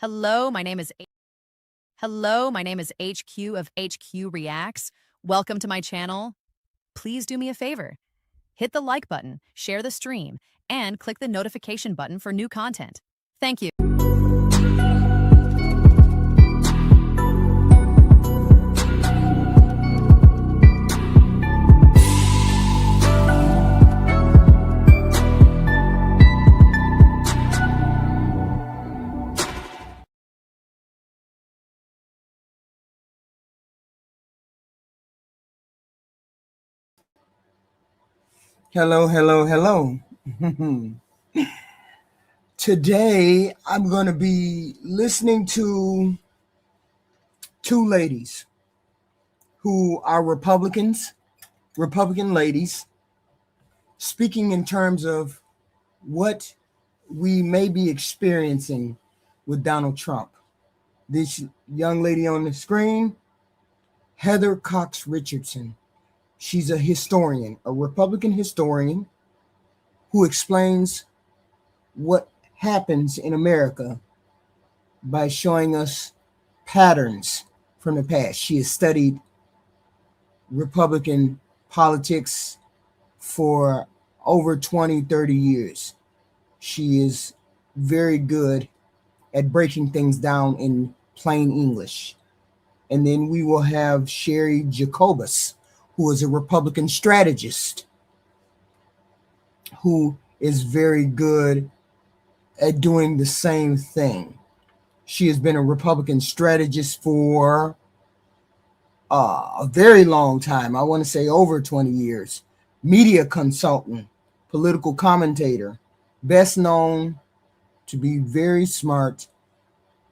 Hello, my name is HQ of HQ Reacts. Welcome to my channel. Please do me a favor. Hit the like button, share the stream, and click the notification button for new content. Thank you. Hello. Today, I'm going to be listening to two ladies who are Republican ladies, speaking in terms of what we may be experiencing with Donald Trump. This young lady on the screen, Heather Cox Richardson. She's a historian, a Republican historian who explains what happens in America by showing us patterns from the past. She has studied Republican politics for over 20-30 years. She is very good at breaking things down in plain English. And then we will have CHERI JACOBUS, who is a Republican strategist who is very good at doing the same thing. She has been a Republican strategist for a very long time. I want to say over 20 years. Media consultant, political commentator, best known to be very smart,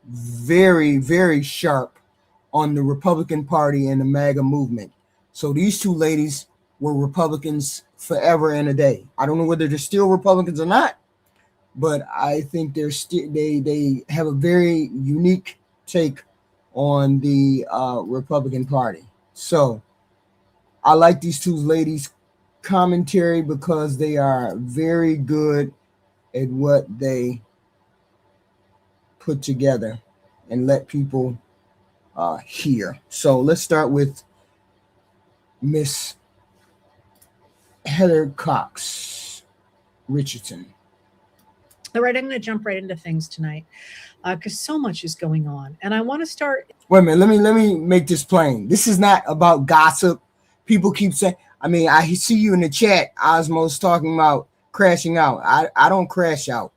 very, very sharp on the Republican Party and the MAGA movement. So these two ladies were Republicans forever and a day. I don't know whether they're still Republicans or not, but I think they're still they have a very unique take on the Republican Party. So I like these two ladies' commentary because they are very good at what they put together and let people hear. So let's start with Miss Heather Cox Richardson. All right, I'm going to jump right into things tonight because so much is going on, and I want to start. Wait a minute, let me make this plain. This is not about gossip. People keep saying. I mean, I see you in the chat. Osmo's talking about crashing out. I don't crash out.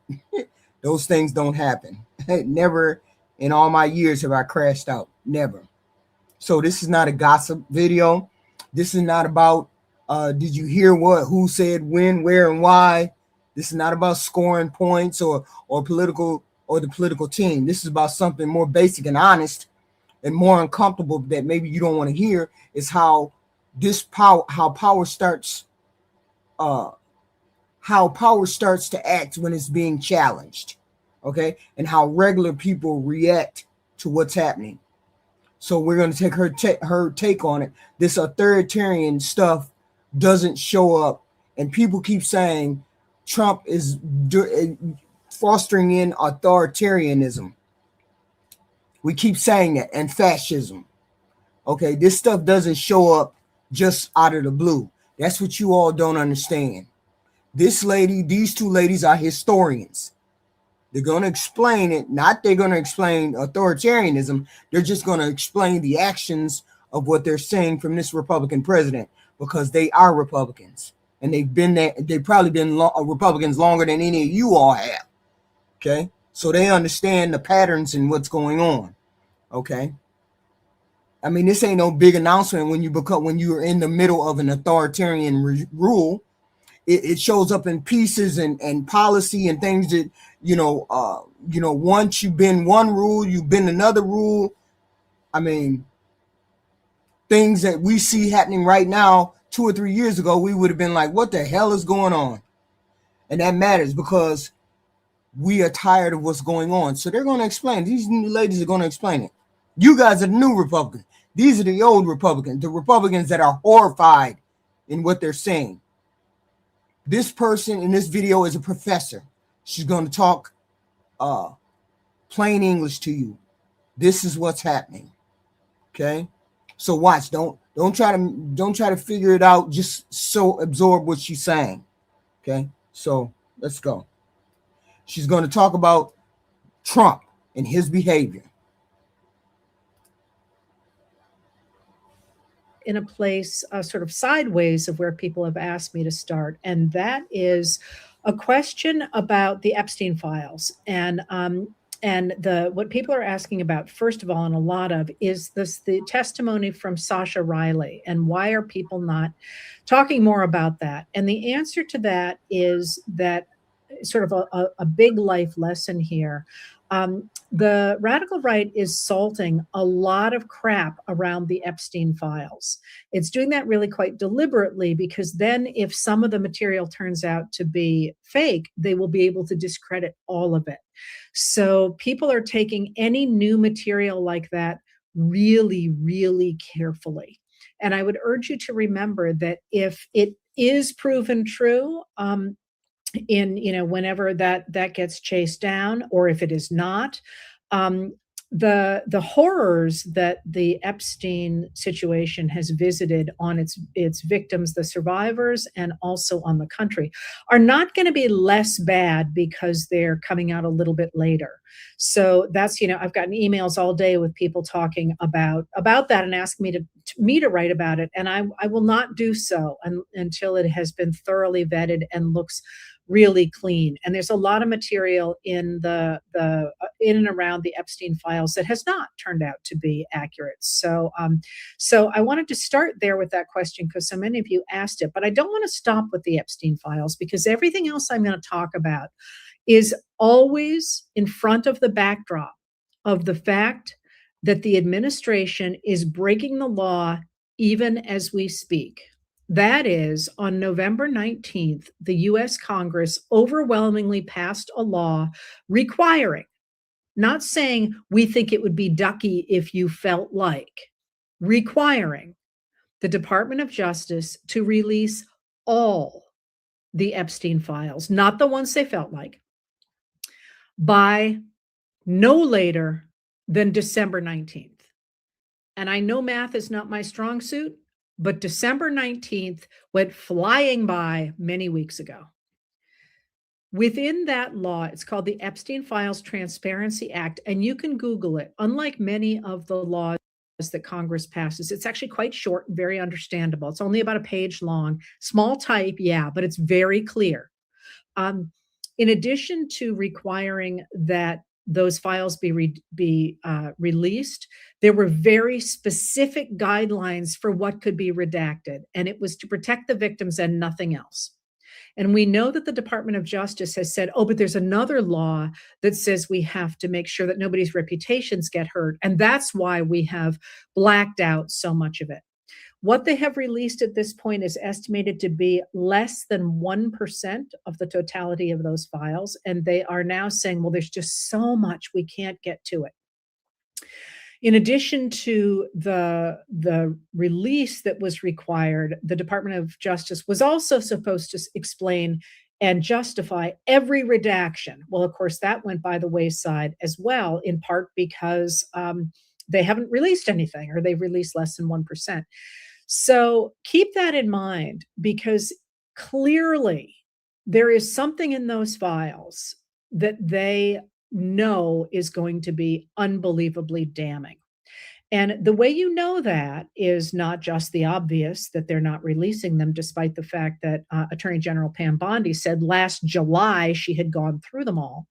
Those things don't happen. Never in all my years have I crashed out. Never. So this is not a gossip video. This is not about did you hear who said when, where, and why. This is not about scoring points or political or the political team. This is about something more basic and honest and more uncomfortable that maybe you don't want to hear is how power starts to act when it's being challenged. Okay, and how regular people react to what's happening. So we're going to take her take on it. This authoritarian stuff doesn't show up, and people keep saying Trump is fostering in authoritarianism. We keep saying that, and fascism. Okay, this stuff doesn't show up just out of the blue. That's what you all don't understand. These two ladies are historians. They're going to explain it. They're going to explain authoritarianism. They're just going to explain the actions of what they're saying from this Republican president because they are Republicans. And they've been there. They've probably been Republicans longer than any of you all have. Okay. So they understand the patterns and what's going on. Okay. I mean, this ain't no big announcement when you're in the middle of an authoritarian rule. It shows up in pieces and policy and things that, once you've been one rule, you've been another rule. I mean, things that we see happening right now, 2 or 3 years ago, we would have been like, what the hell is going on? And that matters because we are tired of what's going on. So they're going to explain. These new ladies are going to explain it. You guys are the new Republicans. These are the old Republicans, the Republicans that are horrified in what they're saying. This person in this video is a professor. She's going to talk plain English to you. This is what's happening. Okay, so watch. Don't try to figure it out. Just so absorb what she's saying. Okay, so let's go. She's going to talk about Trump and his behavior. In a place sort of sideways of where people have asked me to start, and that is a question about the Epstein files. And what people are asking about, first of all, and a lot of, is the testimony from Sasha Riley, and why are people not talking more about that? And the answer to that is that sort of a big life lesson here. The radical right is salting a lot of crap around the Epstein files. It's doing that really quite deliberately, because then if some of the material turns out to be fake, they will be able to discredit all of it. So people are taking any new material like that really, really carefully. And I would urge you to remember that if it is proven true, whenever that gets chased down, or if it is not, the horrors that the Epstein situation has visited on its victims, the survivors, and also on the country, are not going to be less bad because they're coming out a little bit later. So that's, I've gotten emails all day with people talking about that and asking me to write about it, and I will not do so until it has been thoroughly vetted and looks really clean. And there's a lot of material in in and around the Epstein files that has not turned out to be accurate. So I wanted to start there with that question, because so many of you asked it. But I don't want to stop with the Epstein files, because everything else I'm going to talk about is always in front of the backdrop of the fact that the administration is breaking the law even as we speak. That is, on November 19th, the US Congress overwhelmingly passed a law requiring, not saying we think it would be ducky if you felt like, requiring the Department of Justice to release all the Epstein files, not the ones they felt like, by no later than December 19th. And I know math is not my strong suit, but December 19th went flying by many weeks ago. Within that law, it's called the Epstein Files Transparency Act, and you can Google it. Unlike many of the laws that Congress passes, it's actually quite short and very understandable. It's only about a page long, small type, yeah, but it's very clear. In addition to requiring that those files be released, there were very specific guidelines for what could be redacted, and it was to protect the victims and nothing else. And we know that the Department of Justice has said, oh, but there's another law that says we have to make sure that nobody's reputations get hurt, and that's why we have blacked out so much of it. What they have released at this point is estimated to be less than 1% of the totality of those files. And they are now saying, well, there's just so much we can't get to it. In addition to the release that was required, the Department of Justice was also supposed to explain and justify every redaction. Well, of course, that went by the wayside as well, in part because they haven't released anything, or they've released less than 1%. So keep that in mind, because clearly there is something in those files that they know is going to be unbelievably damning. And the way you know that is not just the obvious, that they're not releasing them, despite the fact that Attorney General Pam Bondi said last July she had gone through them all.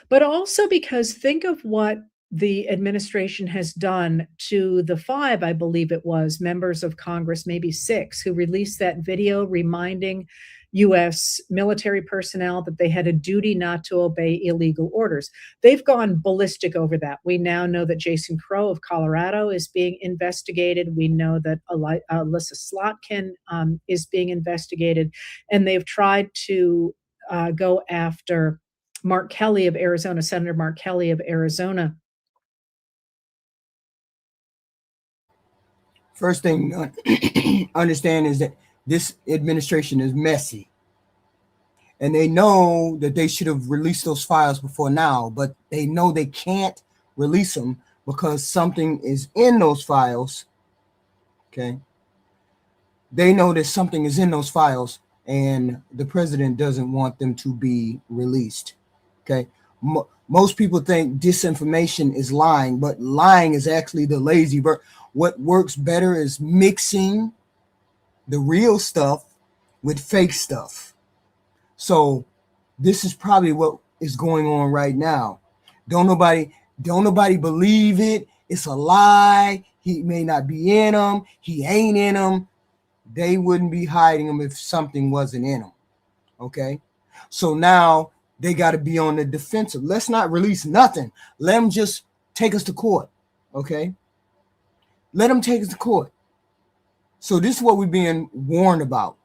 But also because think of what the administration has done to the 5, I believe it was, members of Congress, maybe 6, who released that video reminding U.S. military personnel that they had a duty not to obey illegal orders. They've gone ballistic over that. We now know that Jason Crow of Colorado is being investigated. We know that Alyssa Slotkin is being investigated, and they've tried to go after Mark Kelly of Arizona, Senator Mark Kelly of Arizona. First thing understand is that this administration is messy. And they know that they should have released those files before now, but they know they can't release them because something is in those files. Okay. They know that something is in those files and the president doesn't want them to be released. Okay. Most people think disinformation is lying, but lying is actually the lazy version. What works better is mixing the real stuff with fake stuff. So this is probably what is going on right now. Don't nobody believe it. It's a lie. He may not be in them. He ain't in them. They wouldn't be hiding them if something wasn't in them. Okay. So now they got to be on the defensive. Let's not release nothing. Let them just take us to court. Okay. Let them take us to court. So this is what we're being warned about.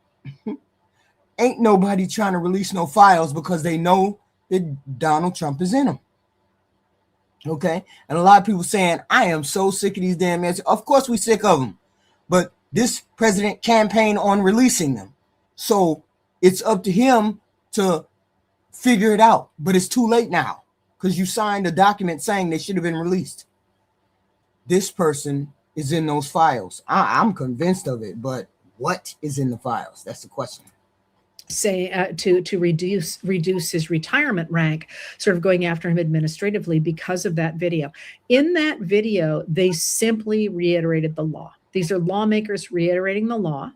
Ain't nobody trying to release no files because they know that Donald Trump is in them. Okay. And a lot of people saying, I am so sick of these damn men. Of course we're sick of them. But this president campaigned on releasing them. So it's up to him to figure it out. But it's too late now because you signed a document saying they should have been released. This person is in those files. I'm convinced of it. But what is in the files? That's the question. Say to reduce his retirement rank, sort of going after him administratively because of that video. In that video, they simply reiterated the law. These are lawmakers reiterating the law.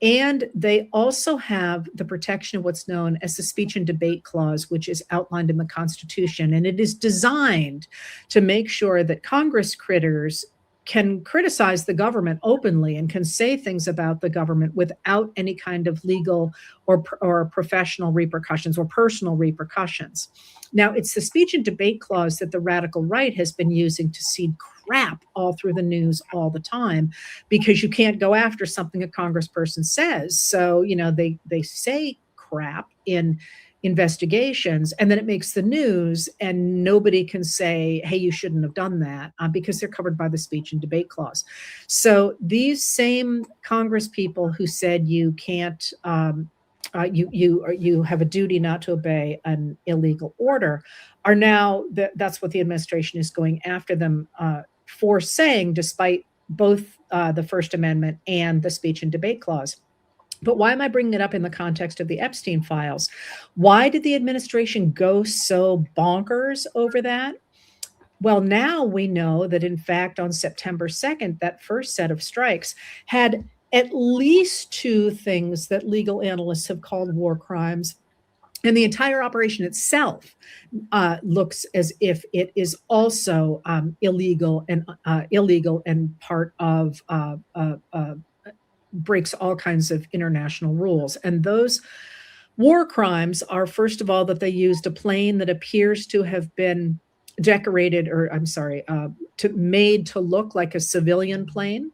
And they also have the protection of what's known as the speech and debate clause, which is outlined in the Constitution. And it is designed to make sure that Congress critters can criticize the government openly and can say things about the government without any kind of legal or professional repercussions or personal repercussions. Now, it's the speech and debate clause that the radical right has been using to seed crap all through the news all the time, because you can't go after something a congressperson says. So, they say crap in investigations, and then it makes the news and nobody can say, hey, you shouldn't have done that, because they're covered by the speech and debate clause. So these same Congress people who said you can't, you have a duty not to obey an illegal order are now, that's what the administration is going after them for saying, despite both the First Amendment and the speech and debate clause. But why am I bringing it up in the context of the Epstein files? Why did the administration go so bonkers over that? Well, now we know that, in fact, on September 2nd, that first set of strikes had at least two things that legal analysts have called war crimes. And the entire operation itself looks as if it is also illegal and part of breaks all kinds of international rules. And those war crimes are, first of all, that they used a plane that appears to have been decorated, made to look like a civilian plane,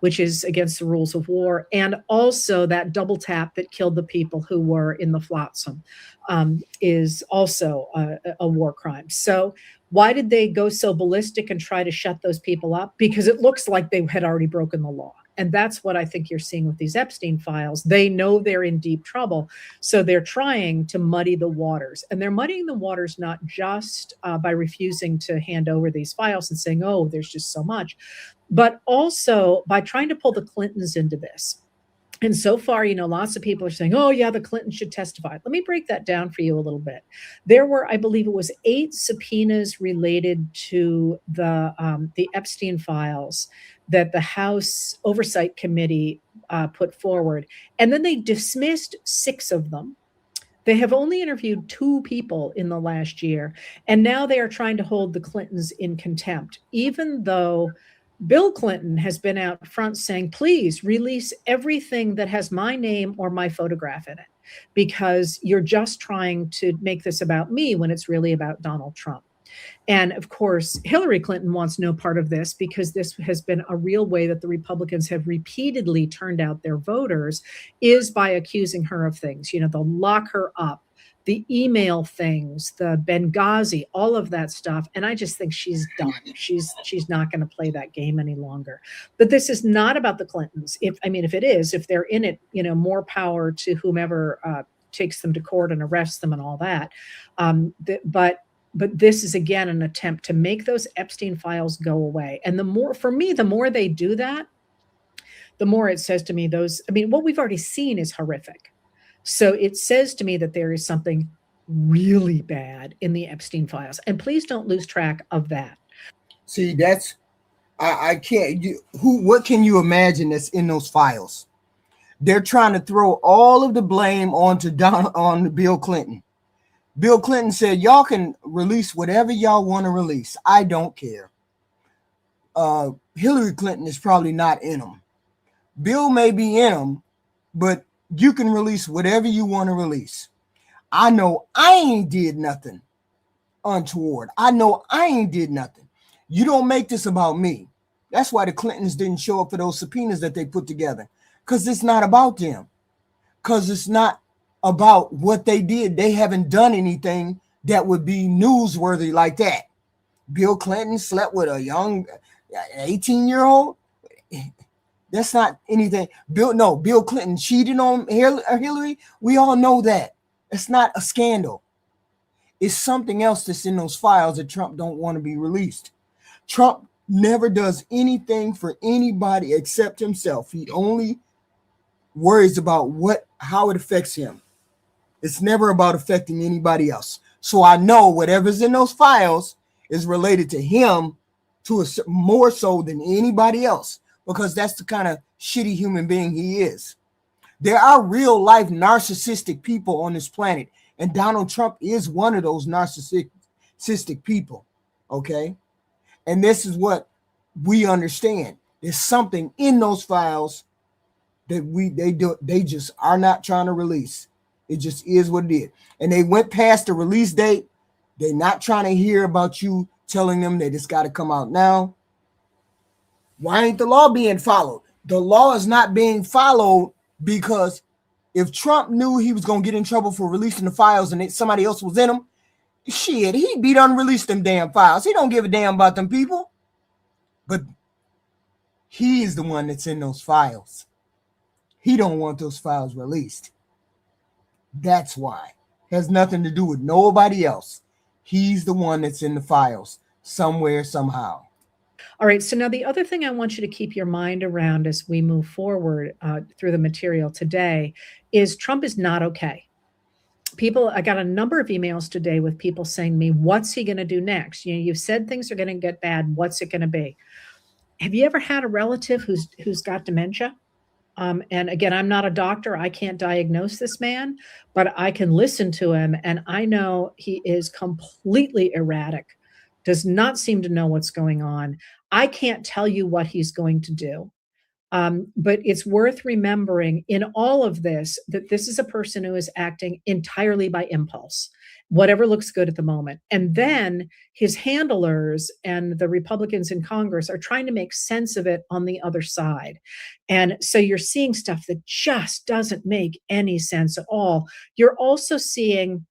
which is against the rules of war. And also that double tap that killed the people who were in the flotsam is also a war crime. So why did they go so ballistic and try to shut those people up? Because it looks like they had already broken the law. And that's what I think you're seeing with these Epstein files. They know they're in deep trouble, so they're trying to muddy the waters. And they're muddying the waters not just by refusing to hand over these files and saying, oh, there's just so much, but also by trying to pull the Clintons into this. And so far, lots of people are saying, oh, yeah, the Clintons should testify. Let me break that down for you a little bit. There were, I believe it was 8 subpoenas related to the Epstein files that the House Oversight Committee put forward. And then they dismissed 6 of them. They have only interviewed 2 people in the last year. And now they are trying to hold the Clintons in contempt, even though Bill Clinton has been out front saying, please release everything that has my name or my photograph in it, because you're just trying to make this about me when it's really about Donald Trump. And of course, Hillary Clinton wants no part of this, because this has been a real way that the Republicans have repeatedly turned out their voters, is by accusing her of things. They'll lock her up, the email things, the Benghazi, all of that stuff. And I just think she's done. She's not going to play that game any longer. But this is not about the Clintons. If it is, if they're in it, more power to whomever takes them to court and arrests them and all that. But this is again an attempt to make those Epstein files go away. And the more, for me, the more they do that, the more it says to me what we've already seen is horrific. So it says to me that there is something really bad in the Epstein files. And please don't lose track of that. See, that's, I can't, what can you imagine that's in those files? They're trying to throw all of the blame on Bill Clinton. Bill Clinton said, y'all can release whatever y'all want to release. I don't care. Hillary Clinton is probably not in them. Bill may be in them, but you can release whatever you want to release. I know I ain't did nothing untoward. I know I ain't did nothing. You don't make this about me. That's why the Clintons didn't show up for those subpoenas that they put together, because it's not about them, because it's not about what they did. They haven't done anything that would be newsworthy like that. Bill Clinton slept with a young 18-year-old. That's not anything. Bill Clinton cheated on Hillary. We all know that. It's not a scandal. It's something else that's in those files that Trump don't want to be released. Trump never does anything for anybody except himself. He only worries about how it affects him. It's never about affecting anybody else. So I know whatever's in those files is related to him more so than anybody else, because that's the kind of shitty human being he is. There are real life narcissistic people on this planet, and Donald Trump is one of those narcissistic people. Okay. And this is what we understand. There's something in those files that they just are not trying to release. It just is what it is. And they went past the release date. They're not trying to hear about you telling them that it's got to come out now. Why ain't the law being followed? The law is not being followed because if Trump knew he was going to get in trouble for releasing the files and somebody else was in them, shit, he'd be done released them damn files. He don't give a damn about them people. But he is the one that's in those files. He don't want those files released. That's why. It has nothing to do with nobody else. He's the one that's in the files somewhere, somehow. All right. So now the other thing I want you to keep your mind around as we move forward through the material today is Trump is not okay. I got a number of emails today with people saying to me, what's he going to do next? You've said things are going to get bad. What's it going to be? Have you ever had a relative who's got dementia? And again, I'm not a doctor. I can't diagnose this man, but I can listen to him. And I know he is completely erratic, does not seem to know what's going on. I can't tell you what he's going to do. But it's worth remembering in all of this that this is a person who is acting entirely by impulse, whatever looks good at the moment. And then his handlers and the Republicans in Congress are trying to make sense of it on the other side. And so you're seeing stuff that just doesn't make any sense at all. You're also seeing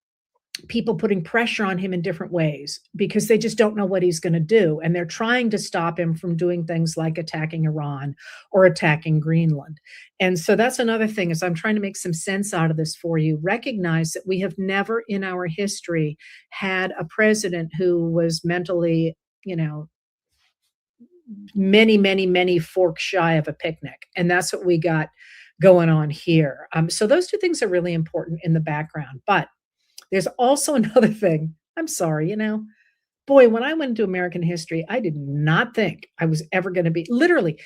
people putting pressure on him in different ways because they just don't know what he's going to do. And they're trying to stop him from doing things like attacking Iran or attacking Greenland. And so that's another thing, is I'm trying to make some sense out of this for you. Recognize that we have never in our history had a president who was mentally, many forks shy of a picnic. And that's what we got going on here. So those two things are really important in the background. But there's also another thing. I'm sorry, boy, when I went into American history, I did not think I was ever going to be, literally,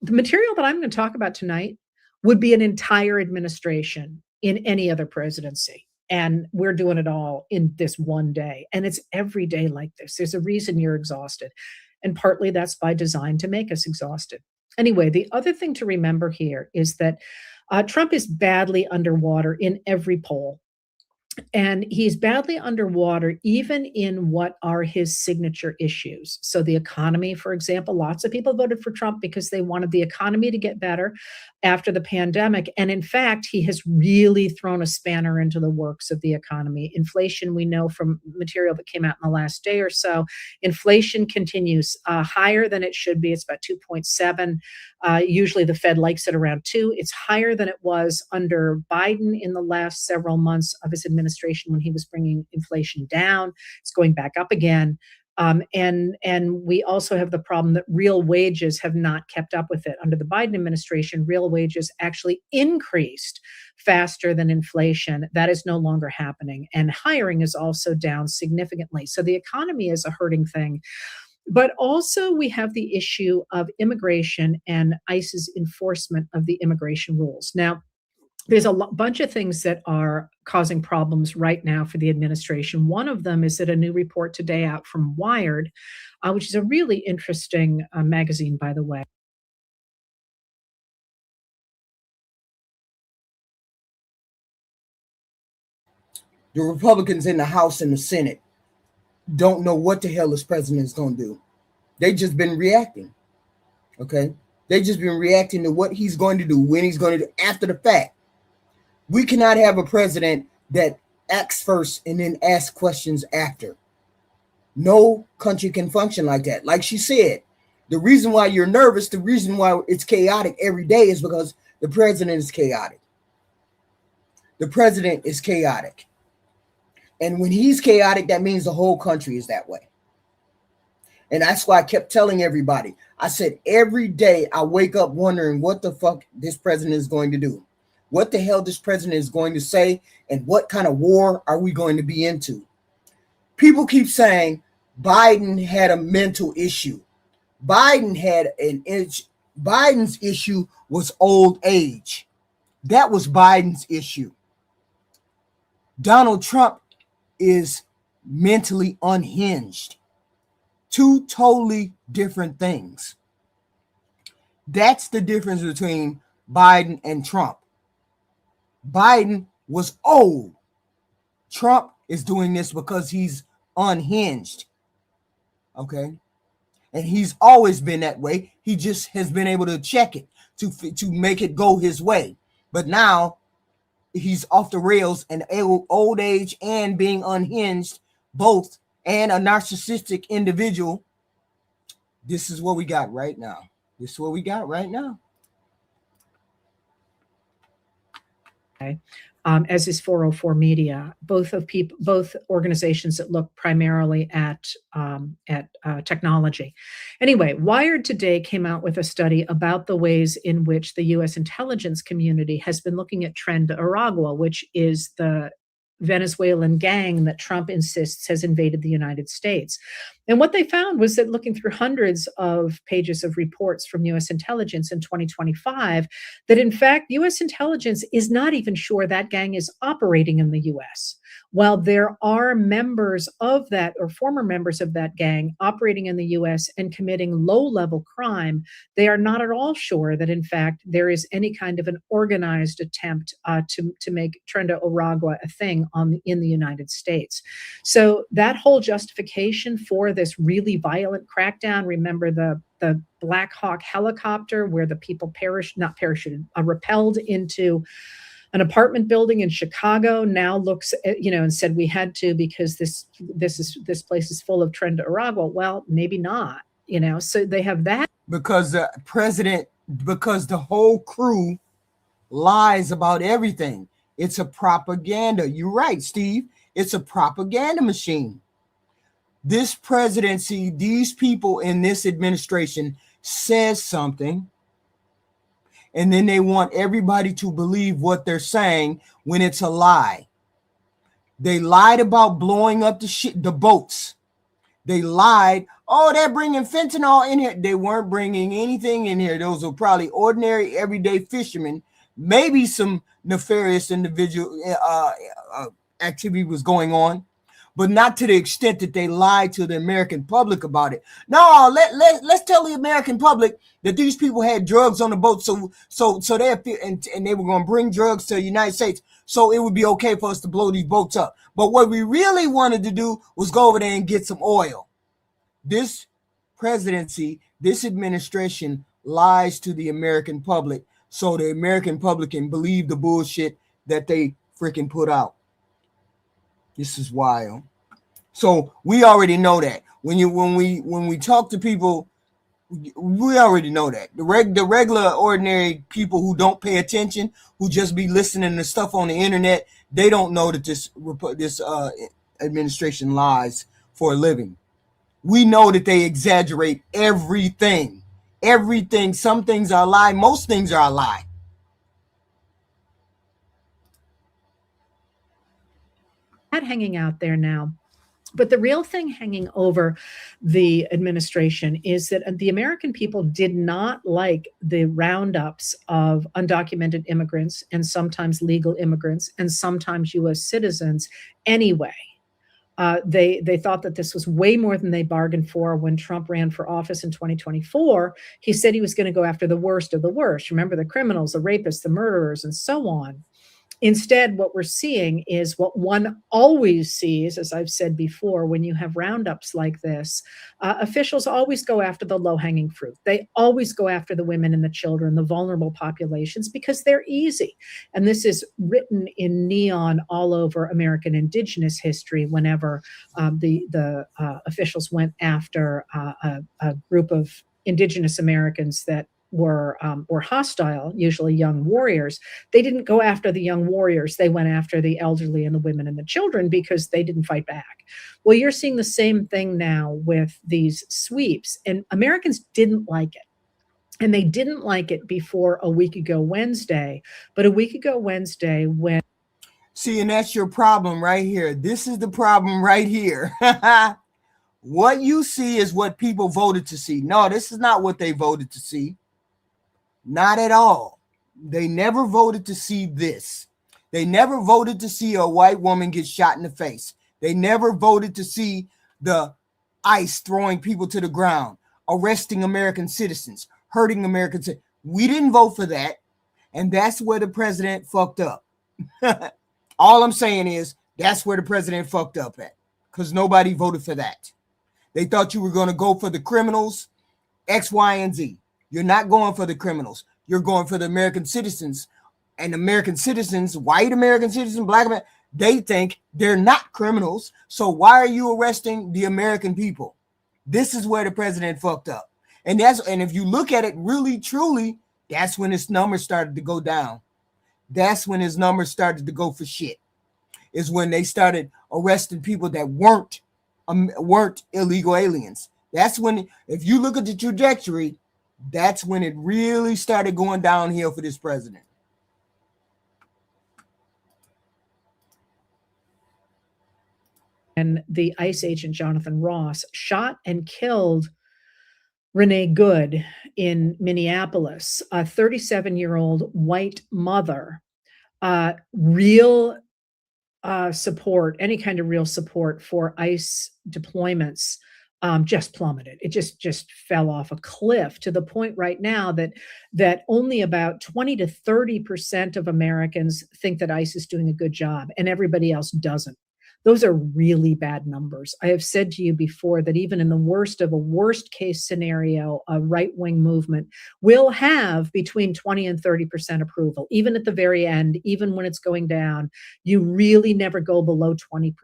the material that I'm going to talk about tonight would be an entire administration in any other presidency. And we're doing it all in this one day. And it's every day like this. There's a reason you're exhausted. And partly that's by design to make us exhausted. Anyway, the other thing to remember here is that Trump is badly underwater in every poll. And he's badly underwater, even in what are his signature issues. So, the economy, for example, lots of people voted for Trump because they wanted the economy to get better after the pandemic. And in fact, he has really thrown a spanner into the works of the economy. Inflation, we know from material that came out in the last day or so, inflation continues higher than it should be. It's about 2.7. Usually the Fed likes it around 2. It's higher than it was under Biden in the last several months of his administration when he was bringing inflation down. It's going back up again. And we also have the problem that real wages have not kept up with it. Under the Biden administration, real wages actually increased faster than inflation. That is no longer happening. And hiring is also down significantly. So the economy is a hurting thing. But also, we have the issue of immigration and ICE's enforcement of the immigration rules. Now, there's a bunch of things that are causing problems right now for the administration. One of them is that a new report today out from Wired, which is a really interesting magazine, by the way. The Republicans in the House and the Senate don't know what the hell this president is going to do. They just been reacting. Okay? They just been reacting to what he's going to do, when he's going to do, after the fact. We cannot have a president that acts first and then asks questions after. No country can function like that. Like she said, the reason why you're nervous, the reason why it's chaotic every day is because the president is chaotic. The president is chaotic. And when he's chaotic, that means the whole country is that way. And that's why I kept telling everybody. I said, every day I wake up wondering what the fuck this president is going to do. What the hell this president is going to say, and what kind of war are we going to be into? People keep saying Biden had a mental issue. Biden's issue was old age. That was Biden's issue. Donald Trump is mentally unhinged. Two totally different things. That's the difference between Biden and Trump. Biden was old. Trump is doing this because he's unhinged. Okay? And he's always been that way. He just has been able to check it to make it go his way. But now he's off the rails, and old age and being unhinged, both, and a narcissistic individual. This is what we got right now. This is what we got right now. Okay. As is 404 Media, both organizations that look primarily at technology. Anyway, Wired today came out with a study about the ways in which the U.S. intelligence community has been looking at Tren de Aragua, which is the Venezuelan gang that Trump insists has invaded the United States. And what they found was that, looking through hundreds of pages of reports from U.S. intelligence in 2025, that in fact, U.S. intelligence is not even sure that gang is operating in the U.S. While there are members of that, or former members of that gang, operating in the U.S. and committing low-level crime, they are not at all sure that in fact there is any kind of an organized attempt to make Tren de Aragua a thing in the United States. So that whole justification for this really violent crackdown, remember the Black Hawk helicopter where the people rappelled into an apartment building in Chicago, now looks at, and said we had to because this place is full of Tren de Aragua. Well, maybe not, so they have that. Because the whole crew lies about everything. It's a propaganda. You're right, Steve. It's a propaganda machine. This presidency, these people in this administration says something, and then they want everybody to believe what they're saying when it's a lie. They lied about blowing up the boats. They lied. Oh, they're bringing fentanyl in here. They weren't bringing anything in here. Those were probably ordinary, everyday fishermen. Maybe some nefarious individual activity was going on. but not to the extent that they lied to the American public about it. No, let's tell the American public that these people had drugs on the boat, so they and they were going to bring drugs to the United States, so it would be okay for us to blow these boats up. But what we really wanted to do was go over there and get some oil. This presidency, this administration lies to the American public so the American public can believe the bullshit that they freaking put out. This is wild. So we already know that when we talk to people, we already know that the regular ordinary people who don't pay attention, who just be listening to stuff on the internet, they don't know that this administration lies for a living. We know that they exaggerate everything. Everything. Some things are a lie. Most things are a lie. Hanging out there now. But the real thing hanging over the administration is that the American people did not like the roundups of undocumented immigrants and sometimes legal immigrants and sometimes U.S. citizens anyway. They thought that this was way more than they bargained for when Trump ran for office in 2024. He said he was going to go after the worst of the worst. Remember, the criminals, the rapists, the murderers, and so on. Instead, what we're seeing is what one always sees, as I've said before, when you have roundups like this, officials always go after the low-hanging fruit. They always go after the women and the children, the vulnerable populations, because they're easy. And this is written in neon all over American indigenous history whenever the officials went after a group of indigenous Americans that were hostile, usually young warriors. They didn't go after the young warriors. They went after the elderly and the women and the children because they didn't fight back. Well, you're seeing the same thing now with these sweeps, and Americans didn't like it. And they didn't like it before a week ago Wednesday. But a week ago Wednesday, when... See, and that's your problem right here. This is the problem right here. What you see is what people voted to see. No, this is not what they voted to see. Not at all. They never voted to see this. They never voted to see a white woman get shot in the face. They never voted to see the ICE throwing people to the ground, arresting American citizens, hurting Americans. We didn't vote for that. And that's where the president fucked up. All I'm saying is that's where the president fucked up at, because nobody voted for that. They thought you were going to go for the criminals, X, Y, and Z. You're not going for the criminals. You're going for the American citizens. And American citizens, white American citizens, black American, they think they're not criminals. So why are you arresting the American people? This is where the president fucked up. And if you look at it really, truly, that's when his numbers started to go down. That's when his numbers started to go for shit. Is when they started arresting people that weren't illegal aliens. That's when, if you look at the trajectory, that's when it really started going downhill for this president. And the ICE agent Jonathan Ross shot and killed Renee Good in Minneapolis, a 37-year-old white mother. Real support, any kind of real support for ICE deployments just plummeted. It just fell off a cliff, to the point right now that only about 20 to 30% of Americans think that ICE is doing a good job, and everybody else doesn't. Those are really bad numbers. I have said to you before that even in the worst of a worst case scenario, a right-wing movement will have between 20 and 30% approval. Even at the very end, even when it's going down, you really never go below 20%.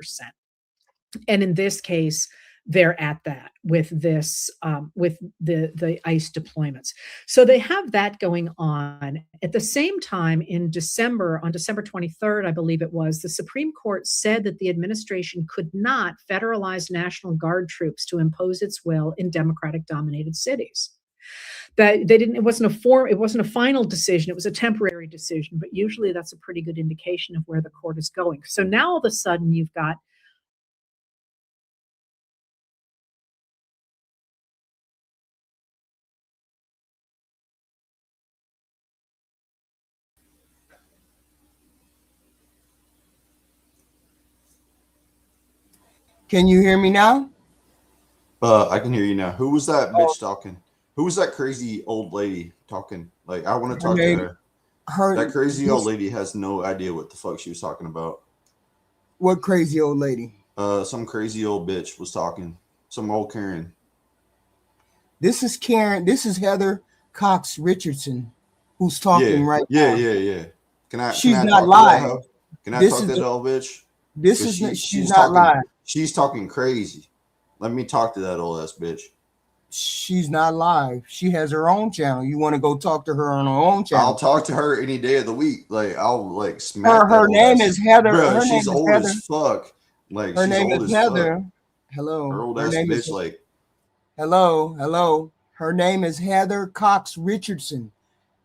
And in this case, they're at that with this, with the ICE deployments. So they have that going on. At the same time, in December, on December 23rd, I believe it was, the Supreme Court said that the administration could not federalize National Guard troops to impose its will in Democratic-dominated cities. That they didn't, it wasn't a final decision, it was a temporary decision, but usually that's a pretty good indication of where the court is going. So now all of a sudden you've got Can you hear me now? I can hear you now. Who was that bitch talking? Who was that crazy old lady talking? Like, I want to talk to her. That crazy old lady has no idea what the fuck she was talking about. What crazy old lady? Some crazy old bitch was talking. Some old Karen. This is Karen. This is Heather Cox Richardson, who's talking right now. Yeah. She's can I not talk live. To that hoe? Can I talk to that old bitch? She's not live. She's talking crazy. Let me talk to that old ass bitch. She's not live. She has her own channel. You want to go talk to her on her own channel? I'll talk to her any day of the week. Like, I'll like smack her name is Heather. Bro, her she's name old is Heather. as fuck. Like, her she's name old is as Heather. Fuck. Hello. Her old her ass name bitch. Is, like, hello. Her name is Heather Cox Richardson.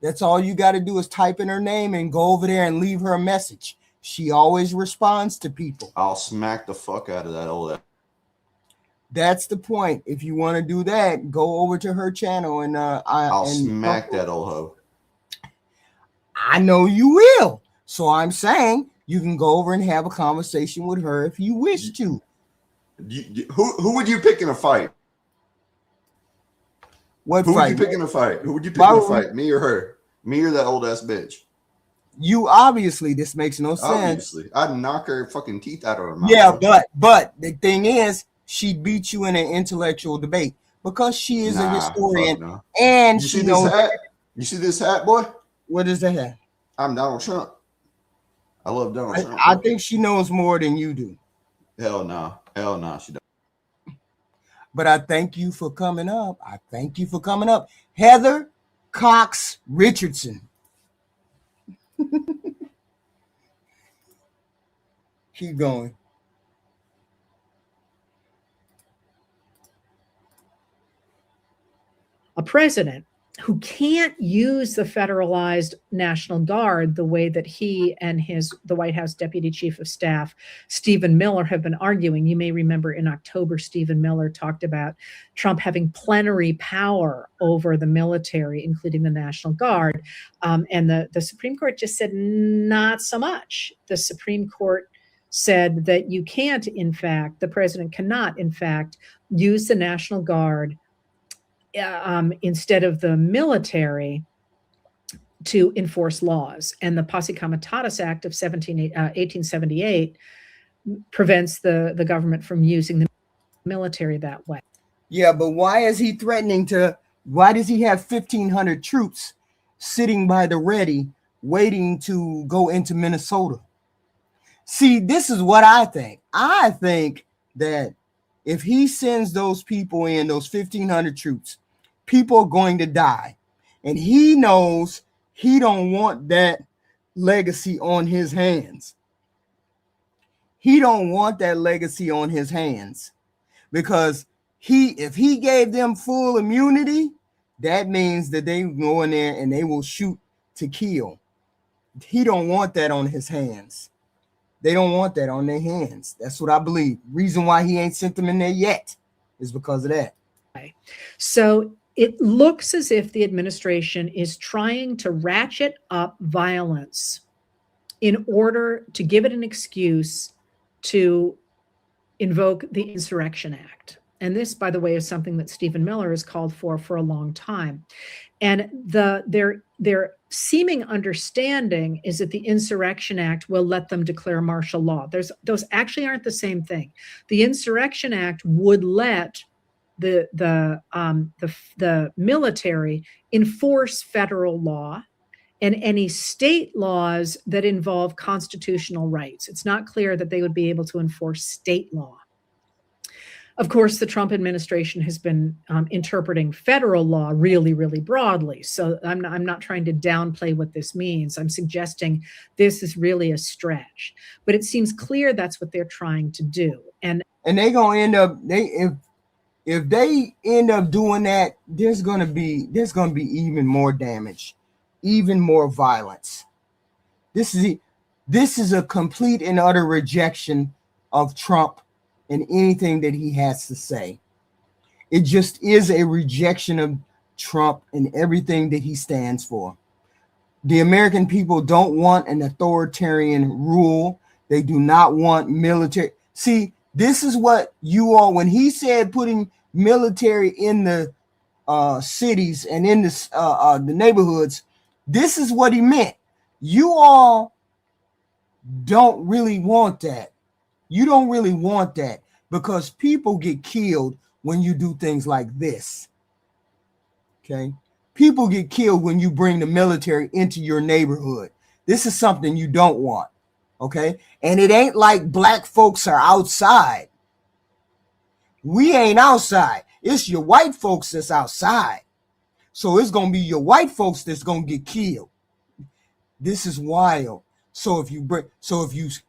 That's all you got to do is type in her name and go over there and leave her a message. She always responds to people. I'll smack the fuck out of that old ass. That's the point. If you want to do that, go over to her channel and I'll smack that old hoe. I know you will. So I'm saying you can go over and have a conversation with her if you wish to. Who would you pick in a fight? Who would you pick in a fight? Who would you pick in a fight? Me or her? Me or that old ass bitch? You obviously, this makes no sense. Obviously, I'd knock her fucking teeth out of her mouth. Yeah, but the thing is, she beat you in an intellectual debate because she is a historian, no. And you see this hat? You see this hat, boy? What is the hat? I'm Donald Trump. I love Donald Trump. I think she knows more than you do. Hell no, she don't. But I thank you for coming up. Heather Cox Richardson. Keep going. A president who can't use the federalized National Guard the way that he and the White House Deputy Chief of Staff, Stephen Miller, have been arguing. You may remember in October, Stephen Miller talked about Trump having plenary power over the military, including the National Guard. And the Supreme Court just said, not so much. The Supreme Court said that you can't, in fact, the president cannot, in fact, use the National Guard instead of the military to enforce laws. And the Posse Comitatus Act of 1878 prevents the government from using the military that way. Yeah, but why is he threatening why does he have 1,500 troops sitting by the ready waiting to go into Minnesota? See, this is what I think. I think that if he sends those people in, those 1,500 troops, people are going to die. And he knows he don't want that legacy on his hands. He don't want that legacy on his hands because if he gave them full immunity, that means that they go in there and they will shoot to kill. He don't want that on his hands. They don't want that on their hands. That's what I believe. Reason why he ain't sent them in there yet is because of that. So it looks as if the administration is trying to ratchet up violence in order to give it an excuse to invoke the Insurrection Act. And this, by the way, is something that Stephen Miller has called for a long time. And their seeming understanding is that the Insurrection Act will let them declare martial law. Those actually aren't the same thing. The Insurrection Act would let the military enforce federal law and any state laws that involve constitutional rights. It's not clear that they would be able to enforce state law. Of course, the Trump administration has been interpreting federal law really, really broadly. So I'm not trying to downplay what this means. I'm suggesting this is really a stretch, but it seems clear that's what they're trying to do. And they're gonna end up if they end up doing that, there's gonna be even more damage, even more violence. This is a complete and utter rejection of Trump and anything that he has to say. It just is a rejection of Trump and everything that he stands for. The American people don't want an authoritarian rule. They do not want military. See, This is what you all, when he said putting military in the cities and in the neighborhoods, this is what he meant. You all don't really want that. You don't really want that, because people get killed when you do things like this. Okay? People get killed when you bring the military into your neighborhood. This is something you don't want. Okay? And it ain't like black folks are outside. We ain't outside. It's your white folks that's outside. So it's going to be your white folks that's going to get killed. This is wild. So if you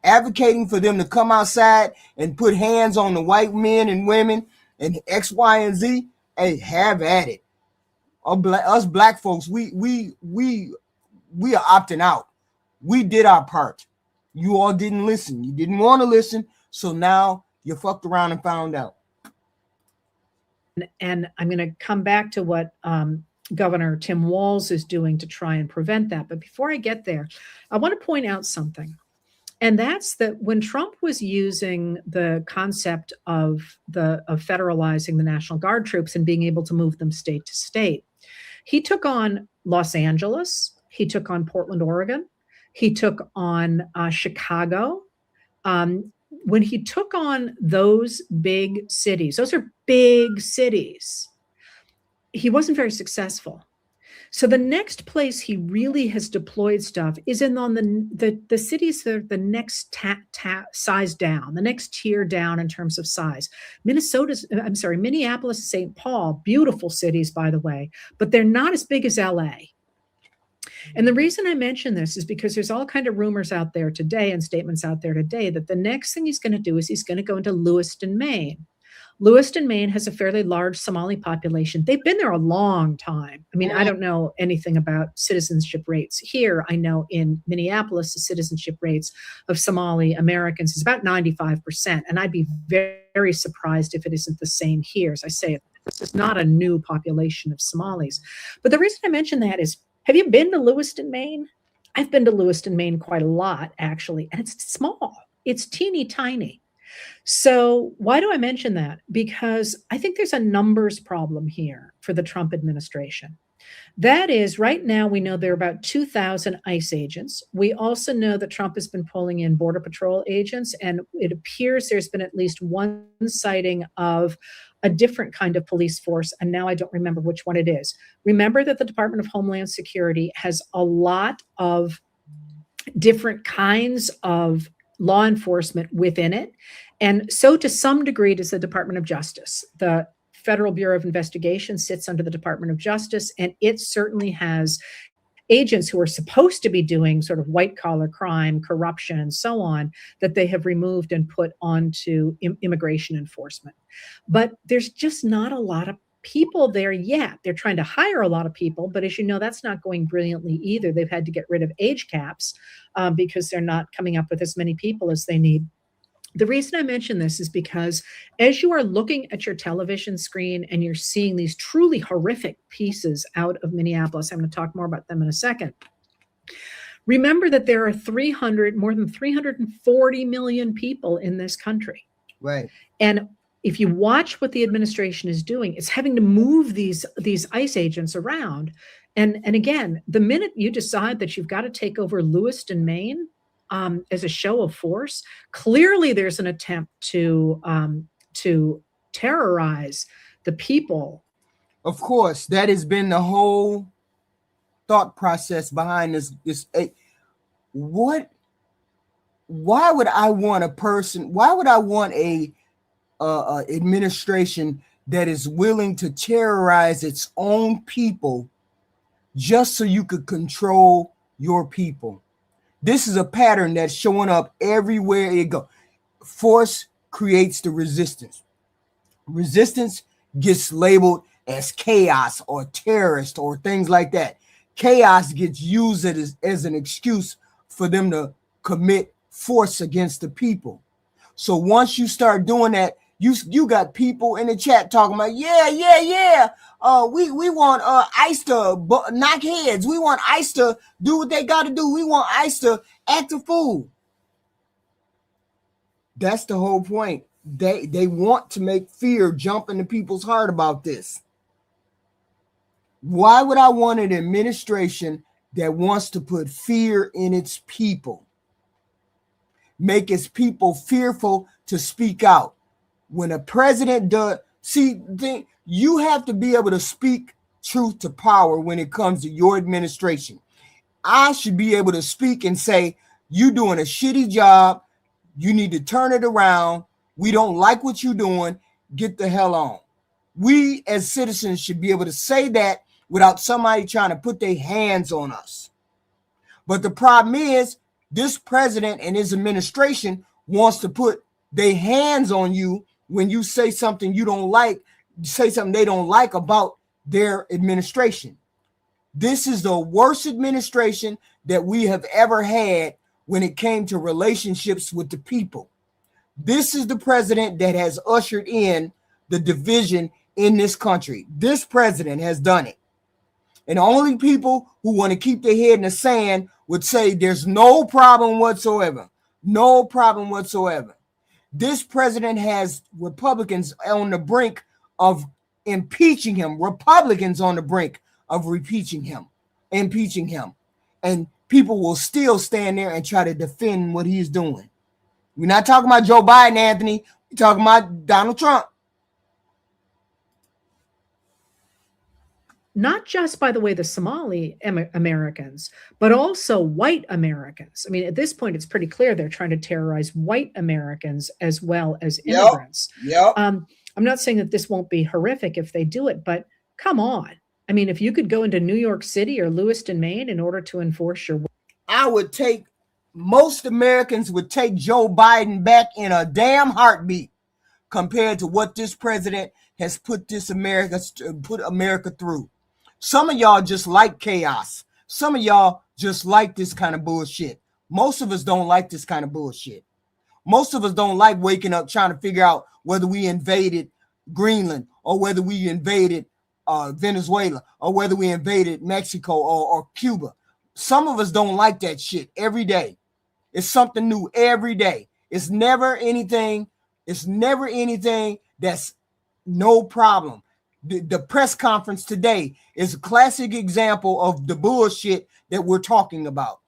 advocating for them to come outside and put hands on the white men and women and X, Y, and Z, hey, have at it. Us black folks, we are opting out. We did our part. You all didn't listen. You didn't want to listen. So now you fucked around and found out. And I'm going to come back to what Governor Tim Walz is doing to try and prevent that. But before I get there, I want to point out something. And that's that when Trump was using the concept of federalizing the National Guard troops and being able to move them state to state, he took on Los Angeles, he took on Portland, Oregon, he took on Chicago. When he took on those big cities, those are big cities, he wasn't very successful. So the next place he really has deployed stuff is on the cities that are the next size down, the next tier down in terms of size. Minneapolis, St. Paul, beautiful cities, by the way, but they're not as big as LA. And the reason I mention this is because there's all kind of rumors out there today and statements out there today that the next thing he's going to do is he's going to go into Lewiston, Maine. Lewiston, Maine has a fairly large Somali population. They've been there a long time. I mean, I don't know anything about citizenship rates here. I know in Minneapolis, the citizenship rates of Somali Americans is about 95%. And I'd be very, very surprised if it isn't the same here. As I say, this is not a new population of Somalis. But the reason I mention that is, have you been to Lewiston, Maine? I've been to Lewiston, Maine quite a lot, actually. And it's small. It's teeny tiny. So why do I mention that? Because I think there's a numbers problem here for the Trump administration. That is, right now we know there are about 2,000 ICE agents. We also know that Trump has been pulling in Border Patrol agents, and it appears there's been at least one sighting of a different kind of police force, and now I don't remember which one it is. Remember that the Department of Homeland Security has a lot of different kinds of law enforcement within it. And so to some degree does the Department of Justice. The Federal Bureau of Investigation sits under the Department of Justice, and it certainly has agents who are supposed to be doing sort of white collar crime, corruption, and so on, that they have removed and put onto immigration enforcement. But there's just not a lot of people there yet. They're trying to hire a lot of people, but as you know, that's not going brilliantly either. They've had to get rid of age caps because they're not coming up with as many people as they need. The reason I mention this is because as you are looking at your television screen and you're seeing these truly horrific pieces out of Minneapolis, I'm going to talk more about them in a second. Remember that there are more than 340 million people in this country. Right. And if you watch what the administration is doing, it's having to move these ICE agents around. And again, the minute you decide that you've got to take over Lewiston, Maine, as a show of force, clearly there's an attempt to terrorize the people. Of course, that has been the whole thought process behind this. Why would I want a person? Why would I want a administration that is willing to terrorize its own people just so you could control your people? This is a pattern that's showing up everywhere it goes. Force creates the resistance. Resistance gets labeled as chaos or terrorist or things like that. Chaos gets used as an excuse for them to commit force against the people. So once you start doing that, you got people in the chat talking about, we want ICE to knock heads. We want ICE to do what they got to do. We want ICE to act a fool. That's the whole point. they want to make fear jump into people's heart about this. Why would I want an administration that wants to put fear in its people? Make its people fearful to speak out. When a president does, you have to be able to speak truth to power when it comes to your administration. I should be able to speak and say, you doing a shitty job. You need to turn it around. We don't like what you're doing. Get the hell on. We as citizens should be able to say that without somebody trying to put their hands on us. But the problem is, this president and his administration wants to put their hands on you when you say something you don't like, say something they don't like about their administration. This is the worst administration that we have ever had when it came to relationships with the people. This is the president that has ushered in the division in this country. This president has done it. And only people who want to keep their head in the sand would say there's no problem whatsoever. No problem whatsoever. This president has Republicans on the brink of impeaching him. Republicans on the brink of impeaching him. And people will still stand there and try to defend what he's doing. We're not talking about Joe Biden, Anthony. We're talking about Donald Trump. Not just, by the way, the Somali Americans, but also white Americans. I mean, at this point, it's pretty clear they're trying to terrorize white Americans as well as immigrants. Yep. I'm not saying that this won't be horrific if they do it, but come on. I mean, if you could go into New York City or Lewiston, Maine in order to enforce your... Most Americans would take Joe Biden back in a damn heartbeat compared to what this president has put America through. Some of y'all just like chaos. Some of y'all just like this kind of bullshit. Most of us don't like this kind of bullshit. Most of us don't like waking up trying to figure out whether we invaded Greenland or whether we invaded Venezuela or whether we invaded Mexico or Cuba. Some of us don't like that shit every day. It's something new every day. It's never anything that's no problem. The press conference today is a classic example of the bullshit that we're talking about.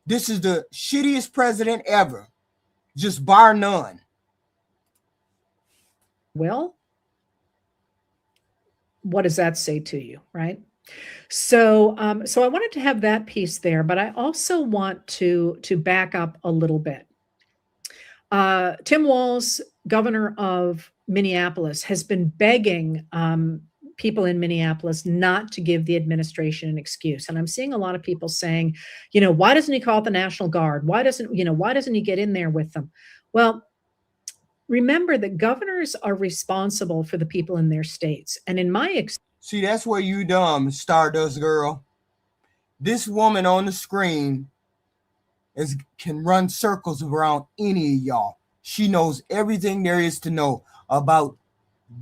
This is the shittiest president ever, just bar none. Well, what does that say to you, right? So I wanted to have that piece there, but I also want to back up a little bit. Tim Walz, governor of Minneapolis, has been begging people in Minneapolis not to give the administration an excuse. And I'm seeing a lot of people saying, why doesn't he call it the National Guard? Why doesn't he get in there with them? Well, remember that governors are responsible for the people in their states. And in my experience, see, that's where you dumb, Stardust girl. This woman on the screen can run circles around any of y'all. She knows everything there is to know about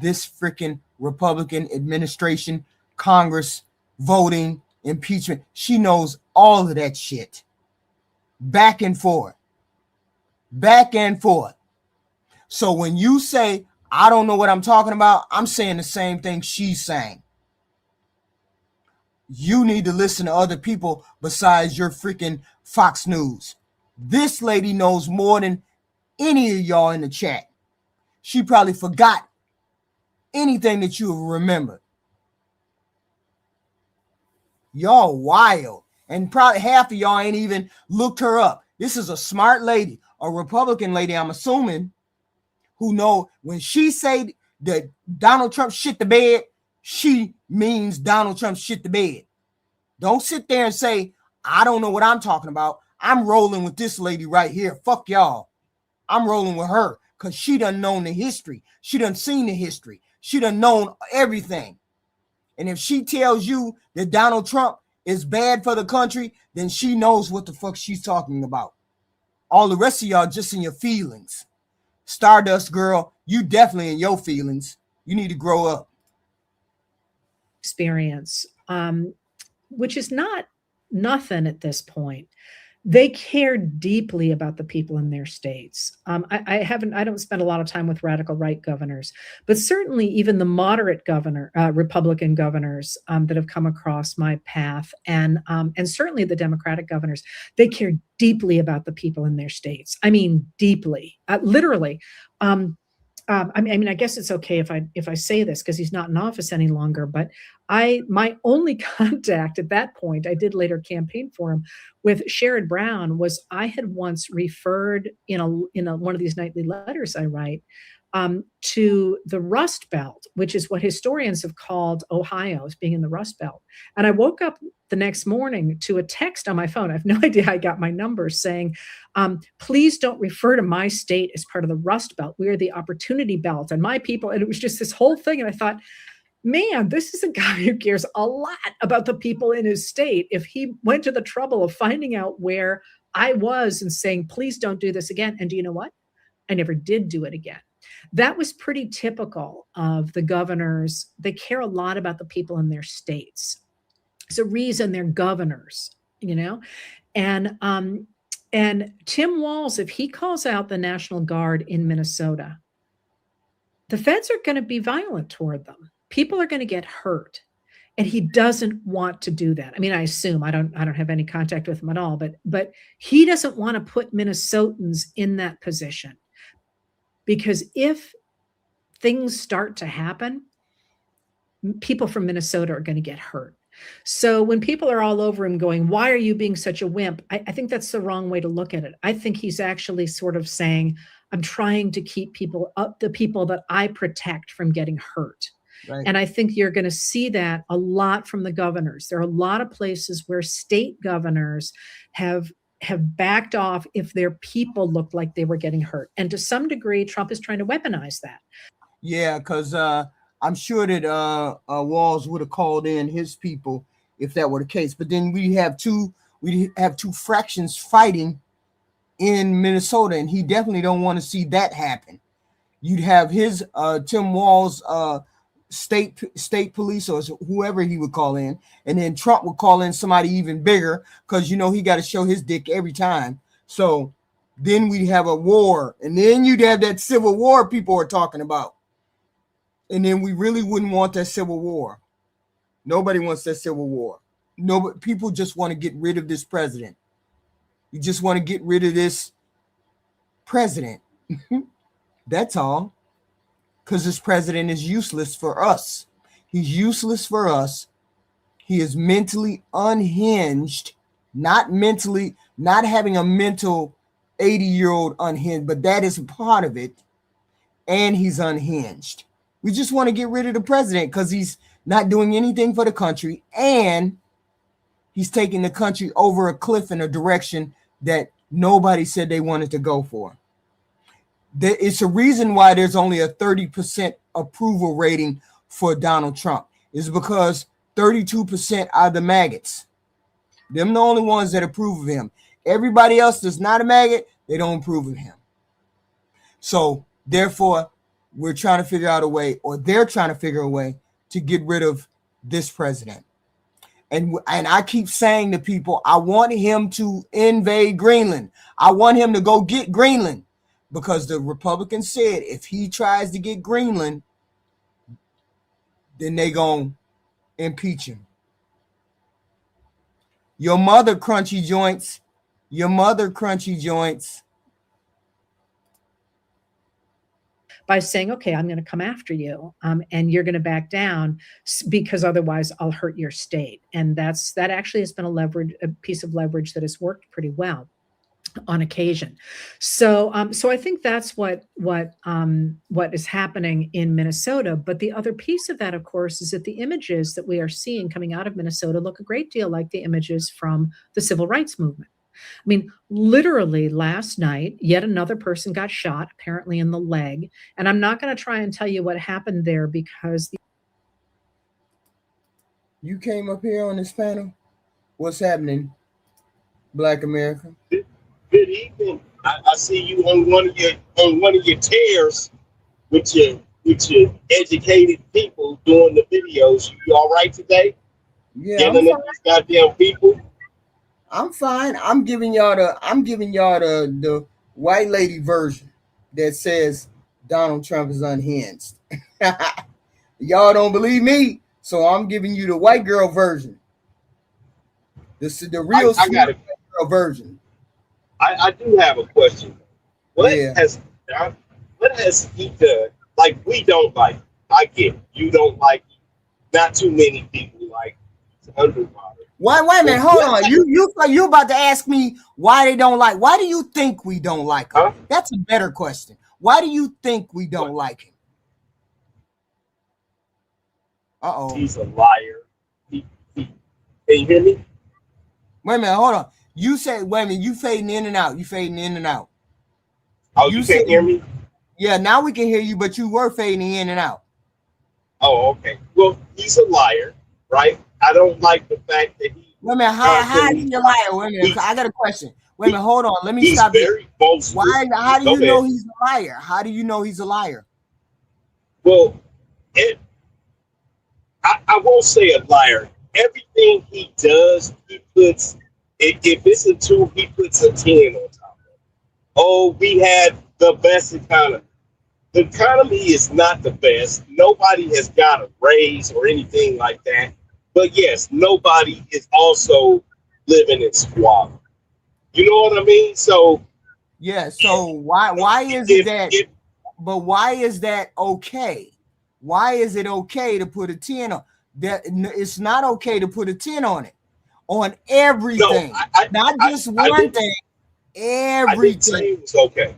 this freaking Republican administration, Congress, voting, impeachment. She knows all of that shit. Back and forth. Back and forth. So when you say, I don't know what I'm talking about, I'm saying the same thing she's saying. You need to listen to other people besides your freaking Fox News. This lady knows more than any of y'all in the chat. She probably forgot anything that you remember. Y'all wild. And probably half of y'all ain't even looked her up. This is a smart lady, a Republican lady, I'm assuming, who know when she say that Donald Trump shit the bed, she means Donald Trump shit the bed. Don't sit there and say, I don't know what I'm talking about. I'm rolling with this lady right here. Fuck y'all. I'm rolling with her because she done known the history. She done seen the history. She done known everything. And if she tells you that Donald Trump is bad for the country, then she knows what the fuck she's talking about. All the rest of y'all just in your feelings. Stardust girl, you definitely in your feelings. You need to grow up. Experience, which is not nothing at this point. They care deeply about the people in their states. I don't spend a lot of time with radical right governors, but certainly even the moderate Republican governors that have come across my path, and certainly the Democratic governors, they care deeply about the people in their states. I mean, deeply, literally. I mean, I guess it's okay if I say this because he's not in office any longer. But my only contact at that point, I did later campaign for him, with Sherrod Brown, was I had once referred in one of these nightly letters I write to the Rust Belt, which is what historians have called Ohio as being in the Rust Belt. And I woke up the next morning to a text on my phone. I have no idea how I got my number, saying, please don't refer to my state as part of the Rust Belt. We are the Opportunity Belt, and my people. And it was just this whole thing. And I thought, man, this is a guy who cares a lot about the people in his state. If he went to the trouble of finding out where I was and saying, please don't do this again. And do you know what? I never did do it again. That was pretty typical of the governors. They care a lot about the people in their states. It's a reason they're governors, And Tim Walz, if he calls out the National Guard in Minnesota, the feds are going to be violent toward them. People are going to get hurt. And he doesn't want to do that. I mean, I assume, I don't have any contact with him at all, but he doesn't want to put Minnesotans in that position. Because if things start to happen, people from Minnesota are going to get hurt. So when people are all over him going, why are you being such a wimp? I think that's the wrong way to look at it. I think he's actually sort of saying, I'm trying to keep the people that I protect from getting hurt. Right. And I think you're going to see that a lot from the governors. There are a lot of places where state governors have backed off if their people looked like they were getting hurt. And to some degree, Trump is trying to weaponize that. Yeah, because I'm sure that Walz would have called in his people if that were the case. But then we have two fractions fighting in Minnesota, and he definitely don't want to see that happen. You'd have his Tim Walz state police, or whoever he would call in, and then Trump would call in somebody even bigger, because he got to show his dick every time. So then we'd have a war, and then you'd have that civil war people are talking about, and then we really wouldn't want that civil war. Nobody wants that civil war. Nobody. People just want to get rid of this president. You just want to get rid of this president. That's all. Because this president is useless for us. He's useless for us. He is mentally unhinged, not having a mental 80-year-old unhinged, but that is a part of it. And he's unhinged. We just want to get rid of the president because he's not doing anything for the country, and he's taking the country over a cliff in a direction that nobody said they wanted to go for. It's a reason why there's only a 30% approval rating for Donald Trump. Is because 32% are the maggots. Them the only ones that approve of him. Everybody else that's not a maggot, they don't approve of him. So therefore, we're trying to figure out a way, or they're trying to figure a way to get rid of this president. And I keep saying to people, I want him to invade Greenland. I want him to go get Greenland. Because the Republicans said if he tries to get Greenland, then they gonna impeach him. Your mother, crunchy joints. Your mother, crunchy joints. By saying, okay, I'm going to come after you, and you're going to back down because otherwise I'll hurt your state. And that actually has been a piece of leverage that has worked pretty well on occasion. So I think that's what is happening in Minnesota. But the other piece of that, of course, is that the images that we are seeing coming out of Minnesota look a great deal like the images from the civil rights movement. I mean, literally last night, yet another person got shot, apparently in the leg. And I'm not going to try and tell you what happened there because you came up here on this panel. What's happening, Black America? Good evening. I see you on one of your tears with your educated people doing the videos. You all right today? Yeah, Yelling at these goddamn people. I'm fine. I'm giving y'all the white lady version that says Donald Trump is unhinged. Y'all don't believe me, so I'm giving you the white girl version. This is the real I got white girl version. I do have a question. What Yeah. has he done? Like, we don't like. I get it. You don't like. Not too many people like. Underwater. Wait a minute, hold on. You about to ask me why they don't like? Why do you think we don't like him? Huh? That's a better question. Why do you think we don't like him? Uh-oh. He's a liar. Can you hear me? Wait a minute, hold on. You say, wait a minute, you fading in and out. You fading in and out. Oh, you can't hear me? Yeah, now we can hear you, but you were fading in and out. Oh, okay. Well, he's a liar, right? I don't like the fact that he. Wait a minute, how is he a liar? Wait a minute, I got a question. Wait a minute, hold on. Let me stop you. Why? How do you know he's a liar? How do you know he's a liar? Well, I won't say a liar. Everything he does, he puts. If it's a 2, he puts a 10 on top of it. Oh, we had the best economy. The economy is not the best. Nobody has got a raise or anything like that. But yes, nobody is also living in squalor. You know what I mean? So yeah. So why is that? But why is that okay? Why is it okay to put a 10 on? That it's not okay to put a 10 on it. On everything, no, not just one thing. Everything. I didn't say it was okay.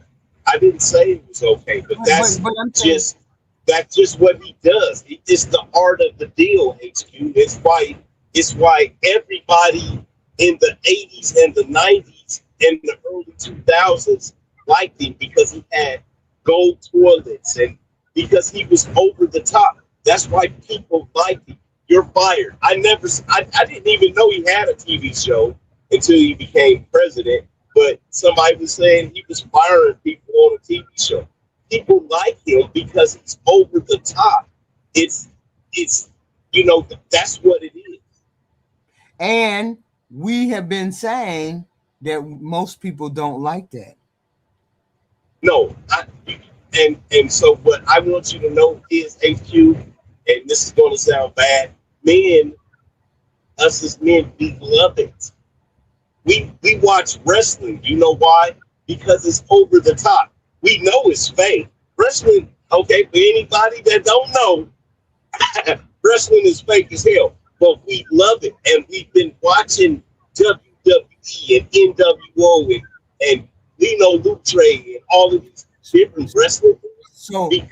I didn't say it was okay, but that's just what he does. It's the art of the deal, HQ. It's why everybody in the 80s and the 90s and the early 2000s liked him, because he had gold toilets and because he was over the top. That's why people liked him. You're fired. I didn't even know he had a TV show until he became president. But somebody was saying he was firing people on a TV show. People like him because he's over the top. It's that's what it is. And we have been saying that most people don't like that. No, and so what I want you to know is, HQ, and this is going to sound bad, us as men, we love it. We watch wrestling. You know why? Because it's over the top. We know it's fake. Wrestling, okay, for anybody that don't know, wrestling is fake as hell. But we love it. And we've been watching WWE and NWO and Lino Lutre and all of these different wrestling. So wait,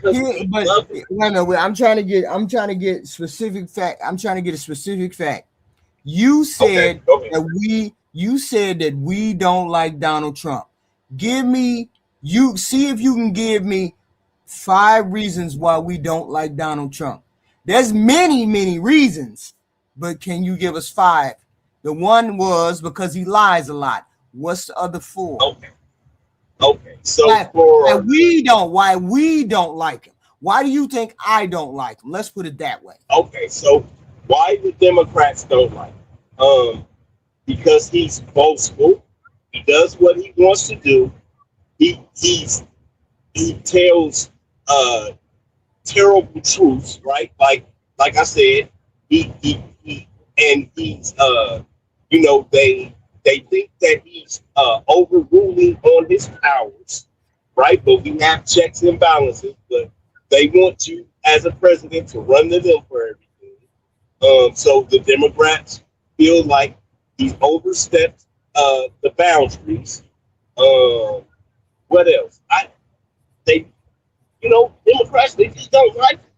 I'm trying to get specific fact. I'm trying to get a specific fact. You said that we don't like Donald Trump. See if you can give me 5 reasons why we don't like Donald Trump. There's many reasons, but can you give us 5? The one was because he lies a lot. What's the other 4? Okay. So why we don't like him. Why do you think I don't like him? Let's put it that way. Okay, so why the Democrats don't like him? Because he's boastful. He does what he wants to do. He tells terrible truths, right? Like I said, he's they think that he's overruling on his powers, right? But we have checks and balances, but they want you as a president to run to them for everything. So the Democrats feel like he's overstepped the boundaries. What else? Democrats, they just don't like him.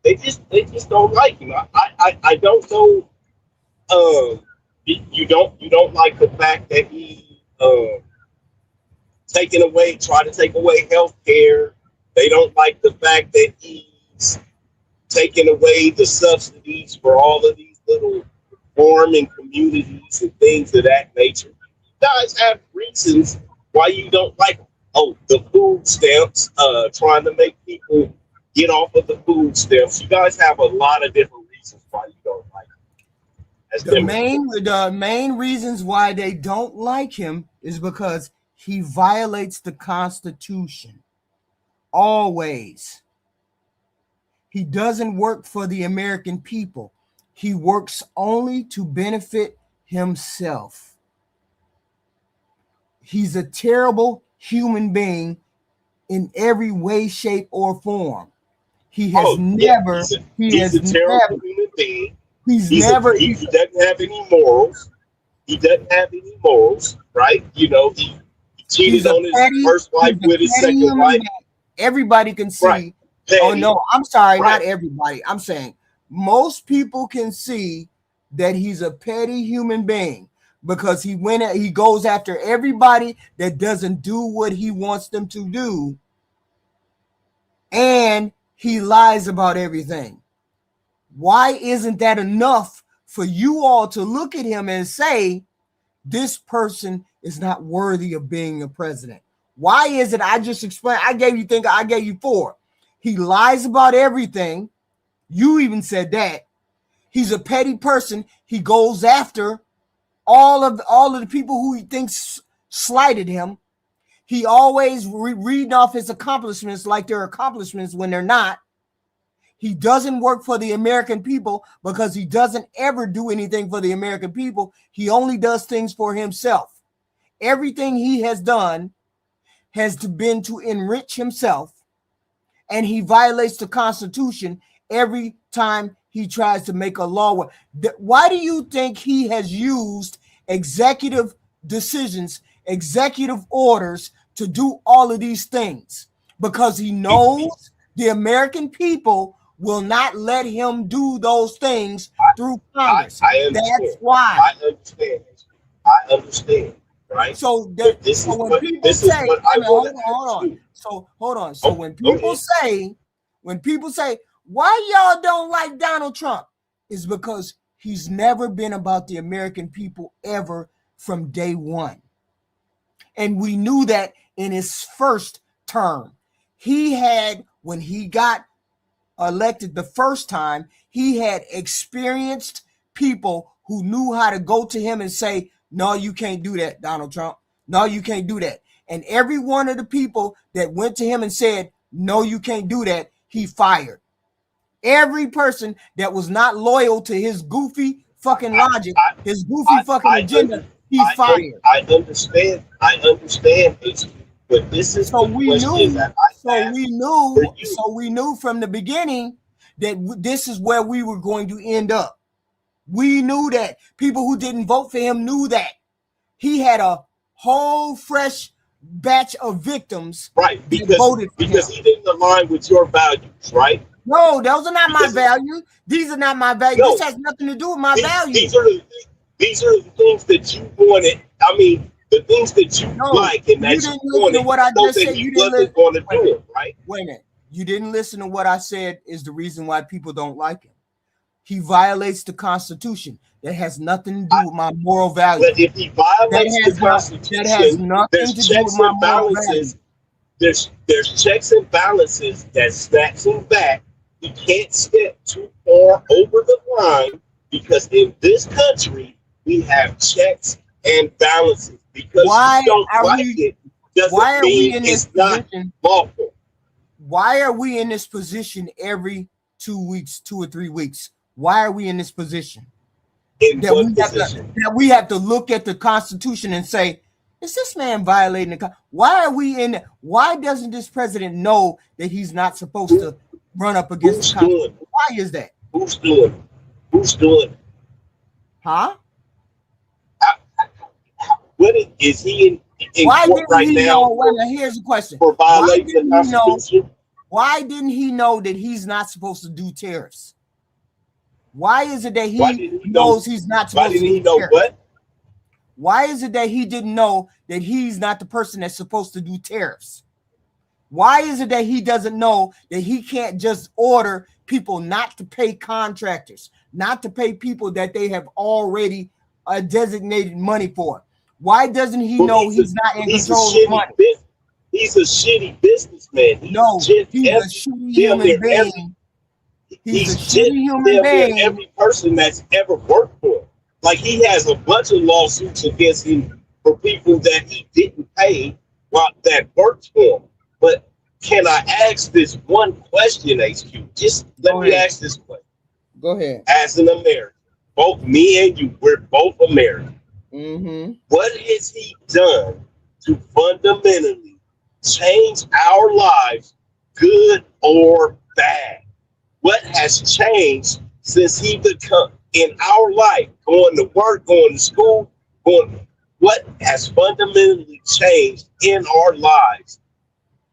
They just don't like him. I don't know. You don't like the fact that he try to take away health care. They don't like the fact that he's taking away the subsidies for all of these little farming communities and things of that nature. You guys have reasons why you don't like them. Oh, the food stamps, trying to make people get off of the food stamps. You guys have a lot of different reasons why you don't like them. The main reasons why they don't like him is because he violates the Constitution. Always. He doesn't work for the American people. He works only to benefit himself. He's a terrible human being in every way, shape, or form. He has never. He's a terrible human being. He doesn't have any morals. He doesn't have any morals, right? You know, he cheated on his first wife with his second wife. Everybody can see. Right. Oh no, I'm sorry, not everybody. I'm saying most people can see that he's a petty human being because he goes after everybody that doesn't do what he wants them to do, and he lies about everything. Why isn't that enough for you all to look at him and say, this person is not worthy of being a president? Why is it? I just explained. I gave you 4. He lies about everything. You even said that. He's a petty person. He goes after all of the people who he thinks slighted him. He always reading off his accomplishments like they're accomplishments when they're not. He doesn't work for the American people because he doesn't ever do anything for the American people. He only does things for himself. Everything he has done has been to enrich himself, and he violates the Constitution every time he tries to make a law. Why do you think he has used executive decisions, executive orders to do all of these things? Because he knows the American people will not let him do those things through Congress. That's why. I understand. Right. So when people say, when people say, why y'all don't like Donald Trump, is because he's never been about the American people ever from day one. And we knew that in his first term. When he got elected the first time, he had experienced people who knew how to go to him and say, no, you can't do that, Donald Trump. No, you can't do that. And every one of the people that went to him and said, no, you can't do that, he fired. Every person that was not loyal to his goofy fucking logic, his goofy fucking agenda, he fired. I understand. But this is we knew from the beginning that this is where we were going to end up. We knew that. People who didn't vote for him knew that. He had a whole fresh batch of victims. Right, because he didn't align with your values, right? No, those are not my values. These are not my values. No, this has nothing to do with my values. These are the things that you wanted. I mean, the things that you like and that you wanted. What I just said. You wasn't going to do it, right? Wait a minute. You didn't listen to what I said is the reason why people don't like him. He violates the Constitution. That has nothing to do with my moral values. But if he violates the Constitution, that has nothing to do with my moral values. There's checks and balances that snaps him back. He can't step too far over the line because in this country we have checks and balances. Because you don't like it doesn't mean it's not lawful. Why are we in this position every 2 weeks, 2 or 3 weeks? Why are we in this position? That we have to look at the Constitution and say, is this man violating the Why are we in? Why doesn't this president know that he's not supposed to run up against the Constitution? Why is that? Who's doing it? Huh? What is he in court right now? Here's the question. For violating the Constitution? Why didn't he know that he's not supposed to do tariffs? Why is it that he knows he's not supposed to do tariffs? Why didn't he know what? Why is it that he didn't know that he's not the person that's supposed to do tariffs? Why is it that he doesn't know that he can't just order people not to pay contractors, not to pay people that they have already designated money for? Why doesn't he know he's not in control of money? He's a shitty businessman. He's a shitty human being. He's a shitty human being. Every person that's ever worked for him. Like he has a bunch of lawsuits against him for people that he didn't pay while that worked for him. But can I ask this one question, HQ? Just let me ask this question. Go ahead. As an American, both me and you, we're both American. Mm-hmm. What has he done to fundamentally change our lives, good or bad? What has changed since he become in our life, going to work, going to school, what has fundamentally changed in our lives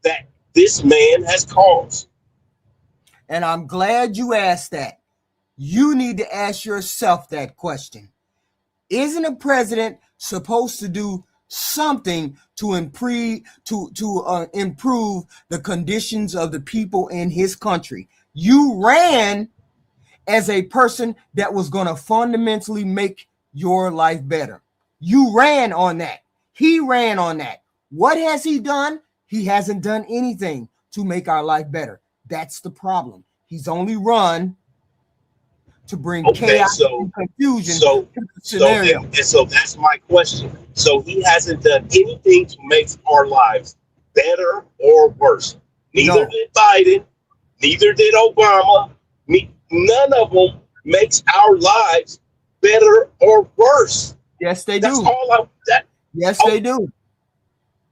that this man has caused? And I'm glad you asked that. You need to ask yourself that question. Isn't a president supposed to do something to improve the conditions of the people in his country? You ran as a person that was going to fundamentally make your life better. You ran on that. He ran on that. What has he done? He hasn't done anything to make our life better. That's the problem. He's only run to bring chaos and confusion to the scenario. So that's my question. So he hasn't done anything to make our lives better or worse. Neither did Biden, neither did Obama. None of them makes our lives better or worse. Yes, they do. They do.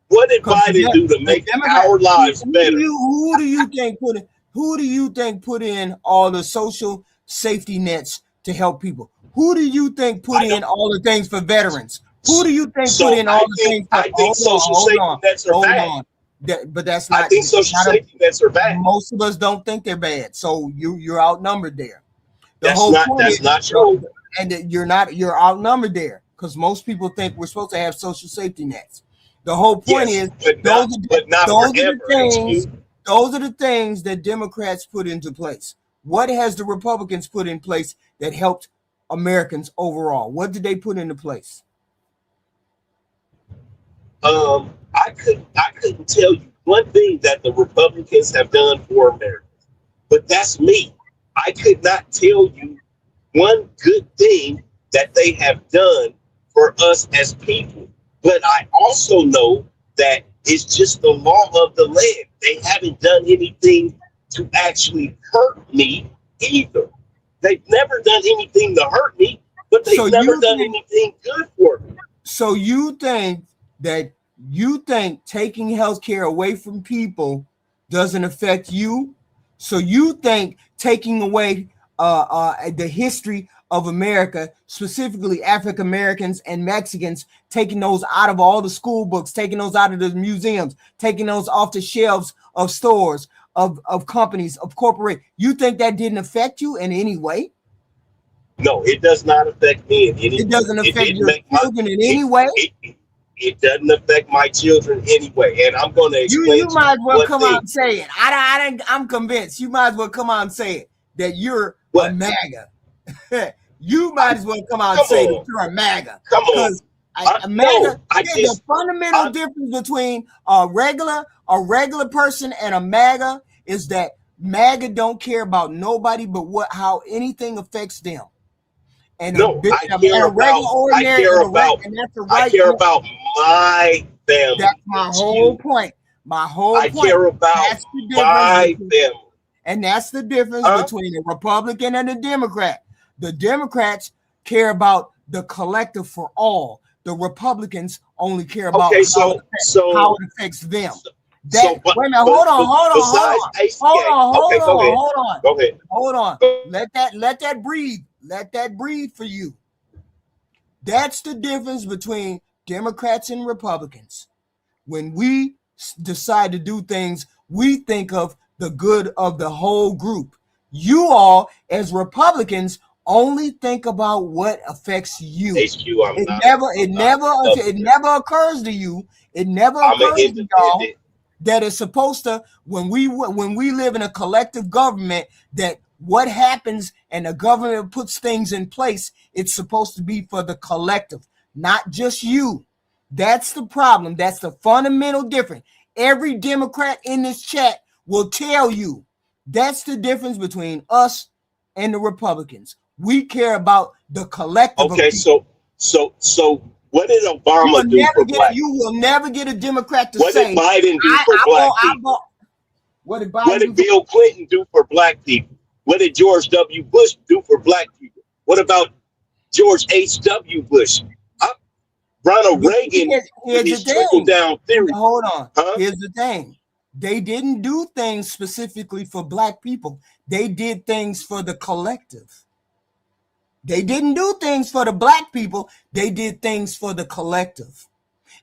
What did Biden do to make our lives better? Who do you think put in all the social safety nets to help people? Who do you think put in all the things for veterans? Who do you think put in all the things? I think social safety nets are bad. But that's not. I think social safety nets are bad. Most of us don't think they're bad, so you're outnumbered there. That's not true. And you're outnumbered there because most people think we're supposed to have social safety nets. The whole point is those are the things that Democrats put into place. What has the Republicans put in place that helped Americans overall? What did they put into place? I couldn't tell you one thing that the Republicans have done for Americans, but that's me. I could not tell you one good thing that they have done for us as people. But I also know that it's just the law of the land. They haven't done anything to actually hurt me either. They've never done anything to hurt me, but they've never done anything good for me. So you think taking health care away from people doesn't affect you? So you think taking away the history of America, specifically African Americans and Mexicans, taking those out of all the school books, taking those out of the museums, taking those off the shelves of stores, of companies, of corporate, you think that didn't affect you in any way? No, it does not affect me in any way. It doesn't affect your children in any way? It doesn't affect my children anyway, and I'm going to explain. You might as well come out and say it. I'm convinced. You might as well come out and say it that you're a MAGA. You might as well come out and say that you're a MAGA. Come on. There's a fundamental difference between a regular person and a MAGA is that MAGA don't care about nobody but how anything affects them. And I care about my family. That's my whole point. I care about my family. And that's the difference between a Republican and a Democrat. The Democrats care about the collective for all. The Republicans only care about how it affects them. Wait a minute, hold on. Let that breathe. Let that breathe for you. That's the difference between Democrats and Republicans. When we decide to do things, we think of the good of the whole group. You all, as Republicans, only think about what affects you. It never occurs to you. It never occurs to y'all that it's supposed to, when we live in a collective government, that what happens and the government puts things in place, it's supposed to be for the collective, not just you. That's the problem. That's the fundamental difference. Every Democrat in this chat will tell you that's the difference between us and the Republicans. We care about the collective. Okay, so what did Obama do for black? You will never get a Democrat to what say. What did Biden do for black people? What did Bill Clinton do for black people? What did George W. Bush do for black people? What about George H.W. Bush? Ronald Reagan with his trickle-down theory. Hold on. Huh? Here's the thing. They didn't do things specifically for black people. They did things for the collective. They didn't do things for the black people. They did things for the collective.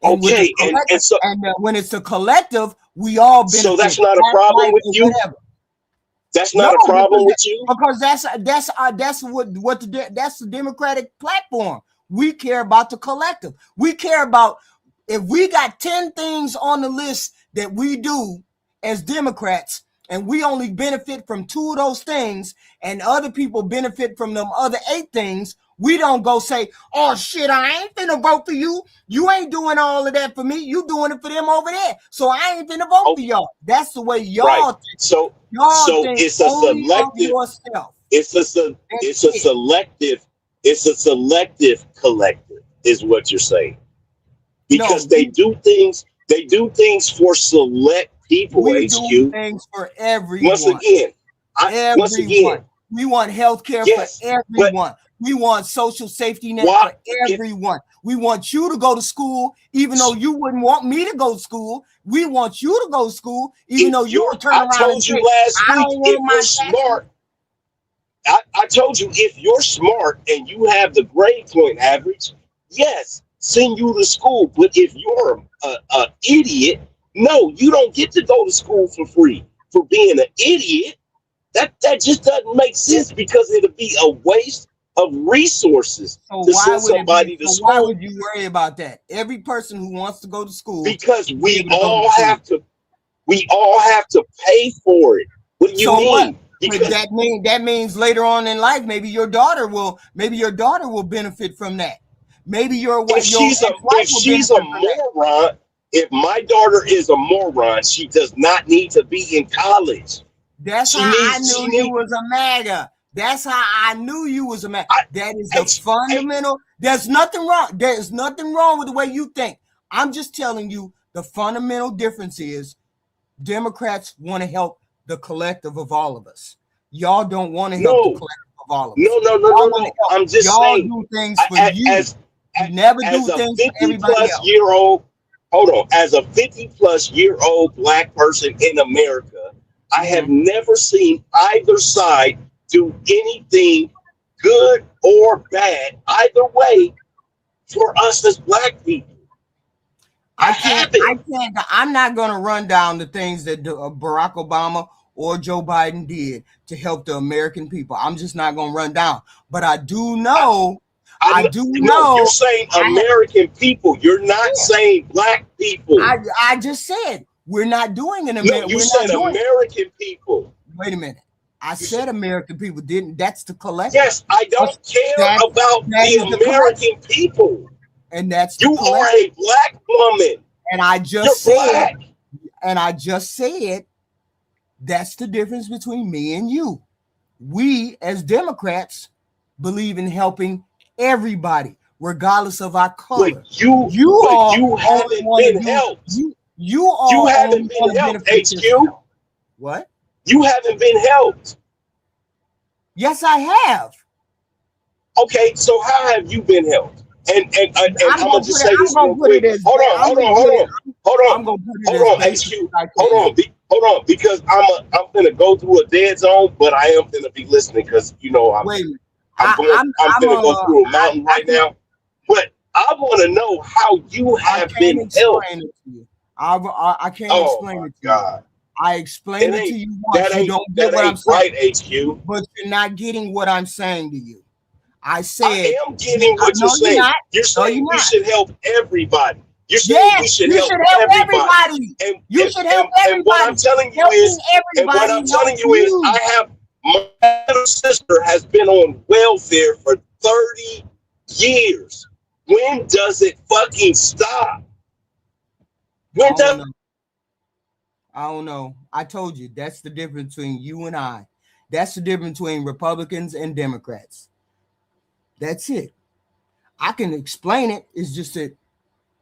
And okay, and when it's a collective, we all benefit. So that's not a problem with you? Whatever. That's not a problem with you? Because that's the Democratic platform. We care about the collective. We care about if we got 10 things on the list that we do as Democrats, and we only benefit from 2 of those things, and other people benefit from them other 8 things, we don't go say, oh shit, I ain't finna vote for you. You ain't doing all of that for me. You doing it for them over there. So I ain't finna vote for y'all. That's the way y'all think. So it's a selective. It's a selective collective, is what you're saying. Because they do things for select people. We do things for everyone. Once again, we want health care for everyone. We want social safety net for everyone. We want you to go to school, even though you wouldn't want me to go to school. We want you to go to school, even though you would turn around and say, I told you if you're smart and you have the grade point average, yes, send you to school. But if you're an idiot, no, you don't get to go to school for free for being an idiot. That just doesn't make sense, because it'll be a waste of resources to send somebody to school. Why would you worry about that? Every person who wants to go to school, because we all have to pay for it. What do you mean? Because that means later on in life, maybe your daughter will benefit from that. Maybe if she's a moron, if my daughter is a moron, she does not need to be in college. That's how I knew you was a MAGA. That's how I knew you was a MAGA. That is the fundamental. There's nothing wrong. There's nothing wrong with the way you think. I'm just telling you the fundamental difference is Democrats want to help the collective of all of us. Y'all don't want to help the collective of all of us. No. I'm just saying. Y'all do things for you. You never do things for everybody else. As a 50-plus-year-old black person in America, I have never seen either side do anything good or bad, either way, for us as black people. I'm not going to run down the things that Barack Obama or Joe Biden did to help the American people. I'm just not going to run down. But I do know. You're saying American people. You're not saying black people. I just said we're not doing an American. You said American people. Wait a minute. I said American people. That's the collective. Yes, I don't care about the American people. And that's you are a black woman. And I just said that's the difference between me and you. We as Democrats believe in helping everybody, regardless of our color. But you haven't been helped. You haven't been helped, HQ. What? You haven't been helped. Yes, I have. Okay, so how have you been helped? And I'm gonna just say this real quick. Hold on, HQ. Hold on, because I'm gonna go through a dead zone, but I am gonna be listening because I'm gonna go through a mountain right now. But I want to know how you have been helped. I can't explain it to you. I explained it to you once. You don't get what I'm saying. Right, HQ. But you're not getting what I'm saying to you. I said I am getting what you're saying. You're saying we should help everybody. You're saying we should help everybody. And you should help everybody. And what I'm telling you is, I have my little sister has been on welfare for 30 years. When does it fucking stop? I don't know. I told you that's the difference between you and I. That's the difference between Republicans and Democrats. That's it. I can explain it. It's just that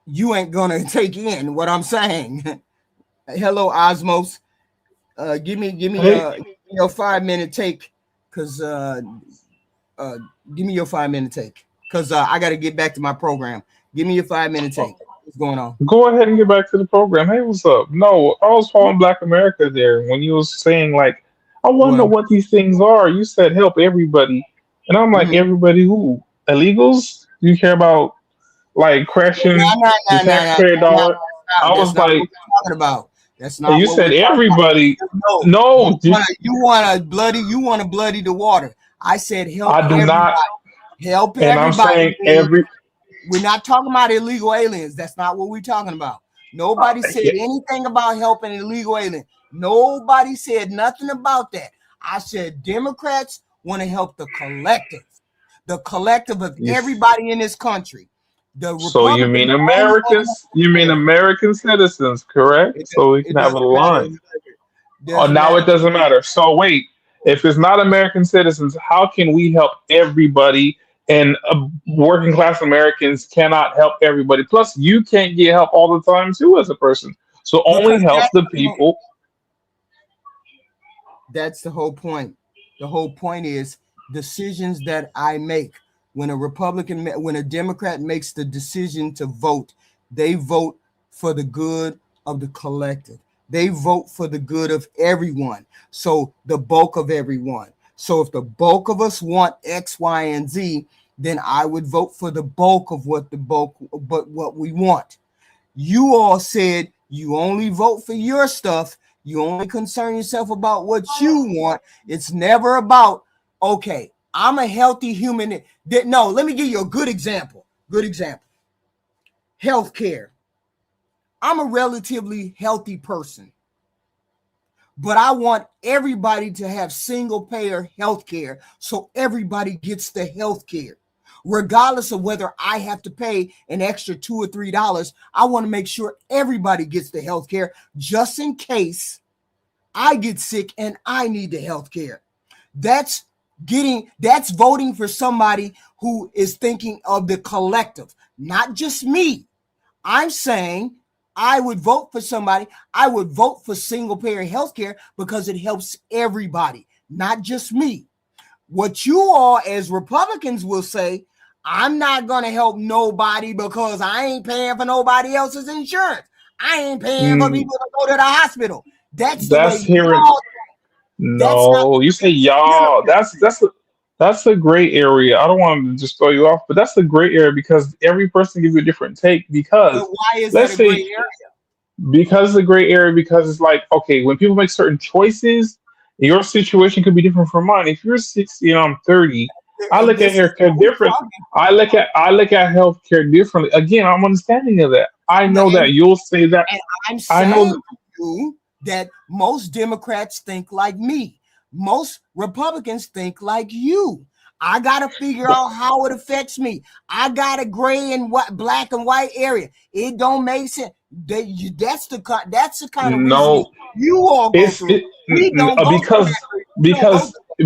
you ain't gonna take in what I'm saying. Hello, Osmos. Give me your 5-minute take, cause give me your 5-minute take, cause I got to get back to my program. Give me your 5-minute take. What's going on? Go ahead and get back to the program. Hey, what's up? No, I was following Black America there when you was saying like, I want to know what these things are. You said help everybody, and I'm like, everybody who? Illegals? Do you care about like crashing the taxpayer dollar? I was like, what we're talking about. That's not. You what said everybody. No, you want to bloody the water. I said help. I do everybody. not. Help and everybody. I'm saying We're not talking about illegal aliens. That's not what we're talking about. Nobody said anything about helping illegal aliens. Nobody said nothing about that. I said Democrats want to help the collective of everybody in this country. So you mean Americans? You mean American citizens, correct? So we can have a line. Oh, now it doesn't matter. So wait, if it's not American citizens, how can we help everybody? And working class Americans cannot help everybody. Plus, you can't get help all the time too as a person. So only help the people. That's the whole point. The whole point is decisions that I make. When a Democrat makes the decision to vote, they vote for the good of the collective. They vote for the good of everyone. So the bulk of everyone. So if the bulk of us want X, Y, and Z, then I would vote for the bulk of what we want. You all said you only vote for your stuff. You only concern yourself about what you want. It's never about, okay, I'm a healthy human. No, let me give you a good example. Healthcare. I'm a relatively healthy person, but I want everybody to have single payer healthcare so everybody gets the healthcare. Regardless of whether I have to pay an extra $2 or $3, I want to make sure everybody gets the healthcare just in case I get sick and I need the healthcare. That's voting for somebody who is thinking of the collective, not just me. I'm saying I would vote for somebody. I would vote for single payer healthcare because it helps everybody, not just me. What you all as Republicans will say, I'm not going to help nobody because I ain't paying for nobody else's insurance. I ain't paying for people to go to the hospital. That's the way y'all. No, you say y'all. That's a gray area. I don't want to just throw you off, but that's a gray area because every person gives you a different take. Because why is that a gray area? Because the gray area, because it's like, okay, when people make certain choices, your situation could be different from mine. If you're 60 and I'm 30, I look at healthcare different. I look at healthcare differently. Again, I'm understanding of that. I know that you'll say that. And I'm saying to you that most Democrats think like me. Most Republicans think like you. I got to figure out how it affects me. I got a gray and black and white area. It don't make sense. That's the kind of reason you all go through. We don't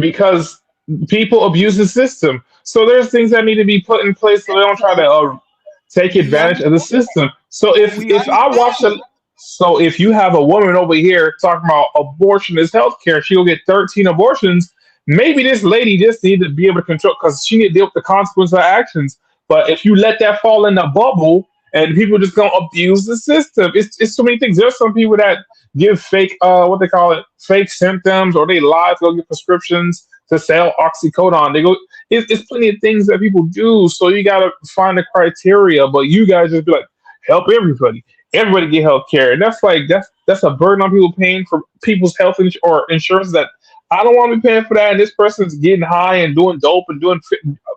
because people abuse the system. So there's things that need to be put in place so they don't try to take advantage of the system. So if you have a woman over here talking about abortion is healthcare, she'll get 13 abortions. Maybe this lady just needs to be able to control because she need to deal with the consequences of her actions. But if you let that fall in the bubble and people just gonna abuse the system, it's so many things. There's some people that give fake fake symptoms, or they lie to go get prescriptions to sell oxycodone. It's plenty of things that people do. So you gotta find the criteria. But you guys just be like, help everybody. Everybody get health care. And that's a burden on people paying for people's health or insurance that I don't want to be paying for that. And this person's getting high and doing dope and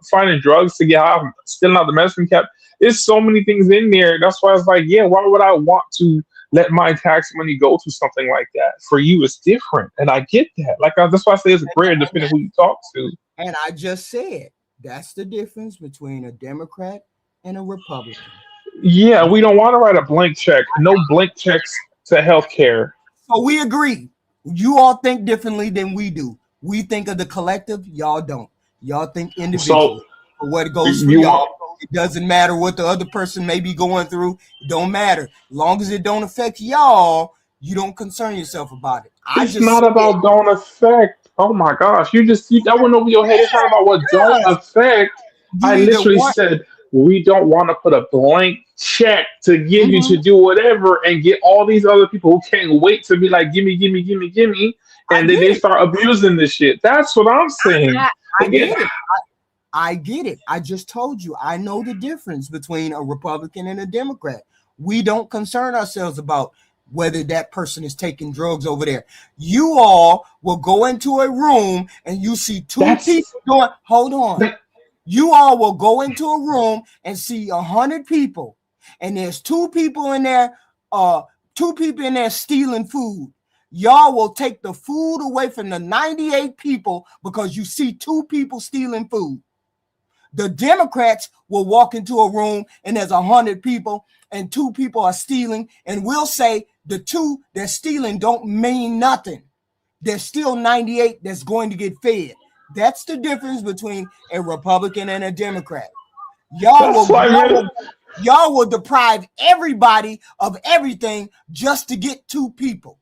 finding drugs to get high, stealing out the medicine cap. There's so many things in there. That's why I was like, why would I want to let my tax money go to something like that? For you, it's different. And I get that. That's why I say it's great depending who you talk to. And I just said, that's the difference between a Democrat and a Republican. Yeah, we don't want to write a blank check. No blank checks to healthcare. So we agree. You all think differently than we do. We think of the collective. Y'all don't. Y'all think individually. But what goes for y'all, it doesn't matter what the other person may be going through. It don't matter. As long as it don't affect y'all, you don't concern yourself about it. It's not about don't affect. Oh my gosh, that went over your head. It's not about what don't affect. I literally said we don't want to put a blank check to give you to do whatever and get all these other people who can't wait to be like, gimme, gimme, gimme, gimme. And then they start abusing this shit. That's what I'm saying. I get it. I get it. I just told you. I know the difference between a Republican and a Democrat. We don't concern ourselves about whether that person is taking drugs over there. You all will go into a room and you see two people doing. Hold on. You all will go into a room and see 100 people, and there's two people in there stealing food. Y'all will take the food away from the 98 people because you see two people stealing food. The Democrats will walk into a room and there's 100 people and two people are stealing, and we'll say the two that's stealing don't mean nothing. There's still 98 that's going to get fed. That's the difference between a Republican and a Democrat. Y'all will deprive everybody of everything just to get two people.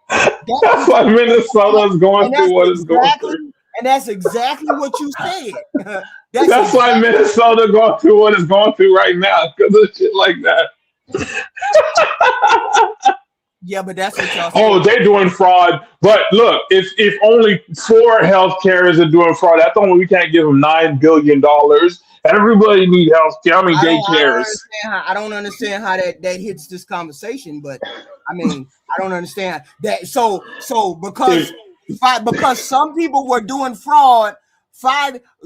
That's why Minnesota's going through what it's going through. And that's exactly what you said. That's why Minnesota going through what it's going through right now, because of shit like that. Yeah, but that's what y'all saying. Oh, they're doing fraud. But look, if only 4 health carriers are doing fraud, that's only we can't give them $9 billion. Everybody need health care. I mean, daycares. I don't understand how that hits this conversation, but I mean, I don't understand that. So because some people were doing fraud.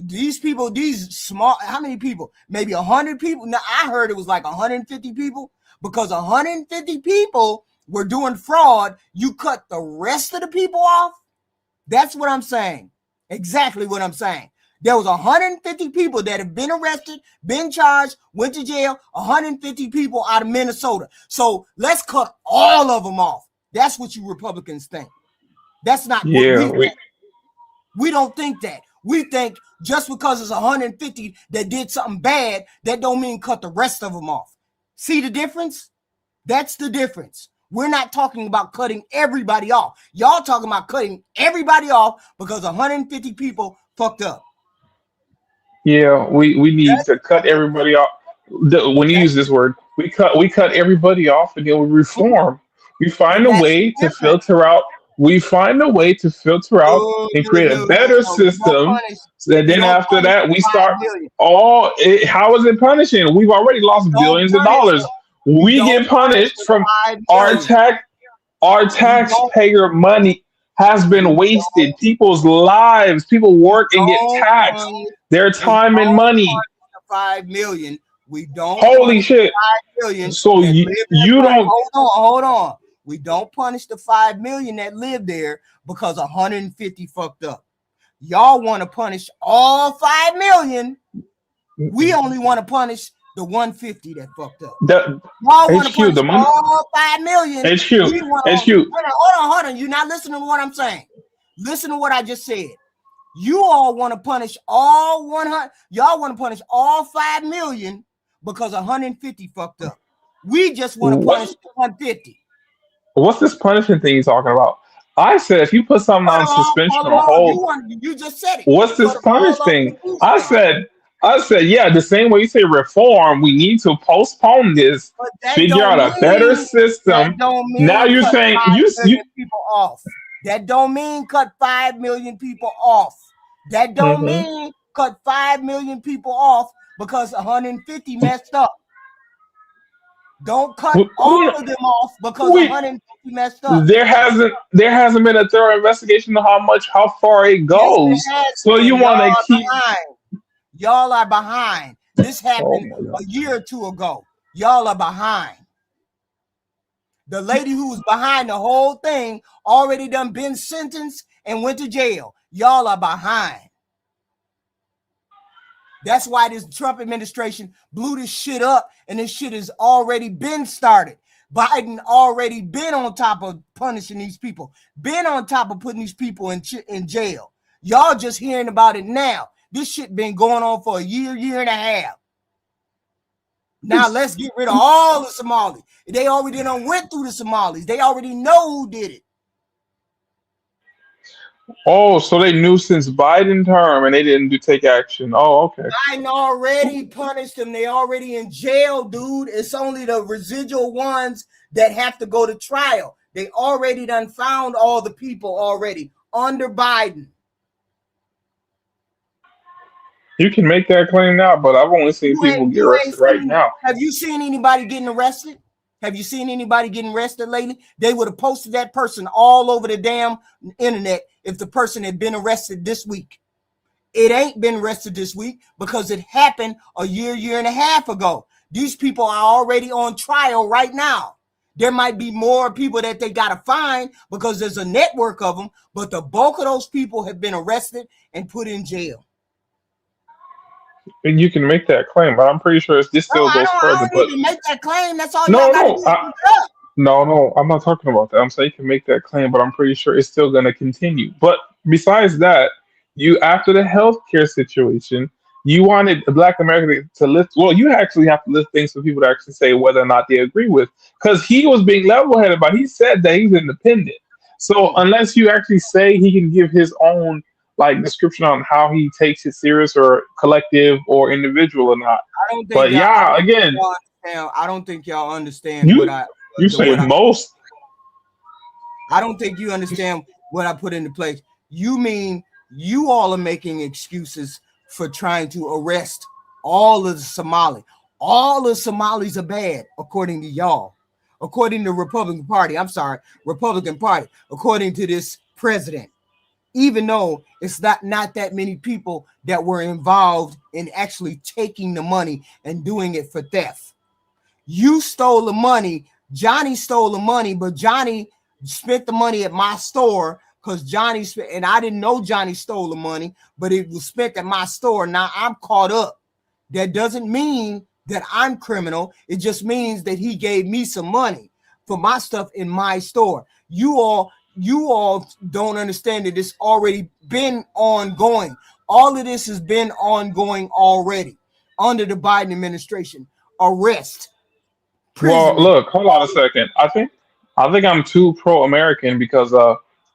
These small, how many people? Maybe 100 people. Now I heard it was like 150 people, because 150 people were doing fraud. You cut the rest of the people off. That's what I'm saying. Exactly what I'm saying. There was 150 people that have been arrested, been charged, went to jail. 150 people out of Minnesota. So let's cut all of them off. That's what you Republicans think. That's not what we think. We don't think that. We think just because it's 150 that did something bad, that don't mean cut the rest of them off. See the difference? That's the difference. We're not talking about cutting everybody off. Y'all talking about cutting everybody off because 150 people fucked up. Yeah, we need to cut everybody off. When you use this word, we cut everybody off, and then we reform. We find a way to filter out. We find a way to filter out and create a better system. And then after that, we start. How is it punishing? We've already lost billions of dollars. We get punished from our taxpayer money has been wasted. People's lives, people work and get taxed. Their time and money. 5 million. We don't. Holy shit! 5 million. So you don't. Hold on. We don't punish the 5 million that live there because 150 fucked up. Y'all want to punish all 5 million. We only want to punish the 150 that fucked up. Y'all want to punish all 5 million. HQ. Hold on. You're not listening to what I'm saying. Listen to what I just said. You all want to punish all 100. Y'all want to punish all 5 million because 150 fucked up. We just want to punish 150. What's this punishment thing you're talking about? I said if you put something on suspension or hold. You just said it. What's this punish thing? I said, yeah, the same way you say reform, we need to postpone this, figure out a better system. Now you're saying you people off. That don't mean cut 5 million people off. That don't mean cut 5 million people off because 150 messed up. Don't cut all of them off because 150 messed up. There hasn't been a thorough investigation of how far it goes. So you want to keep. Y'all are behind. This happened a year or two ago. Y'all are behind. The lady who was behind the whole thing already done been sentenced and went to jail. Y'all are behind. That's why this Trump administration blew this shit up, and this shit has already been started. Biden already been on top of punishing these people, been on top of putting these people in jail. Y'all just hearing about it now. This shit been going on for a year and a half. Now let's get rid of all the Somalis. They already done went through the Somalis. They already know who did it. Oh, so they knew since Biden term and they didn't take action. Oh, okay. Biden already punished them. They already in jail, dude. It's only the residual ones that have to go to trial. They already done found all the people already under Biden. You can make that claim now, but I've only seen people get arrested right now. Have you seen anybody getting arrested? Have you seen anybody getting arrested lately? They would have posted that person all over the damn internet if the person had been arrested this week. It ain't been arrested this week because it happened a year and a half ago. These people are already on trial right now. There might be more people that they got to find because there's a network of them, but the bulk of those people have been arrested and put in jail. And you can make that claim, but I'm pretty sure this still goes further. I don't need to make that claim. That's all no, you got to do. No, I'm not talking about that. I'm saying you can make that claim, but I'm pretty sure it's still going to continue. But besides that, you after the healthcare situation, you wanted Black America to list. Well, you actually have to list things for people to actually say whether or not they agree with, because he was being level-headed, but he said that he's independent. So unless you actually say he can give his own description on how he takes it serious or collective or individual or not. I don't think but yeah, again, I don't think y'all understand you say most. I don't think you understand what I put into place. You mean you all are making excuses for trying to arrest all of the Somali. All the Somalis are bad, according to y'all. According to Republican Party, according to this president. Even though it's not that many people that were involved in actually taking the money and doing it for theft. You stole the money. Johnny stole the money, but Johnny spent the money at my store because Johnny spent, and I didn't know Johnny stole the money, but it was spent at my store. Now I'm caught up. That doesn't mean that I'm criminal. It just means that he gave me some money for my stuff in my store. You all don't understand that it's already been ongoing. All of this has been ongoing already under the Biden administration. Arrest. Well, look, hold on a second. I think I'm too pro-American because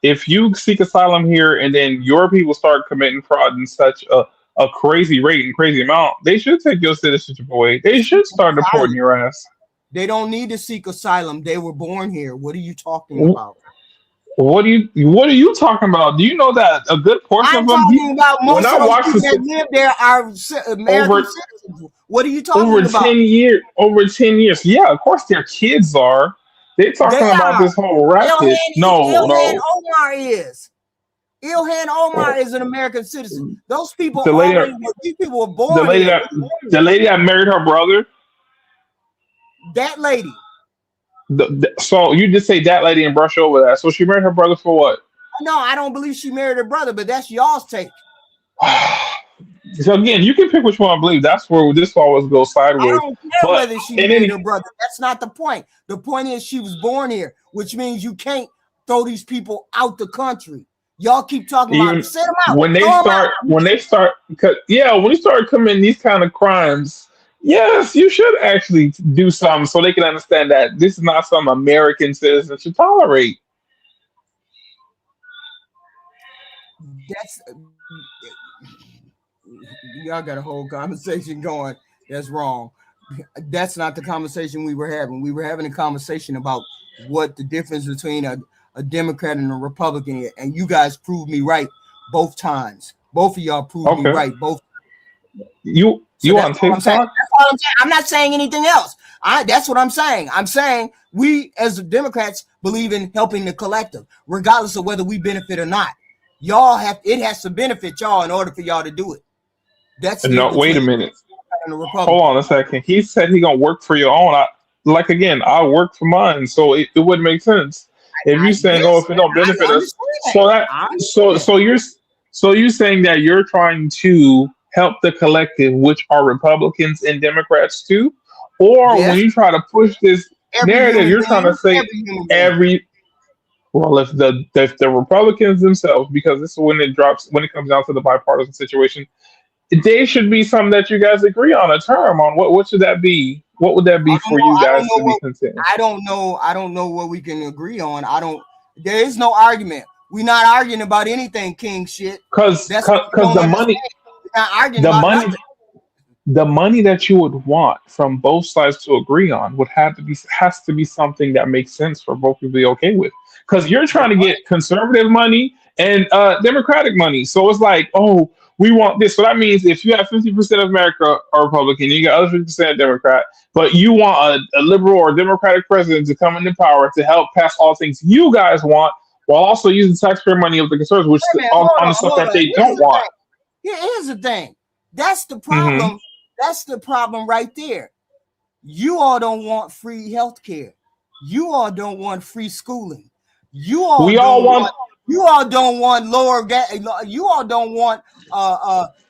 if you seek asylum here and then your people start committing fraud in such a crazy rate and crazy amount, they should take your citizenship away. They should start deporting your ass. They don't need to seek asylum. They were born here. What are you talking about? What are you talking about? Do you know that a good portion of them? I'm talking about most of the people that live there are American citizens. What are you talking about? Over 10 years. Yeah, of course their kids are. They're talking about this whole racket. Ilhan Omar is an American citizen. These people were born. The lady that married her brother. That lady. So you just say that lady and brush over that. So she married her brother for what? No, I don't believe she married her brother, but that's y'all's take. So again, you can pick which one I believe. That's where this always goes sideways. I don't care whether she married her brother. That's not the point. The point is she was born here, which means you can't throw these people out the country. Y'all keep talking about it. Set them out. When you start committing these kind of crimes, yes, you should actually do something so they can understand that this is not some American citizen should tolerate. Y'all got a whole conversation going. That's wrong. That's not the conversation we were having. We were having a conversation about what the difference between a Democrat and a Republican is. And you guys proved me right both times. Both of y'all proved me right both times. You want TikTok? That's all I'm saying. I'm not saying anything else. That's what I'm saying. I'm saying we as Democrats believe in helping the collective, regardless of whether we benefit or not. It has to benefit y'all in order for y'all to do it. Wait a minute. Hold on a second. He said he gonna work for your own. I work for mine, so it wouldn't make sense. If you're saying, if it don't benefit us, so you're saying that you're trying to help the collective, which are Republicans and Democrats too, or when you try to push this narrative, you're trying to say Well, if the Republicans themselves, because this is when it comes down to the bipartisan situation, They should be something that you guys agree on a term on. What should that be? What would that be for you guys to be content? I don't know what we can agree on. There is no argument. We're not arguing about anything, King shit. Because the money, the money that you would want from both sides to agree on has to be something that makes sense for both to be okay with. Because you're trying to get conservative money and Democratic money. So it's like, oh, we want this. So that means if you have 50% of America are Republican, you got other 50% Democrat, but you want a liberal or Democratic president to come into power to help pass all things you guys want, while also using taxpayer money of the conservatives, which on the stuff that they don't want. Here's the thing. That's the problem. Mm-hmm. That's the problem right there. You all don't want free health care. You all don't want free schooling. You all don't want lower you all don't want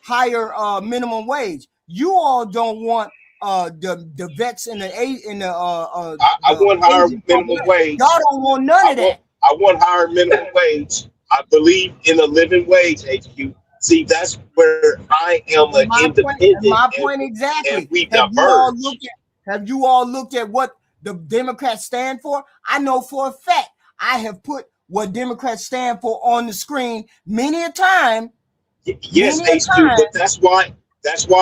higher minimum wage. You all don't want the vets in the I want higher minimum wage. Y'all don't want none of that. I want higher minimum wage. I believe in a living wage, HQ. See, that's where I am an independent. My point exactly. And we diverge. Have you all looked at what the Democrats stand for? I know for a fact I have put what Democrats stand for on the screen many a time. Yes, HQ, but that's why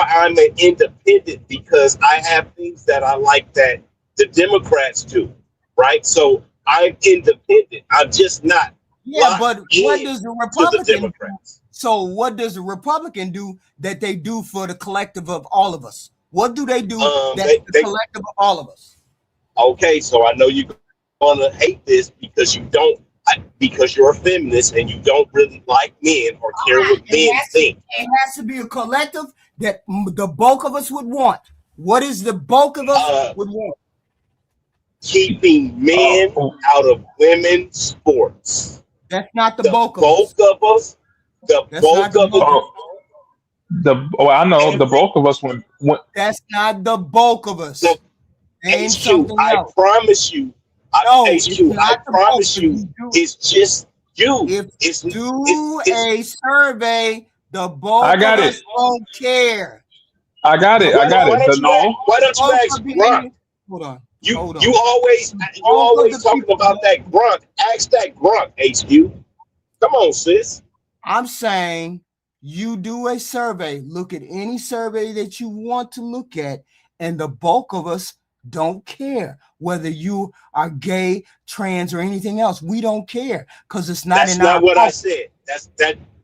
I'm an independent, because I have things that I like that the Democrats do, right? So I'm independent. I'm just not. Yeah, but what does the Republican do? So what does the Republican do that they do for the collective of all of us? What do they do that's the collective of all of us? Okay, so I know you're gonna hate this because because you're a feminist and you don't really like men or care what men think. It has to be a collective that the bulk of us would want. What is the bulk of us would want? Keeping men out of women's sports. That's not the bulk of us. I know the bulk of us when that's not the bulk of us. I promise you. I promise you, it's just you. A survey. The bulk of us won't care. I got it. Why don't you ask Grunt? Hold on. You always talking about that Grunt. Ask that Grunt, HQ. Come on, sis. I'm saying you do a survey. Look at any survey that you want to look at, and the bulk of us don't care whether you are gay, trans, or anything else. We don't care because it's not. That's not what I said.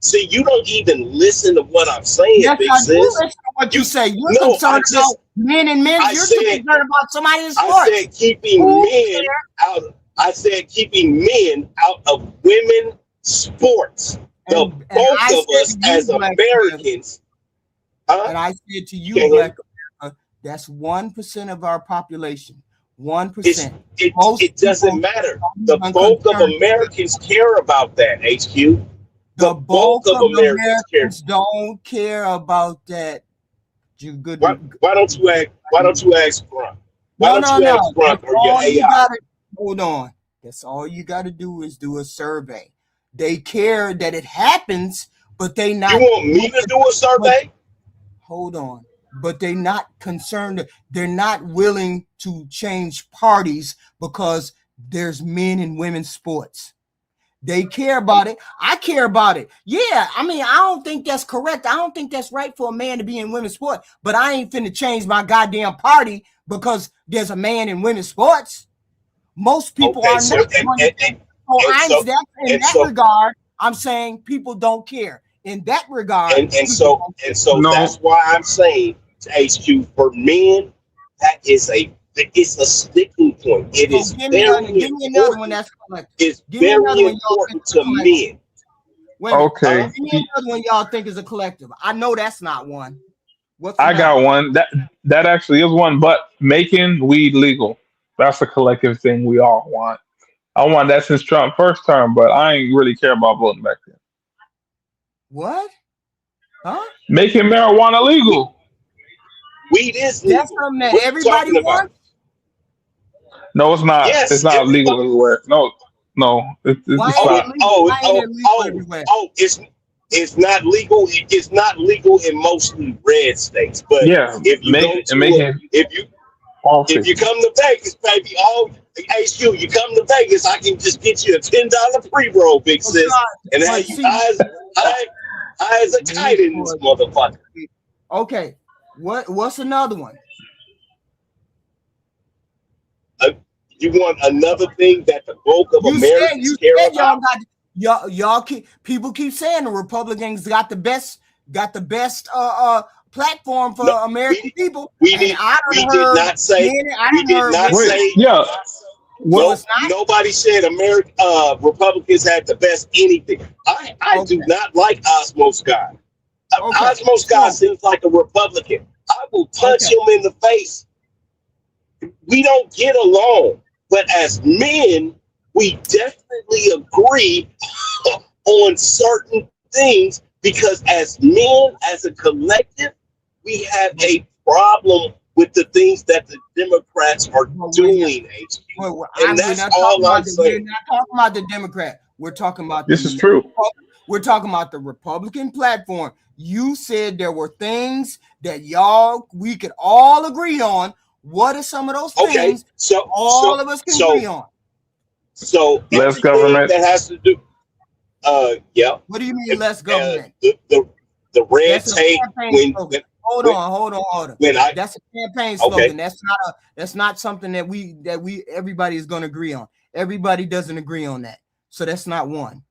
See, you don't even listen to what I'm saying. Yes, I do listen to what you say. You're concerned about men and men. You're concerned about somebody in sports. I said keeping men out. I said keeping men out of women's sports. The bulk of us as Americans. And I said to you, Black America, that's 1% of our population. 1%. It doesn't matter. The bulk of Americans care about that, HQ. The bulk of Americans don't care about that. Why don't you ask Grunt? Why don't you ask Grunt or your AI? Hold on. That's all you got to do is do a survey. They care that it happens, but they not. You want me to do a survey? Hold on. But they're not concerned. They're not willing to change parties because there's men and women's sports. They care about it. I care about it. Yeah, I mean, I don't think that's correct. I don't think that's right for a man to be in women's sport. But I ain't finna change my goddamn party because there's a man in women's sports. Most people are not. In that regard, I'm saying people don't care. In that regard, so that's why I'm saying to HQ, for men, it's a sticking point. It is very important. It's very important to men. Okay. Give me another one y'all think is a collective. I know that's not one. I got one. That actually is one, but making weed legal. That's a collective thing we all want. I want that since Trump first term, but I ain't really care about voting back then. What? Huh? Making marijuana legal. Weed is legal. That's something that everybody wants. No, it's not. Yes, it's not legal everywhere. No. It's not. It's not legal. It's not legal in mostly red states. But if you if you come to Vegas, baby, HQ, you come to Vegas, I can just get you a $10 pre-roll, big sis, and have you high as a kite in this motherfucker. Okay, what's another one? You want another thing that the bulk of Americans care about? Y'all people keep saying the Republicans got the best platform for American people. We did not say. Yeah. Well, nobody said Republicans had the best anything. I do not like Osmo Scott. Osmo Scott seems like a Republican. I will punch him in the face. We don't get along, but as men, we definitely agree on certain things because as men, as a collective, we have a problem with the things that the Democrats are doing. And that's all I'm saying. We're not talking about the Democrat. We're talking about this is true. We're talking about the Republican platform. You said there were things that we could all agree on. What are some of those things all of us can agree on? So less government that has to do. Yeah. What do you mean less government? The red tape. Hold on. That's a campaign slogan. That's not something that everybody is going to agree on. Everybody doesn't agree on that. So that's not one.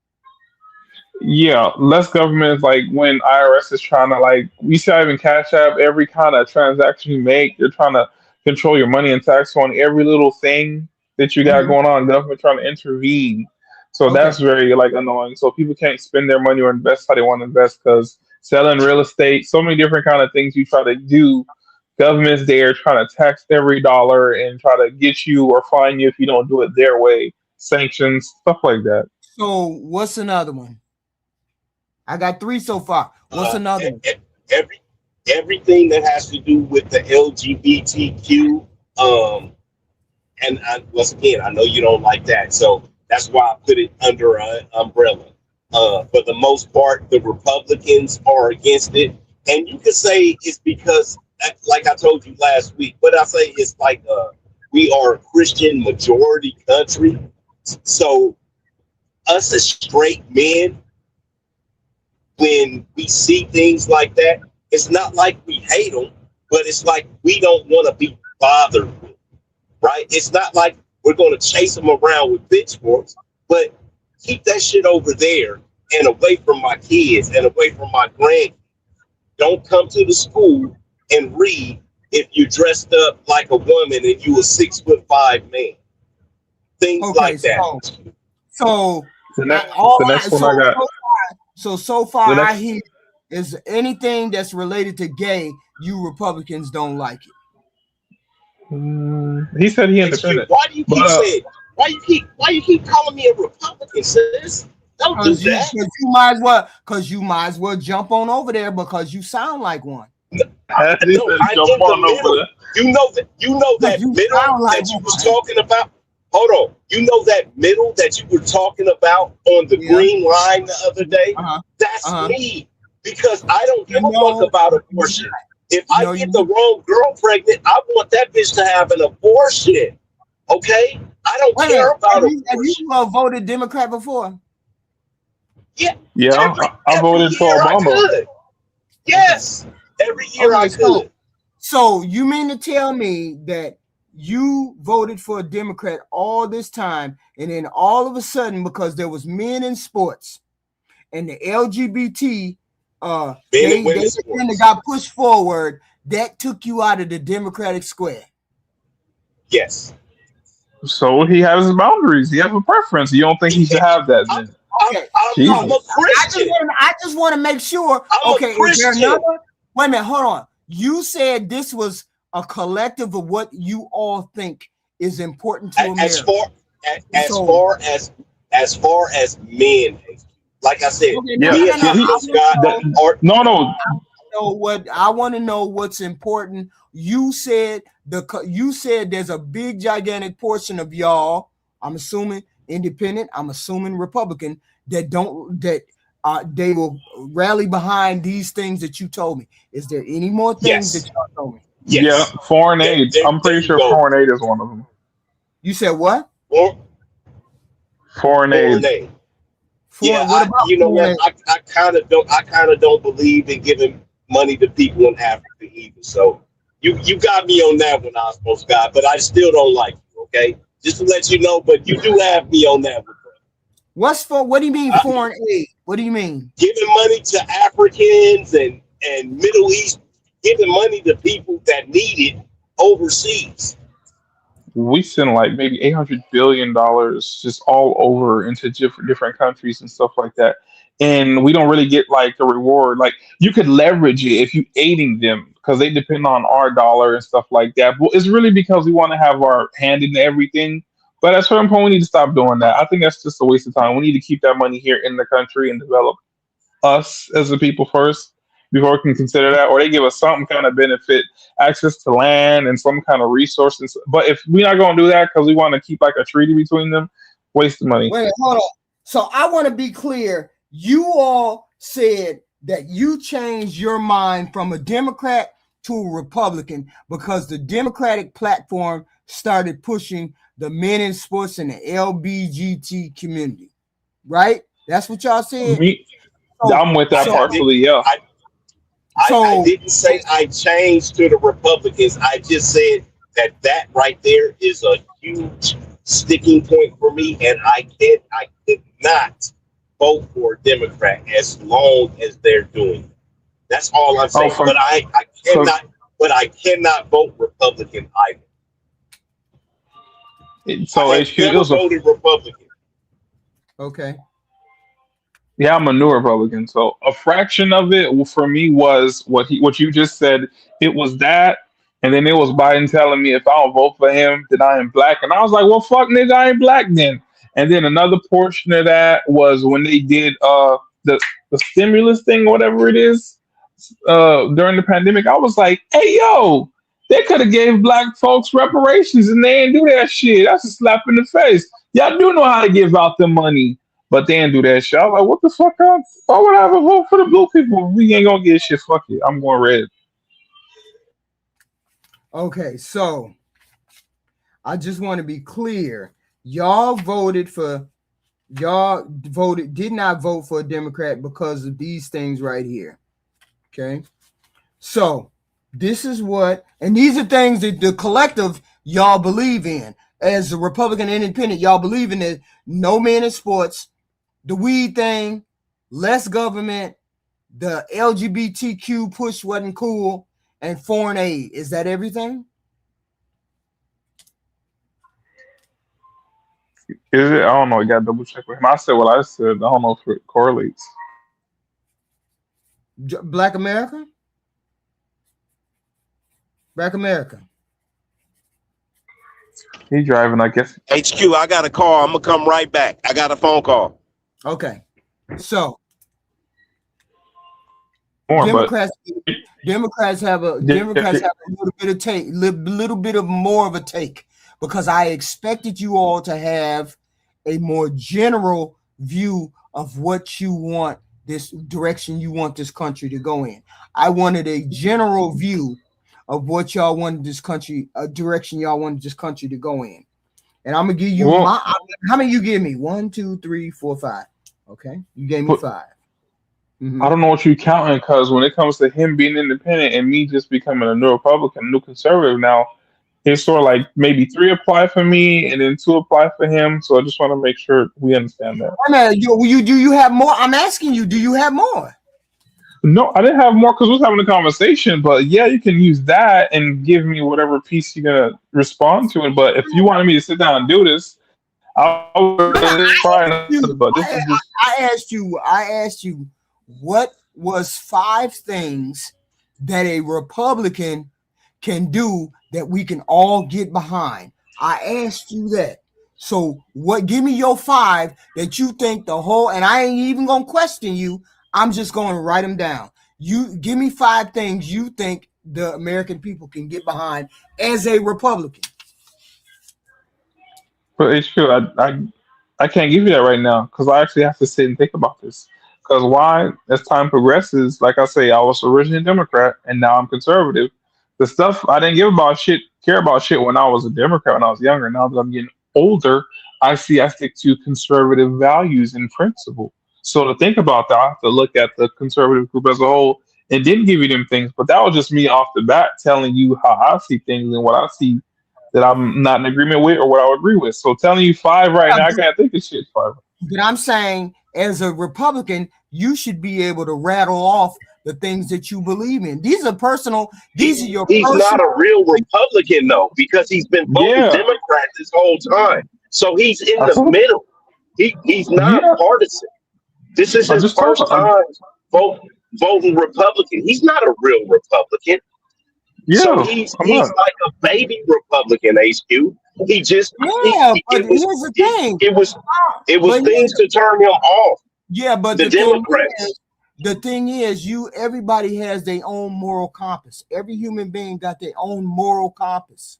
Yeah, less government is like when IRS is trying to we see even Cash App, every kind of transaction you make, they're trying to control your money and tax on every little thing that you got going on. Government trying to intervene. So that's very annoying. So people can't spend their money or invest how they want to invest because selling real estate, so many different kind of things you try to do. Government's there trying to tax every dollar and try to get you or fine you if you don't do it their way. Sanctions, stuff like that. So what's another one? I got 3 so far. What's another one? Everything that has to do with the LGBTQ. And once again, I know you don't like that. So that's why I put it under an umbrella. For the most part, the Republicans are against it. And you could say it's because, like I told you last week, but I say it's we are a Christian majority country. So us as straight men, when we see things like that, it's not like we hate them, but it's like we don't want to be bothered with, right? It's not like we're going to chase them around with pitchforks, but keep that shit over there and away from my kids and away from my grandkids. Don't come to the school and read if you're dressed up like a woman and you a 6'5" man. Things like that. So far I hear is anything that's related to gay, you Republicans don't like it. He said he independent. Why do you keep saying? Why you keep calling me a Republican, sis? Don't do that. Because you might as well jump on over there because you sound like one. You know that middle that you was talking about. Hold on. You know that middle that you were talking about on the green line the other day? That's me. Because I don't give a fuck about abortion. If I get the wrong girl pregnant, I want that bitch to have an abortion. Okay? I don't care about abortion. Have you voted Democrat before? Yeah. I voted for Obama. Yes. Every year I could. So you mean to tell me that you voted for a Democrat all this time, and then all of a sudden, because there was men in sports and the LGBT they got pushed forward, that took you out of the Democratic square? Yes. So he has his boundaries. He has a preference. You don't think he should have that then? I'm a Christian. I just want to make sure. Is there another? Wait a minute, hold on. You said this was a collective of what you all think is important to America. As far as men, like I said, I want to know what's important. You said there's a big gigantic portion of y'all, I'm assuming independent, I'm assuming Republican, that they will rally behind these things that you told me. Is there any more things that y'all told me? Yeah, Yes. foreign aid. I'm pretty sure foreign aid is one of them. You said what? Foreign aid. Yeah, what about you know what? I kind of don't believe in giving money to people in Africa either. So you got me on that one, Osmos guy, but I still don't like you. Okay, just to let you know, but you do have me on that one. What do you mean foreign aid? What do you mean? Giving money to Africans and Middle East, giving money to people that need it overseas. We send like maybe $800 billion just all over into different countries and stuff like that. And we don't really get like the reward. Like you could leverage it if you aiding them because they depend on our dollar and stuff like that. But it's really because we want to have our hand in everything. But at a certain point, we need to stop doing that. I think that's just a waste of time. We need to keep that money here in the country and develop us as the people first before we can consider that. Or they give us some kind of benefit, access to land and some kind of resources. But if we're not going to do that because we want to keep like a treaty between them, waste the money. Wait, hold on. So I want to be clear. You all said that you changed your mind from a Democrat to a Republican because the Democratic platform started pushing the men in sports and the LGBT community, right? That's what y'all said. I'm with that partially, yeah. I didn't say I changed to the Republicans. I just said that right there is a huge sticking point for me, and I could not vote for a Democrat as long as they're doing it. That's all I'm saying. But I cannot vote Republican either. So I never voted Republican. Okay. Yeah, I'm a new Republican. So a fraction of it for me was what you just said. It was that, and then it was Biden telling me if I don't vote for him, then I am black. And I was like, well, fuck, nigga, I ain't black then. And then another portion of that was when they did the stimulus thing, whatever it is, during the pandemic. I was like, hey, yo, they could have gave black folks reparations and they didn't do that shit. That's a slap in the face. Y'all do know how to give out the money, but they didn't do that shit. I was like, what the fuck? Why would I have a vote for the blue people? We ain't gonna get shit. Fuck it. I'm going red. Okay, so I just want to be clear. Did not vote for a Democrat because of these things right here. Okay. So this is and these are things that the collective y'all believe in. As a Republican Independent, y'all believe in it. No men in sports, the weed thing, less government, the LGBTQ push wasn't cool, and foreign aid. Is that everything? Is it? I don't know. You got to double check with him. I said what I said. I don't know if it correlates. Black America? Black America. He driving, I guess. HQ, I got a call. I'm gonna come right back. I got a phone call. Okay. So Democrats have a little bit of more of a take, because I expected you all to have a more general view of what you want, this direction you want this country to go in. I wanted a general view of what y'all wanted this country, a direction y'all wanted this country to go in. And I'm gonna give you how many you give me? 1, 2, 3, 4, 5. Okay, you gave me 5. Mm-hmm. I don't know what you're counting, because when it comes to him being independent and me just becoming a new Republican, new conservative now, it's sort of like maybe 3 apply for me and then 2 apply for him. So I just want to make sure we understand that. Do you have more? I'm asking you, do you have more? No, I didn't have more because we was having a conversation. But yeah, you can use that and give me whatever piece you're gonna respond to it. But if you wanted me to sit down and do this, I asked you, what was 5 things that a Republican can do that we can all get behind? I asked you that. So give me your 5 that you think and I ain't even gonna question you. I'm just going to write them down. You give me 5 things you think the American people can get behind as a Republican. But it's true. I can't give you that right now because I actually have to sit and think about this. Because why? As time progresses, like I say, I was originally a Democrat and now I'm conservative. The stuff I didn't care about shit when I was a Democrat when I was younger. Now that I'm getting older, I stick to conservative values and principle. So to think about that, I have to look at the conservative group as a whole and didn't give you them things. But that was just me off the bat telling you how I see things and what I see that I'm not in agreement with or what I would agree with. So telling you 5 right now, I can't think of shit 5. But I'm saying, as a Republican, you should be able to rattle off the things that you believe in. These are personal. These are your. He's not a real Republican though, because he's been voting Democrat this whole time. So he's in the middle. He's not partisan. This is his first time voting Republican. He's not a real Republican. Yeah, so he's like a baby Republican, HQ. He just but here's the thing. It was things to turn him off. Yeah, but the Democrats. The thing is, everybody has their own moral compass. Every human being got their own moral compass.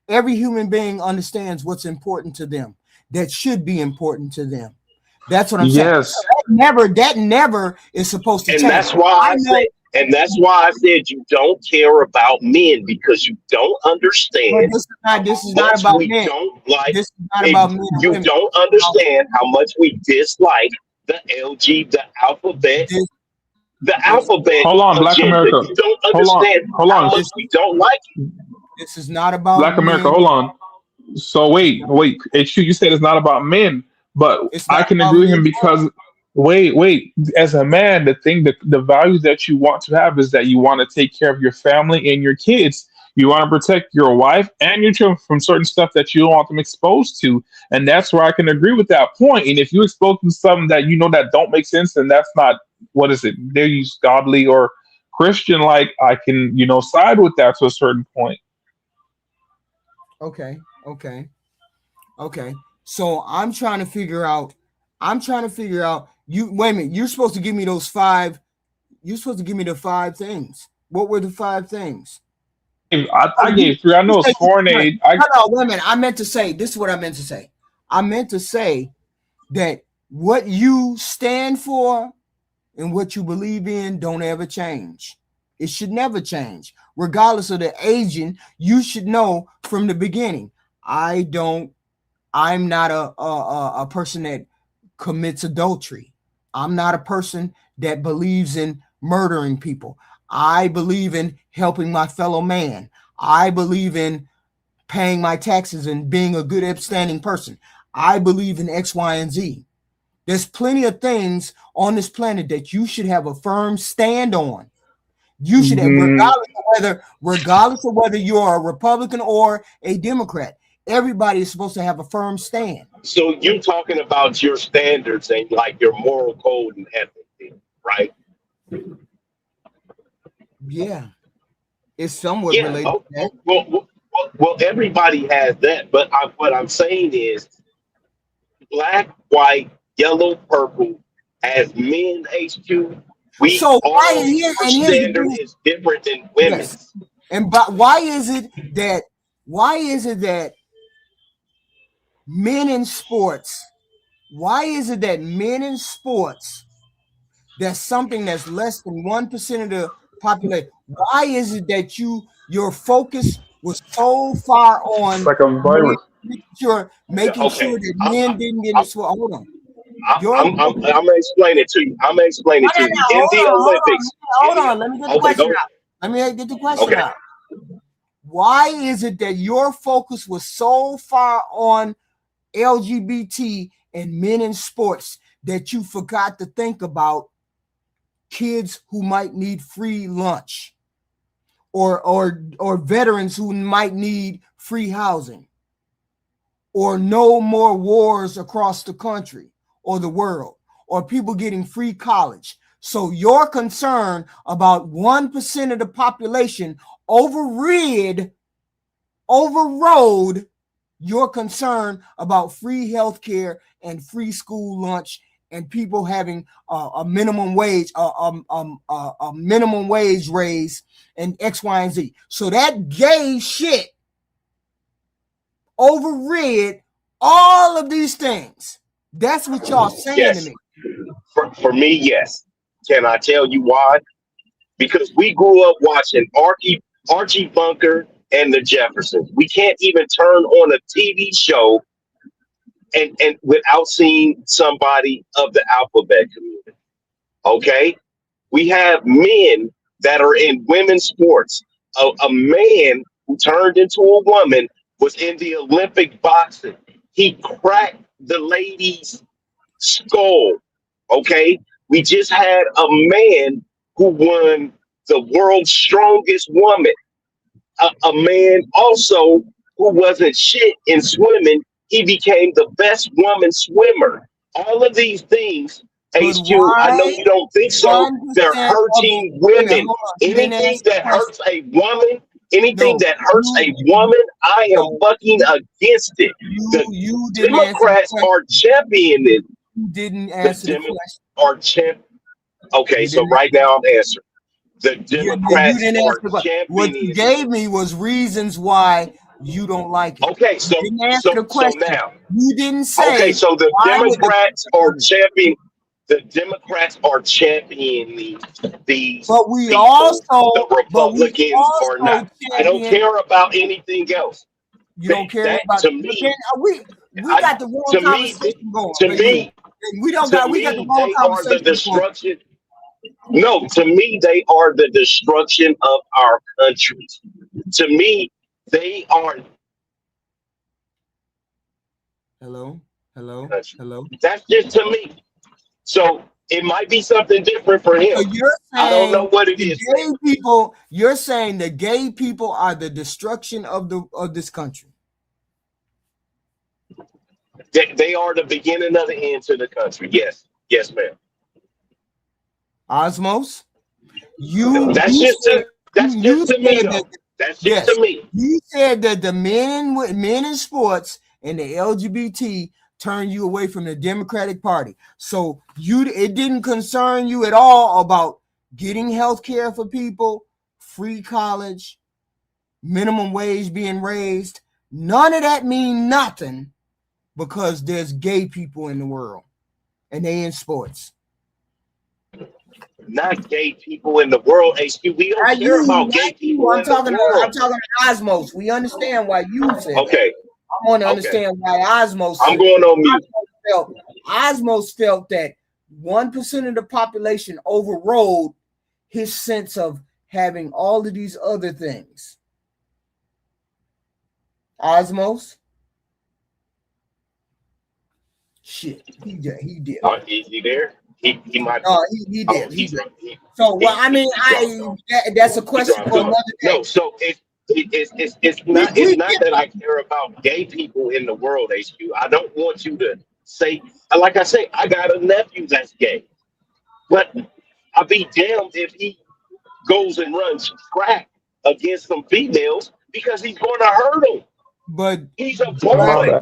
Every human being understands what's important to them, that should be important to them. That's what I'm saying. That never is supposed to change. That's why I said you don't care about men, because you don't understand. This is not about men. This is not about men. You don't understand how much we dislike the the alphabet. Alphabet. Hold on, Black America. You don't understand how much we don't like it. This is not about Black America. Men. Hold on. So wait. HQ, you said it's not about men, but I can agree with him because wait. As a man, the values that you want to have is that you want to take care of your family and your kids. You want to protect your wife and your children from certain stuff that you don't want them exposed to. And that's where I can agree with that point. And if you expose them to something that you know that don't make sense, then that's not, what is it? They use godly or Christian, like I can, side with that to a certain point. Okay. So I'm trying to figure out, you wait a minute, you're supposed to give me those 5. You're supposed to give me the 5 things. What were the 5 things? I gave 3. I know it's foreign aid. No, wait a minute. I meant to say, this is what I meant to say. I meant to say that what you stand for and what you believe in don't ever change. It should never change. Regardless of the aging, you should know from the beginning. I'm not a person that commits adultery. I'm not a person that believes in murdering people. I believe in helping my fellow man. I believe in paying my taxes and being a good upstanding person. I believe in X, Y, and Z. There's plenty of things on this planet that you should have a firm stand on. You should have, regardless of whether you're a Republican or a Democrat. Everybody is supposed to have a firm stand. So you're talking about your standards and like your moral code and ethics, right? Yeah, it's somewhat related to that. Well, everybody has that, but what I'm saying is black, white, yellow, purple, as men, HQ, standard is different than women's. Yes. But why is it that men in sports, that's something that's less than 1% of the population? Why is it that your focus was so far on like a virus, making sure that men didn't get into sport? Hold on. I'm gonna explain it to you. In the Olympics. Hold on. Let me get the question out. Let me get the question out. Why is it that your focus was so far on LGBT and men in sports that you forgot to think about kids who might need free lunch, or veterans who might need free housing, or no more wars across the country or the world, or people getting free college? So your concern about 1% of the population overrode your concern about free health care and free school lunch and people having a minimum wage, a minimum wage raise and X, Y, and Z. So that gay shit overrid all of these things. That's what y'all saying to me. For me, yes. Can I tell you why? Because we grew up watching Archie Bunker and the Jeffersons. We can't even turn on a TV show and without seeing somebody of the alphabet community. Okay? We have men that are in women's sports. A man who turned into a woman was in the Olympic boxing. He cracked the lady's skull. Okay? We just had a man who won the world's strongest woman. A man also who wasn't shit in swimming. He became the best woman swimmer. All of these things, HQ, I know you don't think so. They're hurting women. Anything that hurts a woman, I am fucking against it. The Democrats are championing it. You didn't answer the question. Are champ. Okay, so right now I'm answering. The Democrats are championing. What you gave me was reasons why you don't like it. Okay, so you didn't answer the question. So now you didn't say. Okay, so the Democrats are championing. The Democrats are championing these. But we people. also, the Republicans are not. I don't care about anything else. You don't care about to me. We got the wrong conversation going. To me, we got the wrong conversation. The destruction. No, to me, they are the destruction of our country. To me, they are. Hello. That's just to me. So it might be something different for him. So you're saying I don't know what it is. Gay people. You're saying the gay people are the destruction of this country. They are the beginning of the end to the country. Yes, ma'am. Osmos, that's just to me. That's just to me. You said that the men in sports and the LGBT turn you away from the Democratic Party. So it didn't concern you at all about getting health care for people, free college, minimum wage being raised. None of that mean nothing because there's gay people in the world and they in sports. Not gay people in the world, HQ. We don't care about gay people. I'm talking to Osmos. We understand why you said okay. I want to understand why Osmos. I'm going on mute. Osmos felt that 1% of the population overrode his sense of having all of these other things. Osmos? Shit, he did. Is he there? He might. No, he did. So, well, I mean, that's a question for another day. No, so it's not that I care about gay people in the world, HQ. I don't want you to say, like I say, I got a nephew that's gay, but I'll be damned if he goes and runs track against some females because he's going to hurt them. But he's a boy.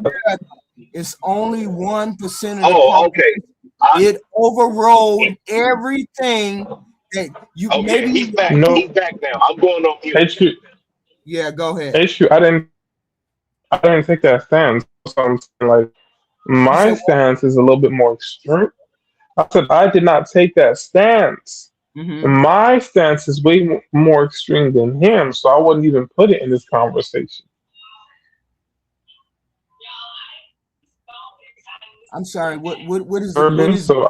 It's only 1% of the population. Okay. It overrode everything that you. Okay, maybe he's back. No. He's back now. I'm going on mute. HQ. Yeah, go ahead. HQ. I didn't take that stance. So I'm saying, like, my stance is a little bit more extreme. I said I did not take that stance. Mm-hmm. My stance is way more extreme than him, so I wouldn't even put it in this conversation. I'm sorry. What is so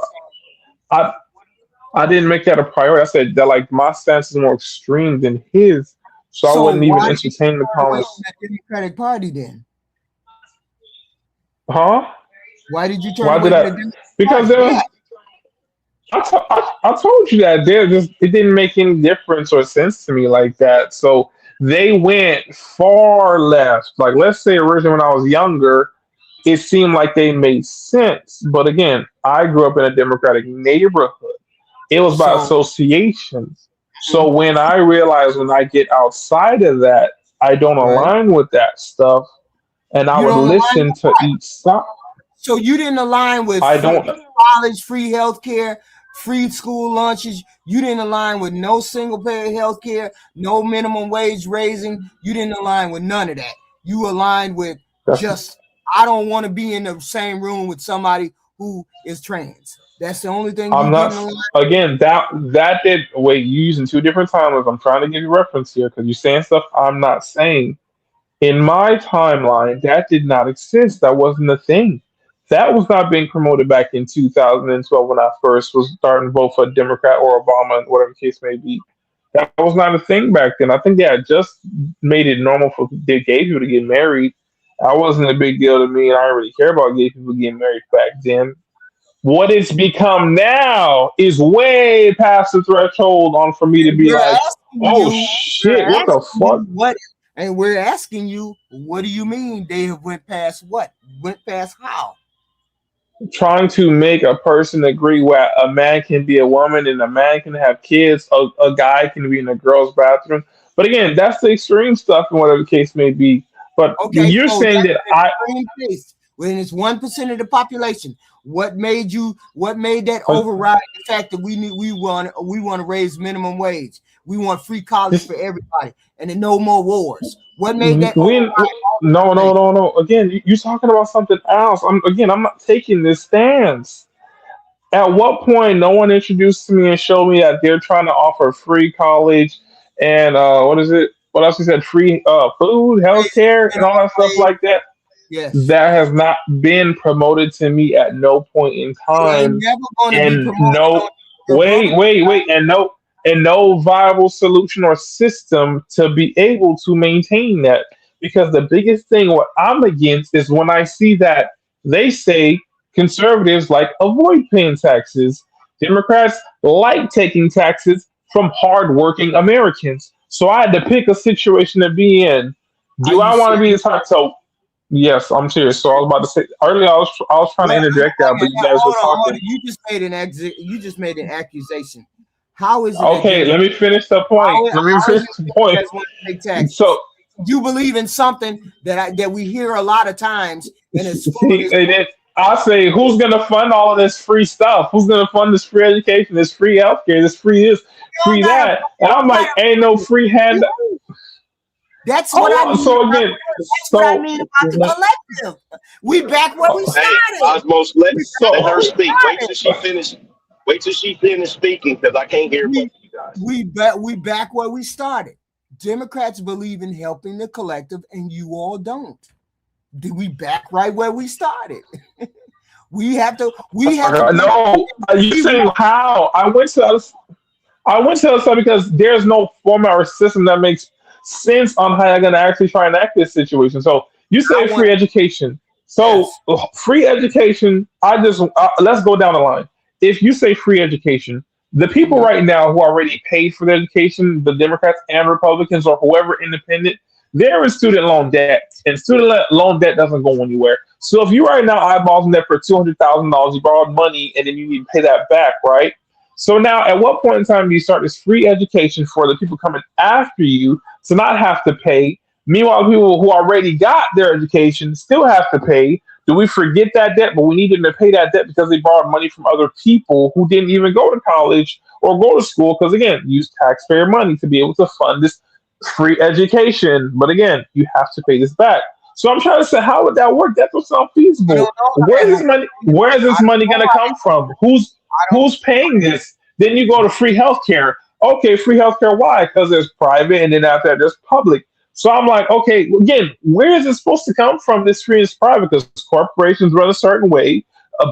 I didn't make that a priority. I said that like my stance is more extreme than his, so I wouldn't even entertain the conversation. The Democratic Party then? Huh? Why did you turn away from the Democratic Because I told you that it didn't make any difference or sense to me like that. So they went far left. Like, let's say originally when I was younger, it seemed like they made sense. But again, I grew up in a Democratic neighborhood. It was by associations. So when I realized when I get outside of that, I don't align with that stuff. And I would listen to each side. So you didn't align with free college, free health care, free school lunches. You didn't align with no single payer health care, no minimum wage raising. You didn't align with none of that. You aligned with I don't want to be in the same room with somebody who is trans. That's the only thing I'm you not didn't. again that did wait. You using two different timelines. I'm trying to give you reference here because you're saying stuff I'm not saying. In my timeline, that did not exist. That wasn't a thing. That was not being promoted back in 2012 when I first was starting to vote for Democrat or Obama, whatever the case may be. That was not a thing back then. I think they had just made it normal for gay people to get married. That wasn't a big deal to me, and I didn't really care about gay people getting married back then. What it's become now is way past the threshold on for me to be We're like, asking oh you. shit, what the fuck? What? And we're asking you, what do you mean they have went past what? Went past how? Trying to make a person agree where a man can be a woman and a man can have kids, a guy can be in a girl's bathroom. But again, that's the extreme stuff and whatever the case may be. But Okay, you're so saying that's that the extreme case. When it's 1% of the population, what made that override the fact that we want to raise minimum wage? We want free college for everybody and then no more wars. What made that override? No. Again, you're talking about something else. I'm not taking this stance. At what point no one introduced to me and showed me that they're trying to offer free college and what is it? What else you said? Free food, healthcare, and all that stuff like that. Yes. That has not been promoted to me at no point in It ain't time. never going to be And promoted. no, wait, and no viable solution or system to be able to maintain that. Because the biggest thing what I'm against is when I see that they say conservatives like avoid paying taxes, Democrats like taking taxes from hardworking Americans. So I had to pick a situation to be in. Do I want to be the type? So yes, I'm serious. So I was about to say earlier. I was trying to interject that, but you guys were Hold on. talking. You just made an accusation. How is it? Okay, let me finish the point. Let me finish the point. So you believe in something that we hear a lot of times, and it's see, and then I say, who's gonna fund all of this free stuff? Who's gonna fund this free education, this free healthcare, this free this, free that? And I'm like, ain't no free hand. That's what I mean. So again, what I mean about the collective. We back where we started. Osmos, let her speak. Wait till she finish speaking because I can't hear both of you guys. We back where we started. Democrats believe in helping the collective, and you all don't. Do we back right where we started? we have to. No, you saying how? I went to other stuff because there's no format or system that makes sense on how you're going to actually try and act this situation. So you say free education. So free education, let's go down the line. If you say free education, the people right now who already paid for their education, the Democrats and Republicans or whoever independent, they're in student loan debt, and student loan debt doesn't go anywhere. So if you right now eyeballs in debt for $200,000, you borrowed money, and then you need to pay that back, right? So now, at what point in time do you start this free education for the people coming after you to not have to pay? Meanwhile, people who already got their education still have to pay. Do we forget that debt? But we need them to pay that debt because they borrowed money from other people who didn't even go to college or go to school. Because again, use taxpayer money to be able to fund this free education. But again, you have to pay this back. So I'm trying to say, how would that work? That doesn't sound feasible. Where is this money going to come from? Who's paying this? Then you go to free healthcare. Okay, free healthcare. Why? Because there's private, and then after that, there's public. So I'm like, okay, again, where is it supposed to come from? This free is private because corporations run a certain way.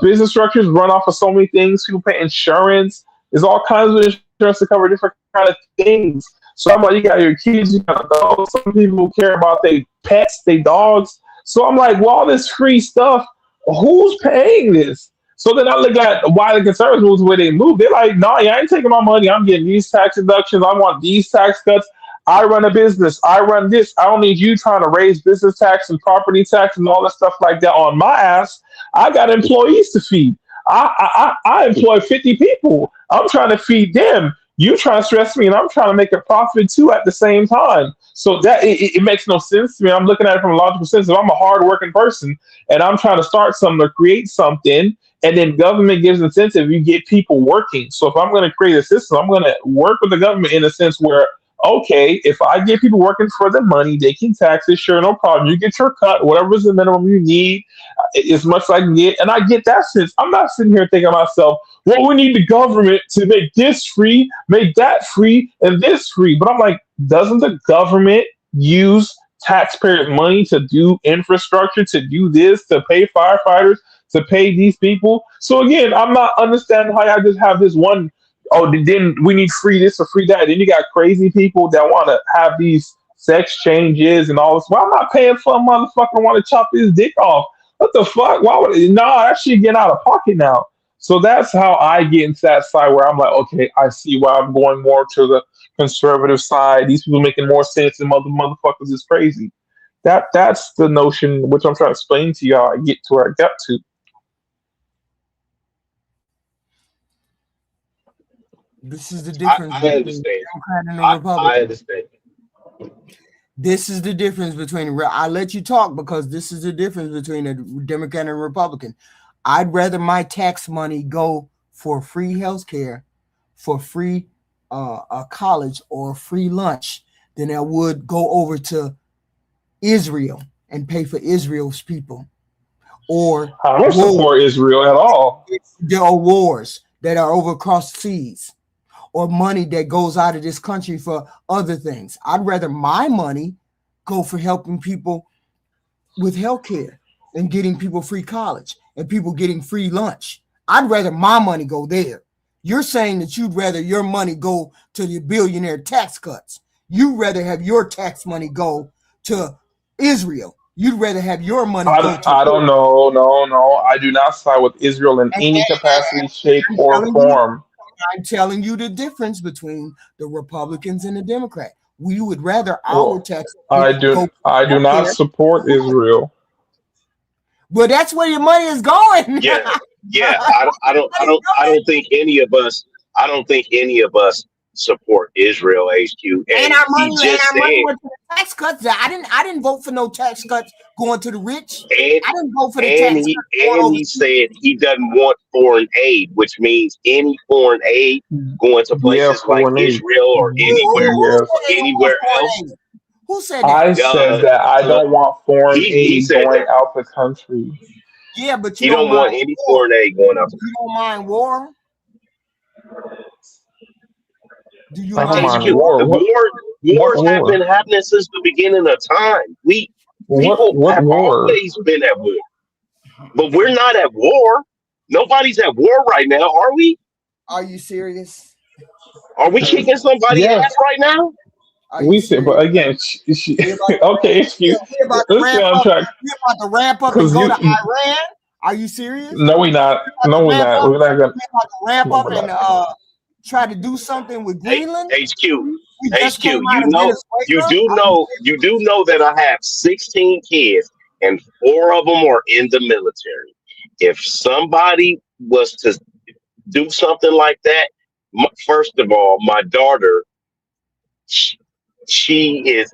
Business structures run off of so many things. People pay insurance. There's all kinds of insurance to cover different kind of things. So I'm like, you got your kids, you got dogs. Some people care about their pets, their dogs. So I'm like, well, all this free stuff, who's paying this? So then I look at why the conservatives move the way they move. They're like, no, I ain't taking my money. I'm getting these tax deductions. I want these tax cuts. I run a business. I run this. I don't need you trying to raise business tax and property tax and all that stuff like that on my ass. I got employees to feed. I employ 50 people. I'm trying to feed them. You trying to stress me, and I'm trying to make a profit too at the same time. So that it makes no sense to me. I'm looking at it from a logical sense. If I'm a hardworking person and I'm trying to start something or create something, and then government gives incentive, you get people working. So if I'm going to create a system, I'm going to work with the government in a sense where, okay, if I get people working for the money, they can tax it, sure, no problem. You get your cut, whatever's the minimum you need, as much as I can get. And I get that sense. I'm not sitting here thinking to myself, well, we need the government to make this free, make that free, and this free. But I'm like, doesn't the government use taxpayer money to do infrastructure, to do this, to pay firefighters, to pay these people? So again, I'm not understanding how I just have this one, oh, then we need free this or free that. Then you got crazy people that want to have these sex changes and all this. Well, I'm not paying for a motherfucker want to chop his dick off. What the fuck? Why would that shit getting out of pocket now? So that's how I get into that side where I'm like, okay, I see why I'm going more to the conservative side. These people making more sense than motherfuckers is crazy. That's the notion which I'm trying to explain to y'all. I get to where I got to. This is the difference. I understand. I understand. This is the difference between. I let you talk because this is the difference between a Democrat and a Republican. I'd rather my tax money go for free health care, for free college or free lunch than I would go over to Israel and pay for Israel's people. Or I don't support Israel at all. There are wars that are over across seas, or money that goes out of this country for other things. I'd rather my money go for helping people with health care and getting people free college and people getting free lunch. I'd rather my money go there. You're saying that you'd rather your money go to the billionaire tax cuts. You'd rather have your tax money go to Israel. You'd rather have your money go to I don't know. No. I do not side with Israel in any capacity, shape, or form. I'm telling you the difference between the Republicans and the Democrat. We would rather our tax. I do not support Israel. Well, that's where your money is going. Yeah. I don't think any of us. I don't think any of us support Israel. HQ and our money went to the tax cuts. I didn't vote for no tax cuts going to the rich. I didn't vote for the tax cuts. And he said he doesn't want foreign aid, which means any foreign aid going to places like Israel or anywhere else. Who said that? I said that I don't want foreign aid going out the country. Yeah, but you don't want any foreign aid going out. You don't mind war? Do you mind war? Wars have been happening since the beginning of time. People have always been at war, but we're not at war. Nobody's at war right now, are we? Are you serious? Are we kicking somebody's ass right now? We said, but again, okay, excuse me. We're about to ramp up and go to Iran. Are you serious? No, we're not. No, we're not. We're not going to ramp up and try to do something with Greenland. HQ. You do know that I have 16 kids and 4 of them are in the military. If somebody was to do something like that, first of all, my daughter, she is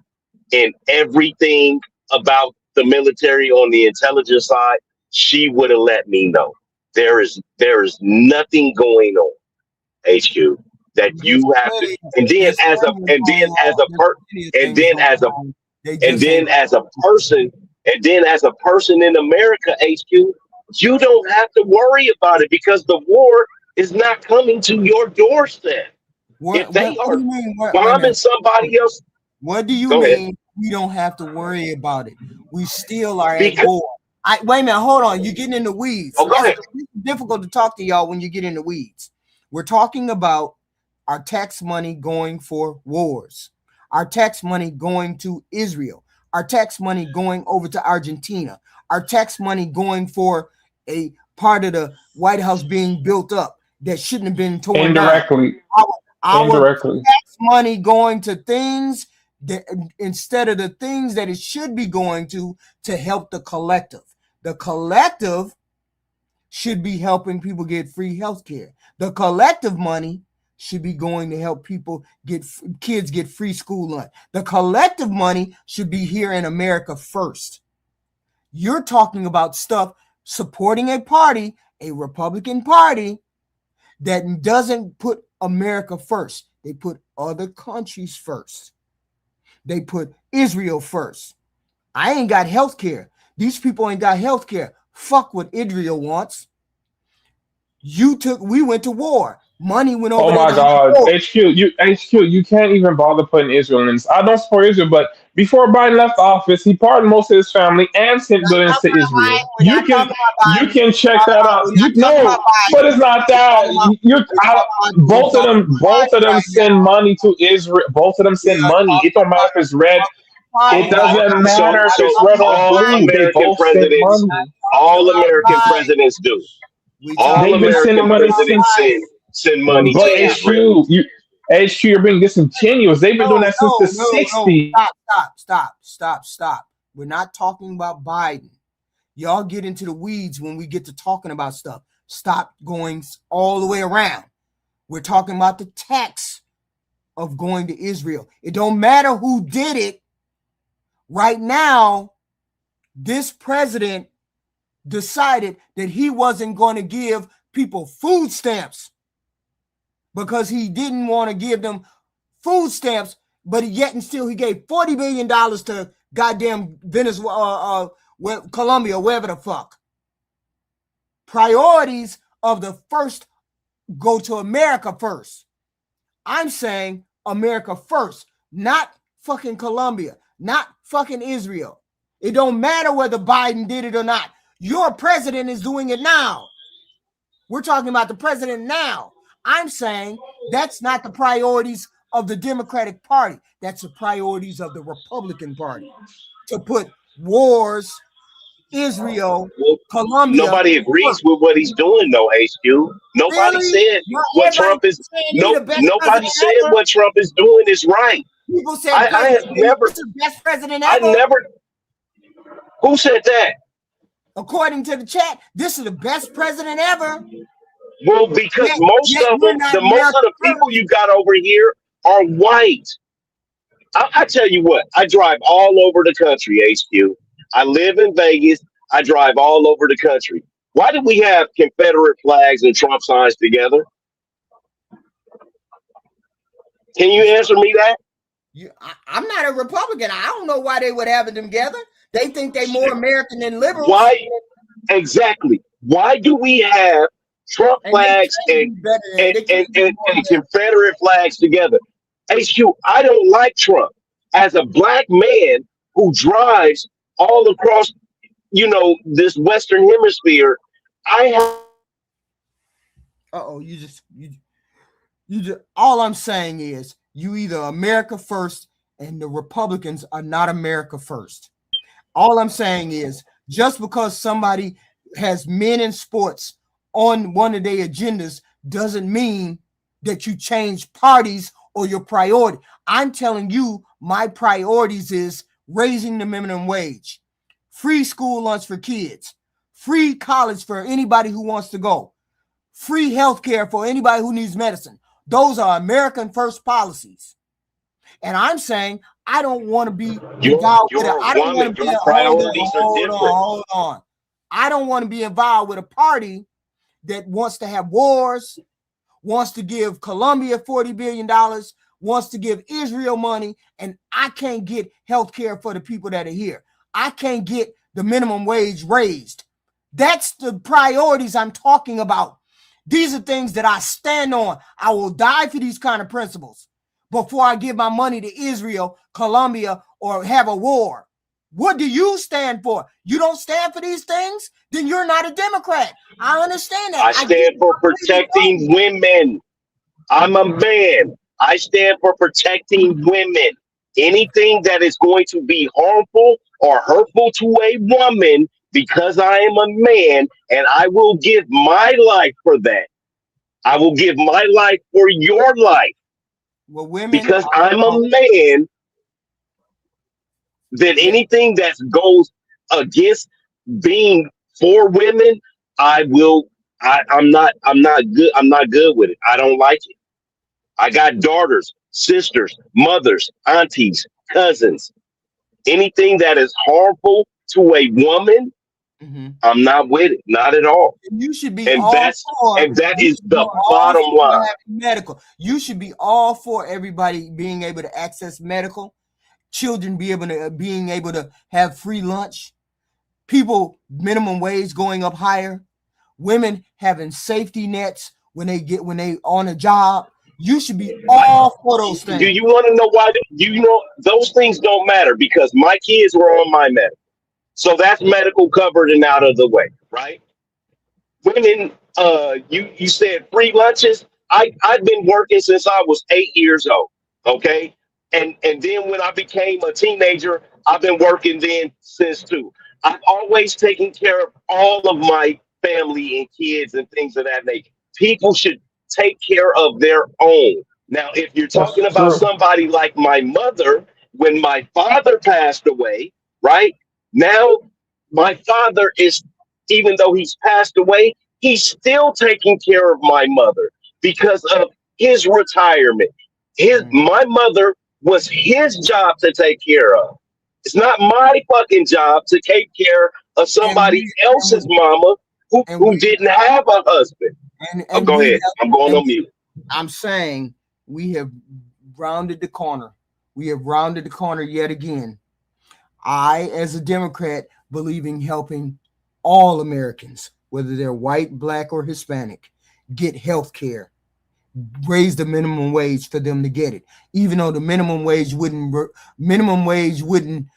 in everything about the military on the intelligence side. She would have let me know. There is nothing going on, HQ, that you have to. And then as a person in America, HQ, you don't have to worry about it because the war is not coming to your doorstep. If they are bombing somebody else, what do you mean? We don't have to worry about it. We still are at war. Wait a minute, hold on. You're getting in the weeds. Oh, go ahead. It's difficult to talk to y'all when you get in the weeds. We're talking about our tax money going for wars, our tax money going to Israel, our tax money going over to Argentina, our tax money going for a part of the White House being built up that shouldn't have been torn indirectly. Down. Our tax money going to things that instead of the things that it should be going to help the collective. The collective should be helping people get free health care. The collective money should be going to help people kids get free school lunch. The collective money should be here in America first. You're talking about stuff supporting a party, a Republican party, that doesn't put America first. They put other countries first. They put Israel first. I ain't got health care. These people ain't got health care. Fuck what Israel wants. We went to war. Money went over Oh there my to have God, war. HQ, you can't even bother putting Israel in this. I don't support Israel, but before Biden left office, he pardoned most of his family and sent billions to Israel. We're not talking about You Biden. can check that out. We're You not talking know, about Biden. but it's not that. We're Both of talking them, about Biden right send now. money to Israel. Both of them We send are money. It talking don't matter if it's red. about It Biden right doesn't now. So matter if so it's red or all blue. They American both send presidents, money. all American Biden. presidents do. We All talking They've been sending American money about presidents since. Biden. send money to But Israel. you're being discontinuous. They've been doing that since the No. 60s. Stop. We're not talking about Biden. Y'all get into the weeds when we get to talking about stuff. Stop going all the way around. We're talking about the tax of going to Israel. It don't matter who did it. Right now, this president decided that he wasn't going to give people food stamps because he didn't want to give them food stamps, but yet and still he gave $40 billion to goddamn Venezuela, Colombia, wherever the fuck. Priorities of the first go to America first. I'm saying America first, not fucking Colombia, not fucking Israel. It don't matter whether Biden did it or not. Your president is doing it now. We're talking about the president now. I'm saying that's not the priorities of the Democratic Party. That's the priorities of the Republican Party. To put wars, Israel, Well, Colombia. nobody agrees with what he's doing, though, HQ. Nobody Really? said Not what everybody Trump is. saying he No, the best nobody president said ever. what Trump is doing is right. People said I have never. this is the best president I ever. never. Who said that? According to the chat, this is the best president ever. Well, because Yet most of we're them, not most of America the people first. you got over here are white. I tell you what, I drive all over the country, HQ. I live in Vegas. I drive all over the country. Why do we have Confederate flags and Trump signs together? Can you answer me that? I'm not a Republican. I don't know why they would have them together. They think they're more American than liberals. Why? Exactly. Why do we have Trump flags and Confederate flags together? HQ, I don't like Trump. As a black man who drives all across, this Western Hemisphere, I have. You just all I'm saying is you either America first and the Republicans are not America first. All I'm saying is just because somebody has men in sports on one of their agendas doesn't mean that you change parties or your priority. I'm telling you, my priorities is raising the minimum wage, free school lunch for kids, free college for anybody who wants to go, free health care for anybody who needs medicine. Those are American first policies. And I'm saying I don't want to be involved with it. I don't want to be hold on. I don't want to be involved with a party that wants to have wars, wants to give Colombia $40 billion, wants to give Israel money, and I can't get health care for the people that are here. I can't get the minimum wage raised. That's the priorities I'm talking about. These are things that I stand on. I will die for these kind of principles before I give my money to Israel, Colombia, or have a war. What do you stand for? You don't stand for these things? Then you're not a Democrat. I understand that. I stand for protecting women. I'm a man. I stand for protecting women. Anything that is going to be harmful or hurtful to a woman, because I am a man and I will give my life for that. I will give my life for your life. Well, women, because I'm a man, that anything that goes against being for women, I'm not good. I'm not good with it. I don't like it. I got daughters, sisters, mothers, aunties, cousins. Anything that is harmful to a woman, I'm not with it, not at all. You should be and all that's for, and that is the bottom line. Medical. You should be all for everybody being able to access medical, children being able to have free lunch, people minimum wage going up higher, women having safety nets when they on a job. You should be all for those things. Do you want to know why? You know those things don't matter because my kids were on my medical. So that's medical covered and out of the way, right? Women, you said free lunches. I've been working since I was 8 years old. Okay. And then when I became a teenager, I've been working then since too. I've always taken care of all of my family and kids and things of that nature. People should take care of their own. Now, if you're talking about somebody like my mother, when my father passed away, right? Now, my father is, even though he's passed away, he's still taking care of my mother because of his retirement. My mother was his job to take care of. It's not my fucking job to take care of somebody else's mama who didn't have a husband. Go ahead. I'm going on mute. I'm saying we have rounded the corner. We have rounded the corner yet again. I, as a Democrat, believe in helping all Americans, whether they're white, black, or Hispanic, get health care. Raise the minimum wage for them to get it, even though the minimum wage wouldn't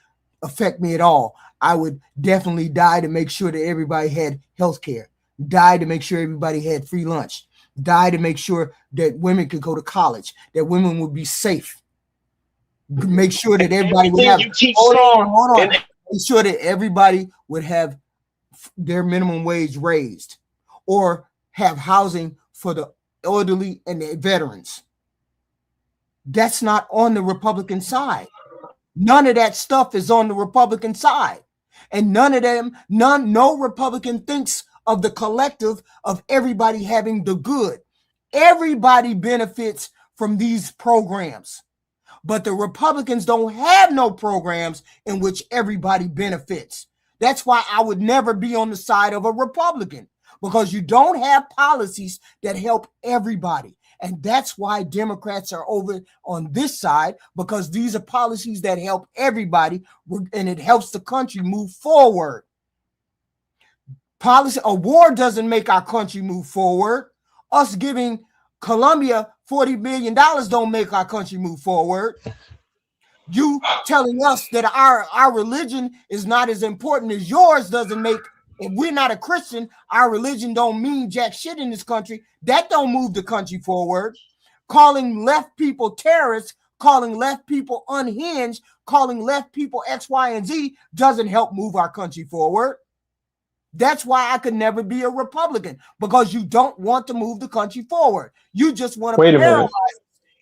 affect me at all. I would definitely die to make sure that everybody had health care, die to make sure everybody had free lunch, die to make sure that women could go to college, that women would be safe, make sure that everybody would have hold on. Make sure that everybody would have their minimum wage raised or have housing for the elderly and the veterans. That's not on the Republican side. None of that stuff is on the Republican side. And no Republican thinks of the collective of everybody having the good. Everybody benefits from these programs. But the Republicans don't have no programs in which everybody benefits. That's why I would never be on the side of a Republican, because you don't have policies that help everybody. And that's why Democrats are over on this side, because these are policies that help everybody and it helps the country move forward. A war doesn't make our country move forward. Us giving Colombia $40 billion don't make our country move forward. You telling us that our religion is not as important as yours doesn't make, if we're not a Christian, our religion don't mean jack shit in this country. That don't move the country forward. Calling left people terrorists, calling left people unhinged, calling left people X, Y, and Z doesn't help move our country forward. That's why I could never be a Republican, because you don't want to move the country forward. You just want to paralyze us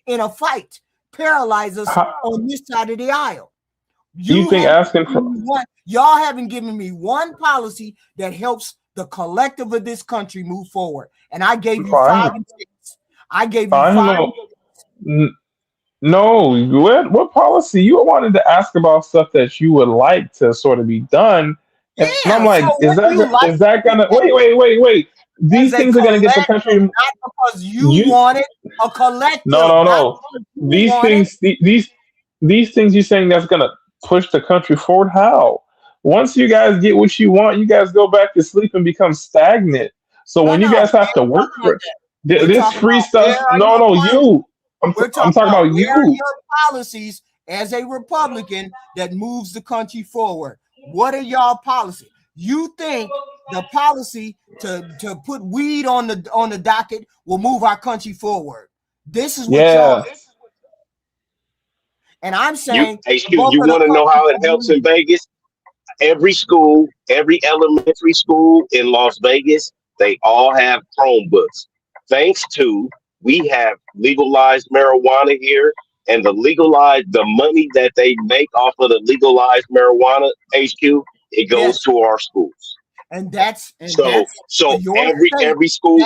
in a fight, paralyze us on this side of the aisle. Y'all haven't given me one policy that helps the collective of this country move forward. And I gave you 5 days. I gave you 5 days. No, what policy? You wanted to ask about stuff that you would like to sort of be done. And I'm like, so is that gonna wait? These things are gonna get the country, not because you wanted a collective. No. These things you're saying that's gonna push the country forward. How? Once you guys get what you want, you guys go back to sleep and become stagnant. So when you guys have to work for this free stuff, I'm talking about you. Where are your policies as a Republican that moves the country forward? What are y'all policy? You think the policy to put weed on the docket will move our country forward? This is what y'all. And I'm saying, you want to know how it helps in Vegas? Every school, every elementary school in Las Vegas, they all have Chromebooks. Thanks to we have legalized marijuana here. And the money that they make off of the legalized marijuana HQ, it goes to our schools. And that's every school,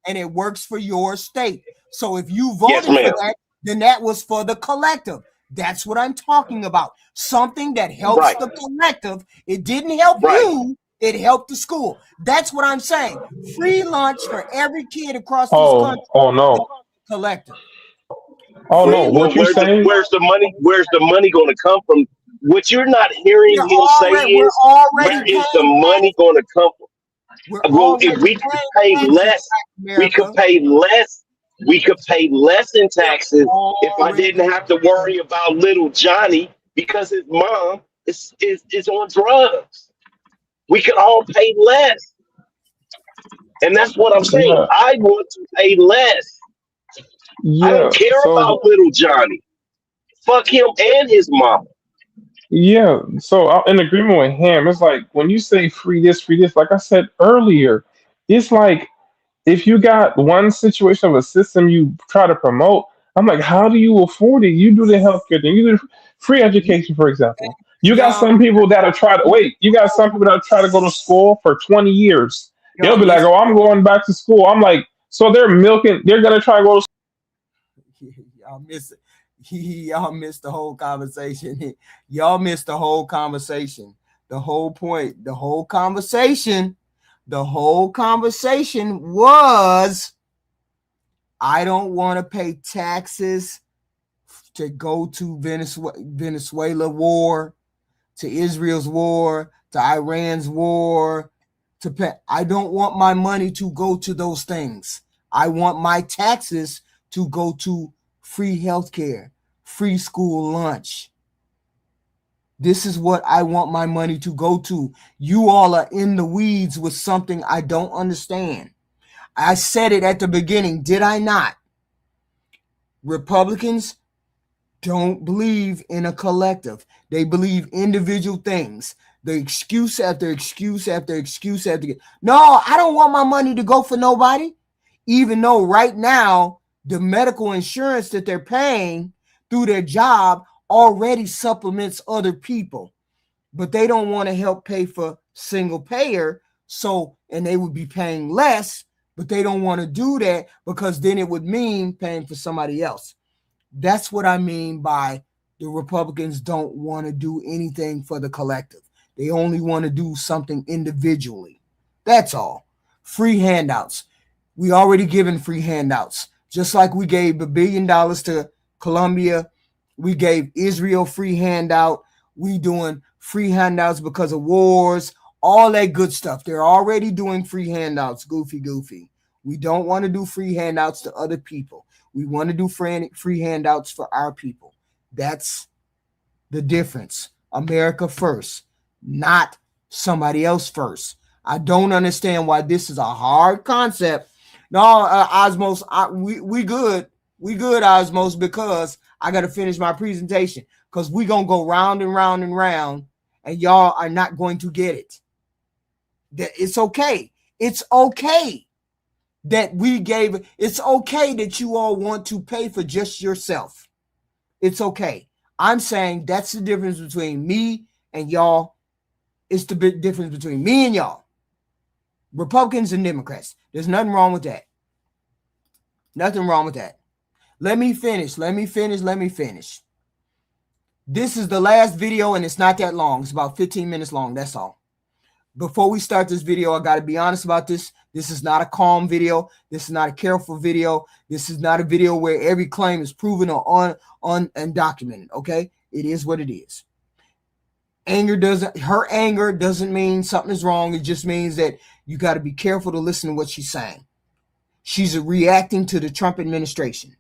and it works for your state. So if you voted for that, then that was for the collective. That's what I'm talking about. Something that helps the collective. It didn't help you. It helped the school. That's what I'm saying. Free lunch for every kid across this country. Oh no. Collective. Oh no. What you saying? Where's the money? Where's the money going to come from? What you're not hearing him say is, where is the money going to come from? Well, if we could pay less, we could pay less. We could pay less in taxes if I didn't have to worry about little Johnny because his mom is on drugs. We could all pay less. And that's what I'm saying. Yeah. I want to pay less. Yeah, I don't care about little Johnny. Fuck him and his mama. Yeah, so I'm in agreement with him. It's like when you say free this, like I said earlier, it's like if you got one situation of a system you try to promote, I'm like, how do you afford it? You do the healthcare thing, you do free education, for example. You got some people that are trying to wait. You got some people that try to go to school for 20 years. They'll be like, oh, I'm going back to school. I'm like, so they're milking. They're gonna try to go to school. Y'all missed the whole conversation. Y'all missed the whole conversation. The whole point, the whole conversation was, I don't want to pay taxes to go to Venezuela war, to Israel's war, to Iran's war, to pay. I don't want my money to go to those things. I want my taxes to go to free healthcare, free school lunch. This is what I want my money to go to. You all are in the weeds with something I don't understand. I said it at the beginning, did I not? Republicans don't believe in a collective. They believe individual things. The excuse after excuse after excuse after. No, I don't want my money to go for nobody. Even though right now, the medical insurance that they're paying through their job already supplements other people, but they don't want to help pay for single payer. So, and they would be paying less, but they don't want to do that because then it would mean paying for somebody else. That's what I mean by the Republicans don't want to do anything for the collective. They only want to do something individually. That's all. Free handouts. We already given free handouts. Just like we gave $1 billion to Colombia, we gave Israel free handout. We doing free handouts because of wars, all that good stuff. They're already doing free handouts, goofy. We don't want to do free handouts to other people. We want to do free handouts for our people. That's the difference. America first, not somebody else first. I don't understand why this is a hard concept. No, Osmos, we good. We good, Osmos, because I got to finish my presentation because we're going to go round and round and round and y'all are not going to get it. It's okay. It's okay that we gave. It's okay that you all want to pay for just yourself. It's okay. I'm saying that's the difference between me and y'all. It's the big difference between me and y'all. Republicans and Democrats. There's nothing wrong with that. Nothing wrong with that. Let me finish. This is the last video, and it's not that long. It's about 15 minutes long. That's all. Before we start this video, I got to be honest about this. This is not a calm video. This is not a careful video. This is not a video where every claim is proven or undocumented. Okay? It is what it is. Her anger doesn't mean something is wrong. It just means that you got to be careful to listen to what she's saying. She's reacting to the Trump administration.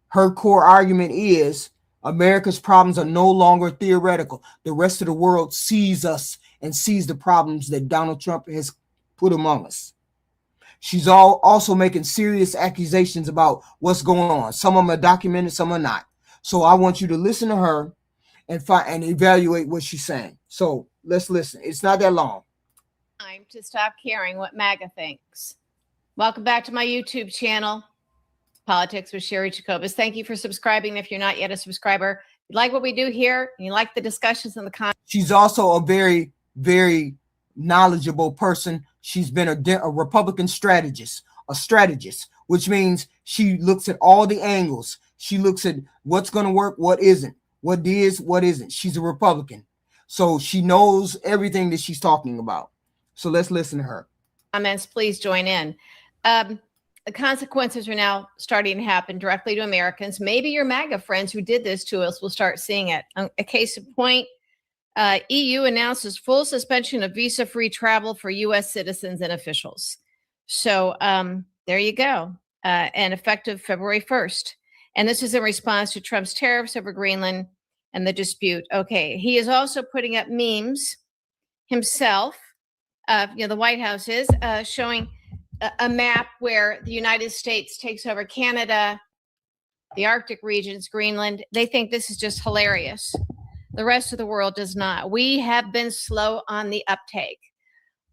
Her core argument is America's problems are no longer theoretical. The rest of the world sees us and sees the problems that Donald Trump has put among us. She's also making serious accusations about what's going on. Some of them are documented, some are not. So I want you to listen to her and evaluate what she's saying. So let's listen. It's not that long. Time to stop caring what MAGA thinks. Welcome back to my YouTube channel, Politics with Cheri Jacobus. Thank you for subscribing. If you're not yet a subscriber, if you like what we do here, and you like the discussions and the content. She's also a very, very knowledgeable person. She's been a Republican strategist, which means she looks at all the angles. She looks at what's going to work, what isn't. what is, what isn't. She's a Republican, so she knows everything that she's talking about. So let's listen to her. Comments, please join in. The consequences are now starting to happen directly to Americans. Maybe your MAGA friends who did this to us will start seeing it. A case in point, EU announces full suspension of visa-free travel for U.S. citizens and officials. So there you go, and effective February 1st. And this is in response to Trump's tariffs over Greenland and the dispute. Okay, he is also putting up memes himself. The White House is showing a map where the United States takes over Canada, the Arctic regions, Greenland. They think this is just hilarious. The rest of the world does not. We have been slow on the uptake.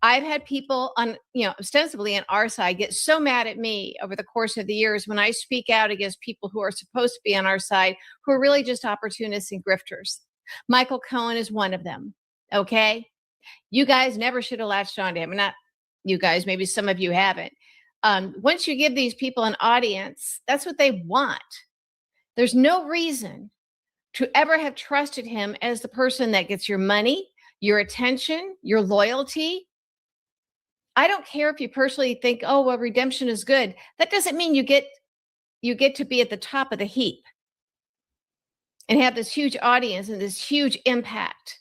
I've had people on, ostensibly on our side get so mad at me over the course of the years when I speak out against people who are supposed to be on our side, who are really just opportunists and grifters. Michael Cohen is one of them. Okay. You guys never should have latched onto him. Not you guys, maybe some of you haven't. Once you give these people an audience, that's what they want. There's no reason to ever have trusted him as the person that gets your money, your attention, your loyalty. I don't care if you personally think, oh, well, redemption is good. That doesn't mean you get to be at the top of the heap and have this huge audience and this huge impact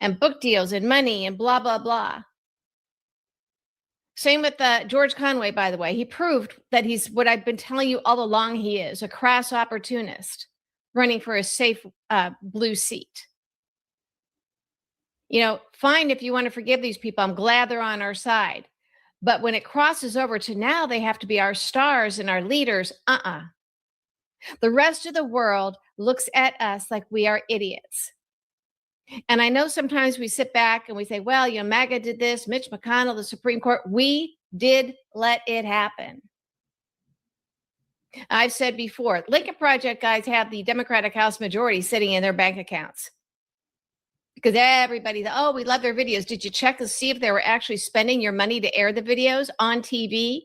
and book deals and money and blah, blah, blah. Same with George Conway, by the way. He proved that he's what I've been telling you all along he is, a crass opportunist running for a safe blue seat. Fine if you want to forgive these people. I'm glad they're on our side. But when it crosses over to now they have to be our stars and our leaders, the rest of the world looks at us like we are idiots. And I know sometimes we sit back and we say, well, MAGA did this, Mitch McConnell, the Supreme Court. We did let it happen. I've said before, Lincoln Project guys have the Democratic House majority sitting in their bank accounts. Because everybody, we love their videos. Did you check to see if they were actually spending your money to air the videos on TV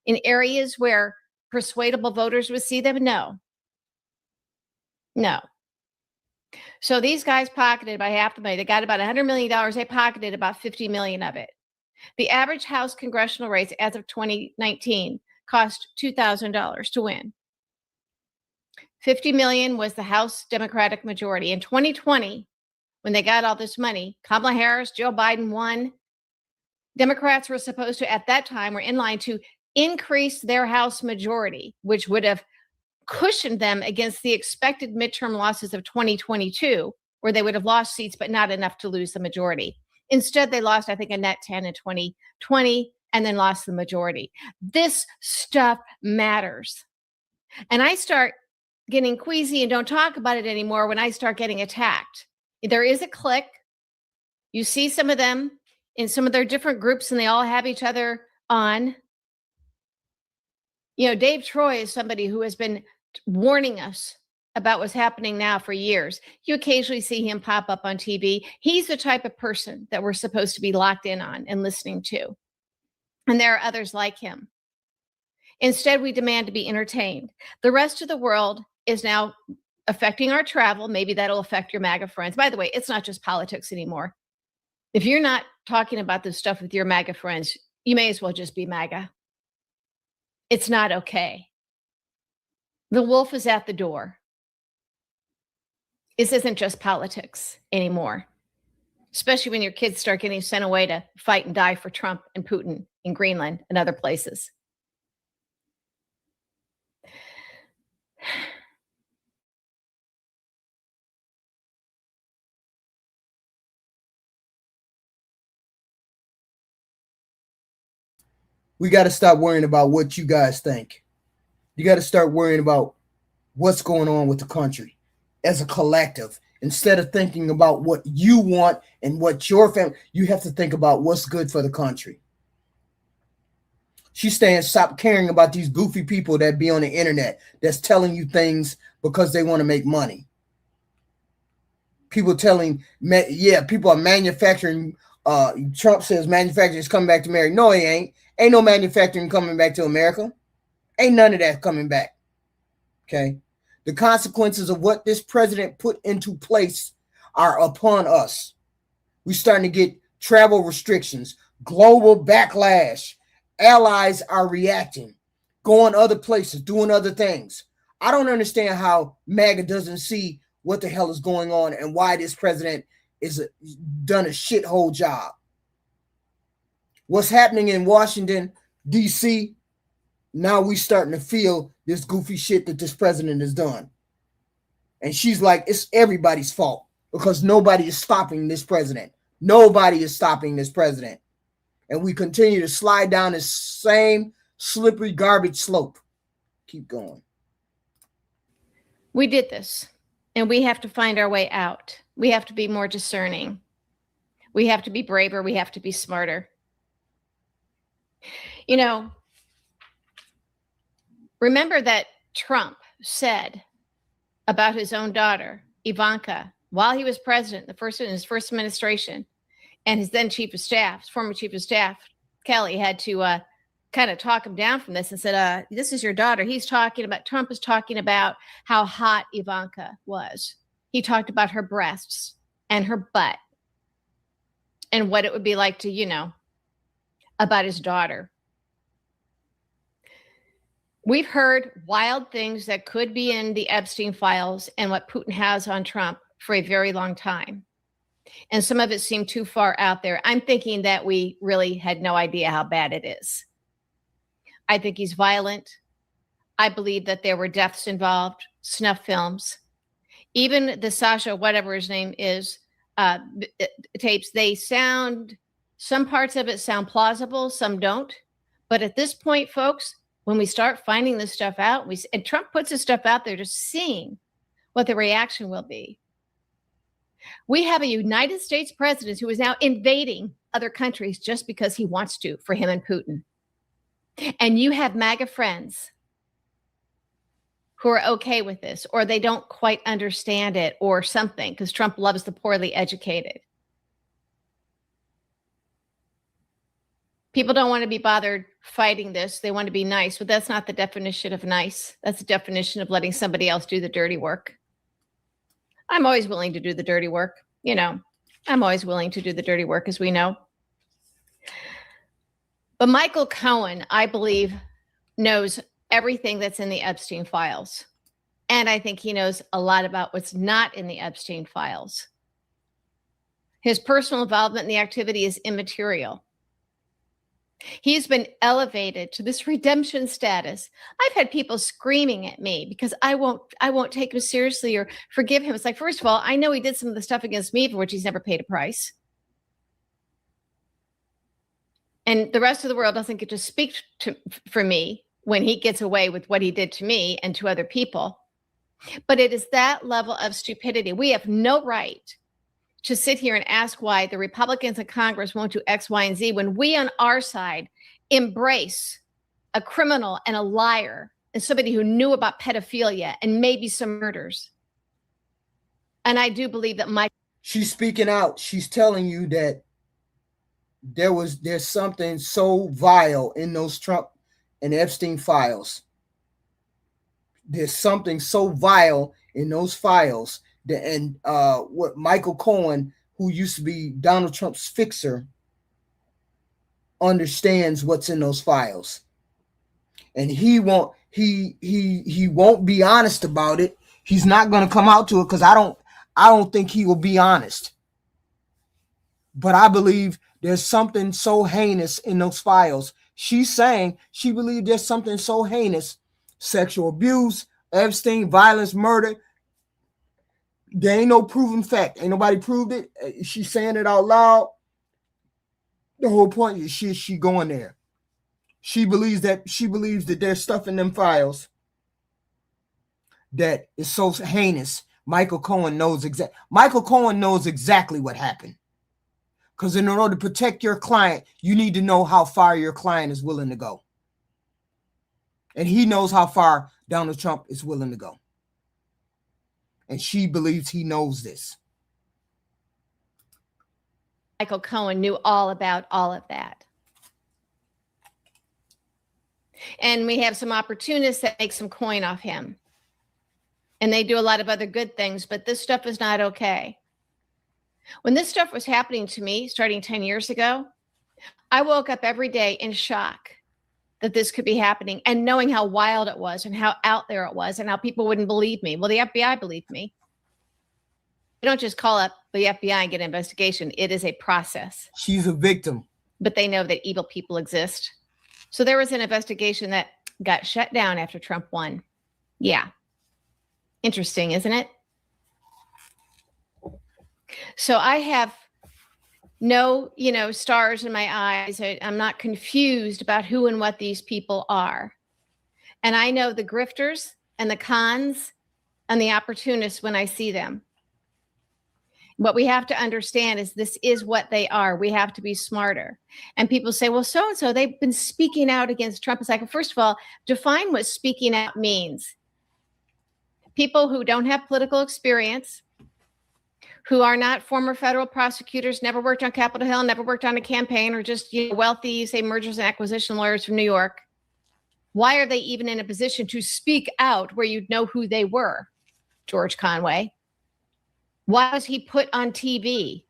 in areas where persuadable voters would see them? No. So these guys pocketed about half the money. They got about $100 million. They pocketed about $50 million of it. The average House congressional race as of 2019 cost $2,000 to win. $50 million was the House Democratic majority. In 2020, when they got all this money, Kamala Harris, Joe Biden won. Democrats were supposed to, at that time, were in line to increase their House majority, which would have cushioned them against the expected midterm losses of 2022, where they would have lost seats, but not enough to lose the majority. Instead, they lost, I think, a net 10 in 2020 and then lost the majority. This stuff matters. And I start getting queasy and don't talk about it anymore when I start getting attacked. There is a clique. You see some of them in some of their different groups, and they all have each other on. Dave Troy is somebody who has been warning us about what's happening now for years. You occasionally see him pop up on TV. He's the type of person that we're supposed to be locked in on and listening to. And there are others like him. Instead, we demand to be entertained. The rest of the world is now affecting our travel. Maybe that'll affect your MAGA friends. By the way, it's not just politics anymore. If you're not talking about this stuff with your MAGA friends, you may as well just be MAGA. It's not okay. The wolf is at the door. This isn't just politics anymore, especially when your kids start getting sent away to fight and die for Trump and Putin in Greenland and other places. We got to stop worrying about what you guys think. You got to start worrying about what's going on with the country as a collective. Instead of thinking about what you want and what your family, you have to think about what's good for the country. She's saying stop caring about these goofy people that be on the internet that's telling you things because they want to make money. People people are manufacturing. Trump says manufacturing is coming back to America. No, it ain't. Ain't no manufacturing coming back to America. Ain't none of that coming back. Okay. The consequences of what this president put into place are upon us. We're starting to get travel restrictions, global backlash. Allies are reacting, going other places, doing other things. I don't understand how MAGA doesn't see what the hell is going on and why this president is done a shithole job. What's happening in Washington, D.C., now we starting to feel this goofy shit that this president has done. And she's like, it's everybody's fault because nobody is stopping this president. Nobody is stopping this president. And we continue to slide down this same slippery garbage slope. Keep going. We did this, and we have to find our way out. We have to be more discerning. We have to be braver. We have to be smarter. You know, remember that Trump said about his own daughter, Ivanka, while he was president, in his first administration, and his then chief of staff, his former chief of staff, Kelly, had to kind of talk him down from this and said, this is your daughter. Trump is talking about how hot Ivanka was. He talked about her breasts and her butt and what it would be like to, about his daughter. We've heard wild things that could be in the Epstein files and what Putin has on Trump for a very long time. And some of it seemed too far out there. I'm thinking that we really had no idea how bad it is. I think he's violent. I believe that there were deaths involved, snuff films. Even the Sasha, whatever his name is, tapes, some parts of it sound plausible, some don't. But at this point, folks, when we start finding this stuff out, and Trump puts his stuff out there, just seeing what the reaction will be. We have a United States president who is now invading other countries just because he wants to, for him and Putin. And you have MAGA friends who are okay with this, or they don't quite understand it or something, because Trump loves the poorly educated. People don't want to be bothered fighting this. They want to be nice, but that's not the definition of nice. That's the definition of letting somebody else do the dirty work. I'm always willing to do the dirty work. I'm always willing to do the dirty work, as we know. But Michael Cohen, I believe, knows everything that's in the Epstein files. And I think he knows a lot about what's not in the Epstein files. His personal involvement in the activity is immaterial. He's been elevated to this redemption status. I've had people screaming at me because I won't take him seriously or forgive him. It's like, first of all, I know he did some of the stuff against me for which he's never paid a price. And the rest of the world doesn't get to speak for me when he gets away with what he did to me and to other people. But it is that level of stupidity. We have no right to sit here and ask why the Republicans in Congress won't do X, Y, and Z when we on our side embrace a criminal and a liar and somebody who knew about pedophilia and maybe some murders. And I do believe that she's speaking out. She's telling you that there's something so vile in those Trump and Epstein files. There's something so vile in those files and what Michael Cohen, who used to be Donald Trump's fixer, understands what's in those files, and he won't be honest about it. He's not going to come out to it because I don't think he will be honest. But I believe there's something so heinous in those files. She's saying she believes there's something so heinous: sexual abuse, Epstein, violence, murder. There ain't no proven fact. Ain't nobody proved it. She's saying it out loud. The whole point is she going there. She believes that there's stuff in them files that is so heinous. Michael Cohen knows exactly what happened. Because in order to protect your client, you need to know how far your client is willing to go. And he knows how far Donald Trump is willing to go. And she believes he knows this. Michael Cohen knew all about all of that. And we have some opportunists that make some coin off him. And they do a lot of other good things, but this stuff is not okay. When this stuff was happening to me starting 10 years ago, I woke up every day in shock that this could be happening and knowing how wild it was and how out there it was and how people wouldn't believe me. Well, the FBI believed me. You don't just call up the FBI and get an investigation. It is a process. She's a victim. But they know that evil people exist. So there was an investigation that got shut down after Trump won. Yeah. Interesting, isn't it? So I have no, stars in my eyes. I'm not confused about who and what these people are. And I know the grifters and the cons and the opportunists when I see them. What we have to understand is this is what they are. We have to be smarter. And people say, well, so-and-so, they've been speaking out against Trump. It's like, first of all, define what speaking out means. People who don't have political experience, who are not former federal prosecutors, never worked on Capitol Hill, never worked on a campaign, or just wealthy, say, mergers and acquisition lawyers from New York. Why are they even in a position to speak out where you'd know who they were? George Conway. Why was he put on TV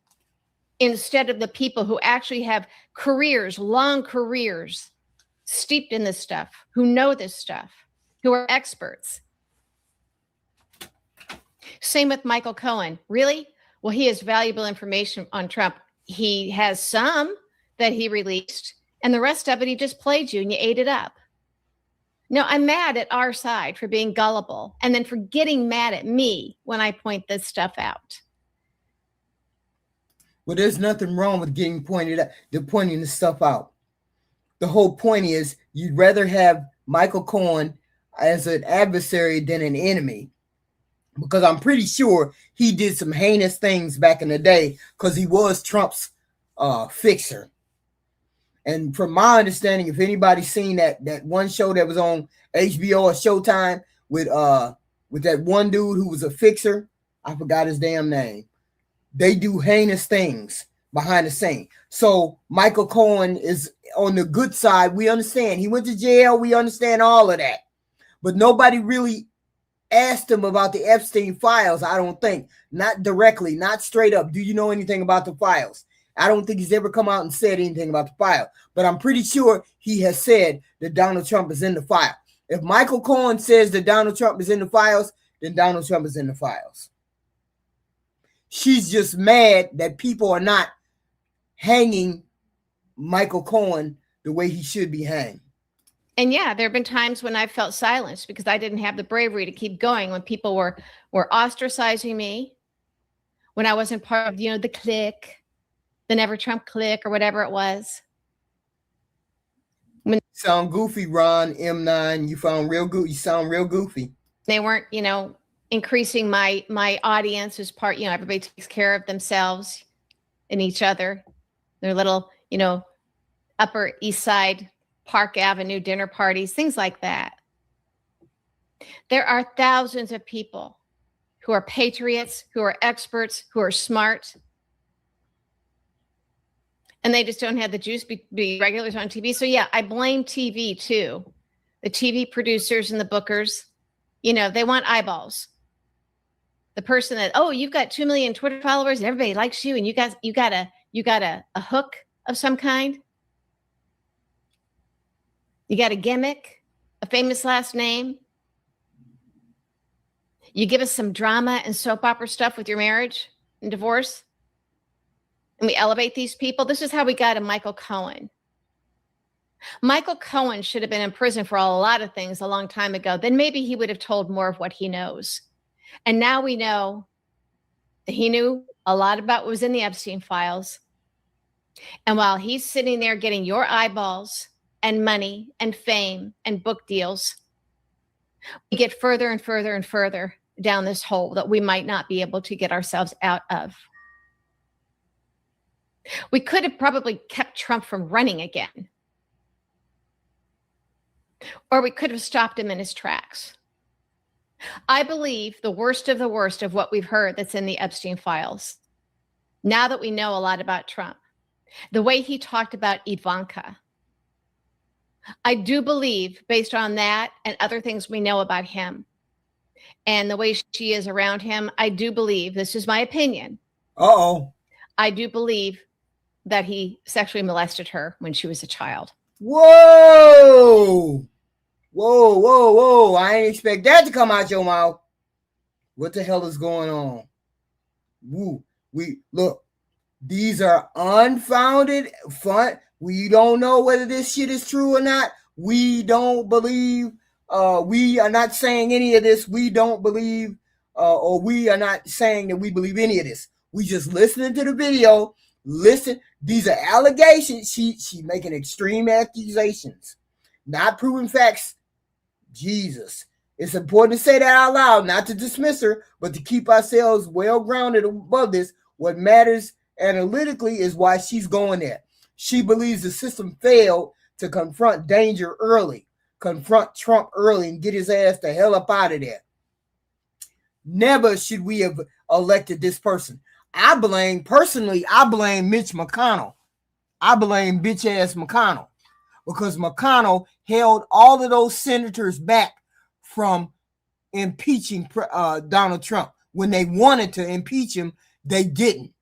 instead of the people who actually have careers, long careers, steeped in this stuff, who know this stuff, who are experts? Same with Michael Cohen. Really? Well, he has valuable information on Trump. He has some that he released, and the rest of it, he just played you and you ate it up. No, I'm mad at our side for being gullible and then for getting mad at me when I point this stuff out. Well, there's nothing wrong with getting pointing this stuff out. The whole point is you'd rather have Michael Cohen as an adversary than an enemy, because I'm pretty sure he did some heinous things back in the day because he was Trump's fixer. And from my understanding, if anybody's seen that one show that was on HBO or Showtime with that one dude who was a fixer, I forgot his damn name. They do heinous things behind the scene. So Michael Cohen is on the good side. We understand. He went to jail. We understand all of that. But nobody really asked him about the Epstein files, I don't think. Not directly, not straight up. Do you know anything about the files? I don't think he's ever come out and said anything about the file, but I'm pretty sure he has said that Donald Trump is in the file. If Michael Cohen says that Donald Trump is in the files, then Donald Trump is in the files. She's just mad that people are not hanging Michael Cohen the way he should be hanged. And yeah, there have been times when I felt silenced because I didn't have the bravery to keep going, when people were ostracizing me, when I wasn't part of, the clique, the Never Trump clique or whatever it was. When sound goofy, Ron M9. You sound real goofy. They weren't, increasing my audience as part, everybody takes care of themselves and each other. Their little, Upper East Side, Park Avenue dinner parties, things like that. There are thousands of people who are patriots, who are experts, who are smart, and they just don't have the juice to be regulars on TV. So yeah, I blame TV too. The TV producers and the bookers, they want eyeballs. The person that, you've got 2 million Twitter followers and everybody likes you and you got a hook of some kind. You got a gimmick, a famous last name. You give us some drama and soap opera stuff with your marriage and divorce. And we elevate these people. This is how we got a Michael Cohen. Michael Cohen should have been in prison for a lot of things a long time ago. Then maybe he would have told more of what he knows. And now we know that he knew a lot about what was in the Epstein files. And while he's sitting there getting your eyeballs and money and fame and book deals, we get further and further and further down this hole that we might not be able to get ourselves out of. We could have probably kept Trump from running again. Or we could have stopped him in his tracks. I believe the worst of what we've heard that's in the Epstein files, now that we know a lot about Trump, the way he talked about Ivanka, I do believe, based on that and other things we know about him, and the way she is around him, I do believe, this is my opinion. I do believe that he sexually molested her when she was a child. Whoa. Whoa, whoa, whoa. I ain't expect that to come out your mouth. What the hell is going on? Woo. We look, these are unfounded fun. We don't know whether this shit is true or not. We don't believe. We are not saying any of this. We don't believe, or we are not saying that we believe any of this. We just listening to the video. Listen, these are allegations. She making extreme accusations, not proving facts. Jesus. It's important to say that out loud, not to dismiss her, but to keep ourselves well grounded above this. What matters analytically is why she's going there. She believes the system failed to confront danger early, confront Trump early, and get his ass the hell up out of there. Never should we have elected this person. I blame Mitch McConnell. I blame bitch ass McConnell, because McConnell held all of those senators back from impeaching Donald Trump. When they wanted to impeach him, they didn't.